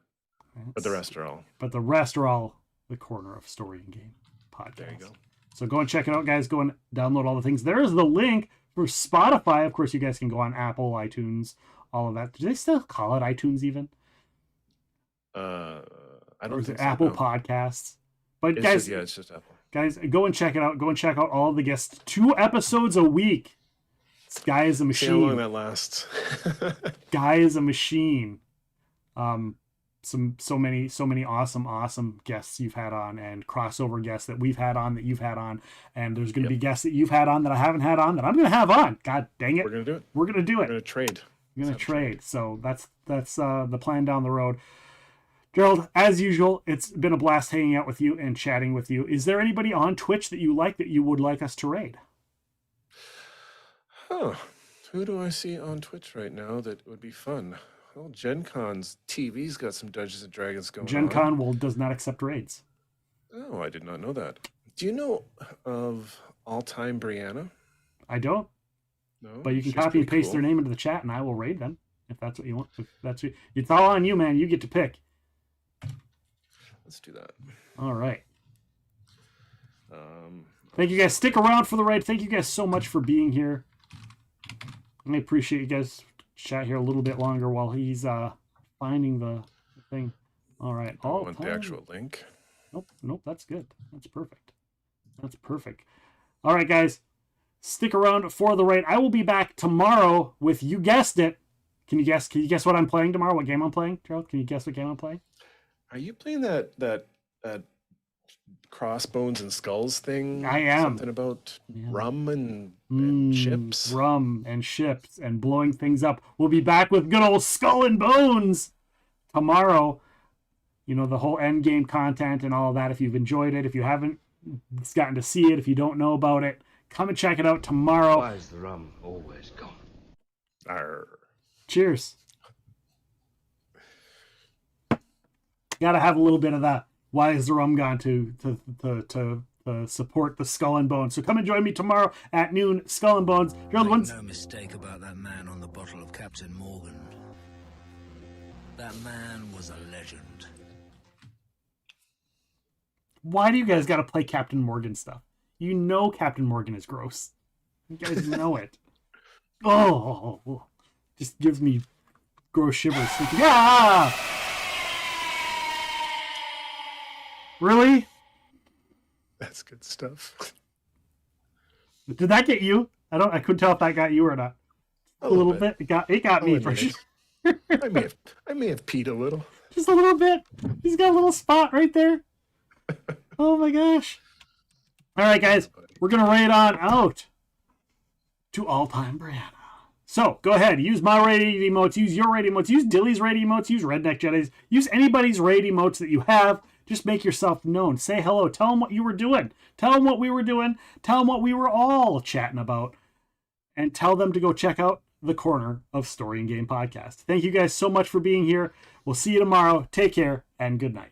But the rest are all. But the rest are all the Corner of Story and Game podcast. There you go. So go and check it out, guys. Go and download all the things. There is the link for Spotify. Of course, you guys can go on Apple, iTunes, all of that. Do they still call it iTunes even? I don't think Apple no. Podcasts. But It's guys, it's just Apple. Guys, go and check it out. Go and check out all of the guests. 2 episodes a week. This guy is a machine. See how long that lasts. Guy is a machine. So many awesome guests you've had on, and crossover guests that we've had on, that you've had on, and there's going to be guests that you've had on that I haven't had on that I'm going to have on. God dang it. We're going to do it. We're going to do it. We're going to trade. We're going to trade. So that's the plan down the road. Gerald, as usual, it's been a blast hanging out with you and chatting with you. Is there anybody on Twitch that you like that you would like us to raid? Huh. Who do I see on Twitch right now that would be fun? Well, Gen Con's TV's got some Dungeons and Dragons going on. Gen Con does not accept raids. Oh, I did not know that. Do you know of All Time Brianna? I don't. No. But you can She's copy and pretty paste cool. their name into the chat, and I will raid them if that's what you want. If that's what, it's all on you, man. You get to pick. Let's do that. All right. Thank you guys. Stick around for the raid. Thank you guys so much for being here. I appreciate you guys chat here a little bit longer while he's finding the thing. All right. I want the actual link. Nope. That's good. That's perfect. All right, guys. Stick around for the raid. I will be back tomorrow with, you guessed it. Can you guess what I'm playing tomorrow? What game I'm playing, Gerald? Can you guess what game I'm playing? Are you playing that crossbones and skulls thing? I am. Something about rum and ships? Rum and ships and blowing things up. We'll be back with good old Skull and Bones tomorrow. You know, the whole end game content and all of that. If you've enjoyed it, if you haven't gotten to see it, if you don't know about it, come and check it out tomorrow. Why is the rum always gone? Arr. Cheers. Gotta have a little bit of that. Why is the rum gone to support the Skull and Bones? So come and join me tomorrow at noon. Skull and Bones. Make no mistake about that man on the bottle of Captain Morgan. That man was a legend. Why do you guys got to play Captain Morgan stuff? You know Captain Morgan is gross. You guys know it. Oh, just gives me gross shivers. Yeah! Really? That's good stuff. Did that get you? I couldn't tell if that got you or not. A little bit. It got me for sure. I may have peed a little. Just a little bit. He's got a little spot right there. Oh my gosh. All right, guys. We're going to raid on out to all-time Brianna. So, go ahead. Use my raid emotes. Use your raid emotes. Use Dilly's raid emotes. Use Redneck Jedi's. Use anybody's raid emotes that you have. Just make yourself known. Say hello. Tell them what you were doing. Tell them what we were doing. Tell them what we were all chatting about. And tell them to go check out the Corner of Story and Game podcast. Thank you guys so much for being here. We'll see you tomorrow. Take care and good night.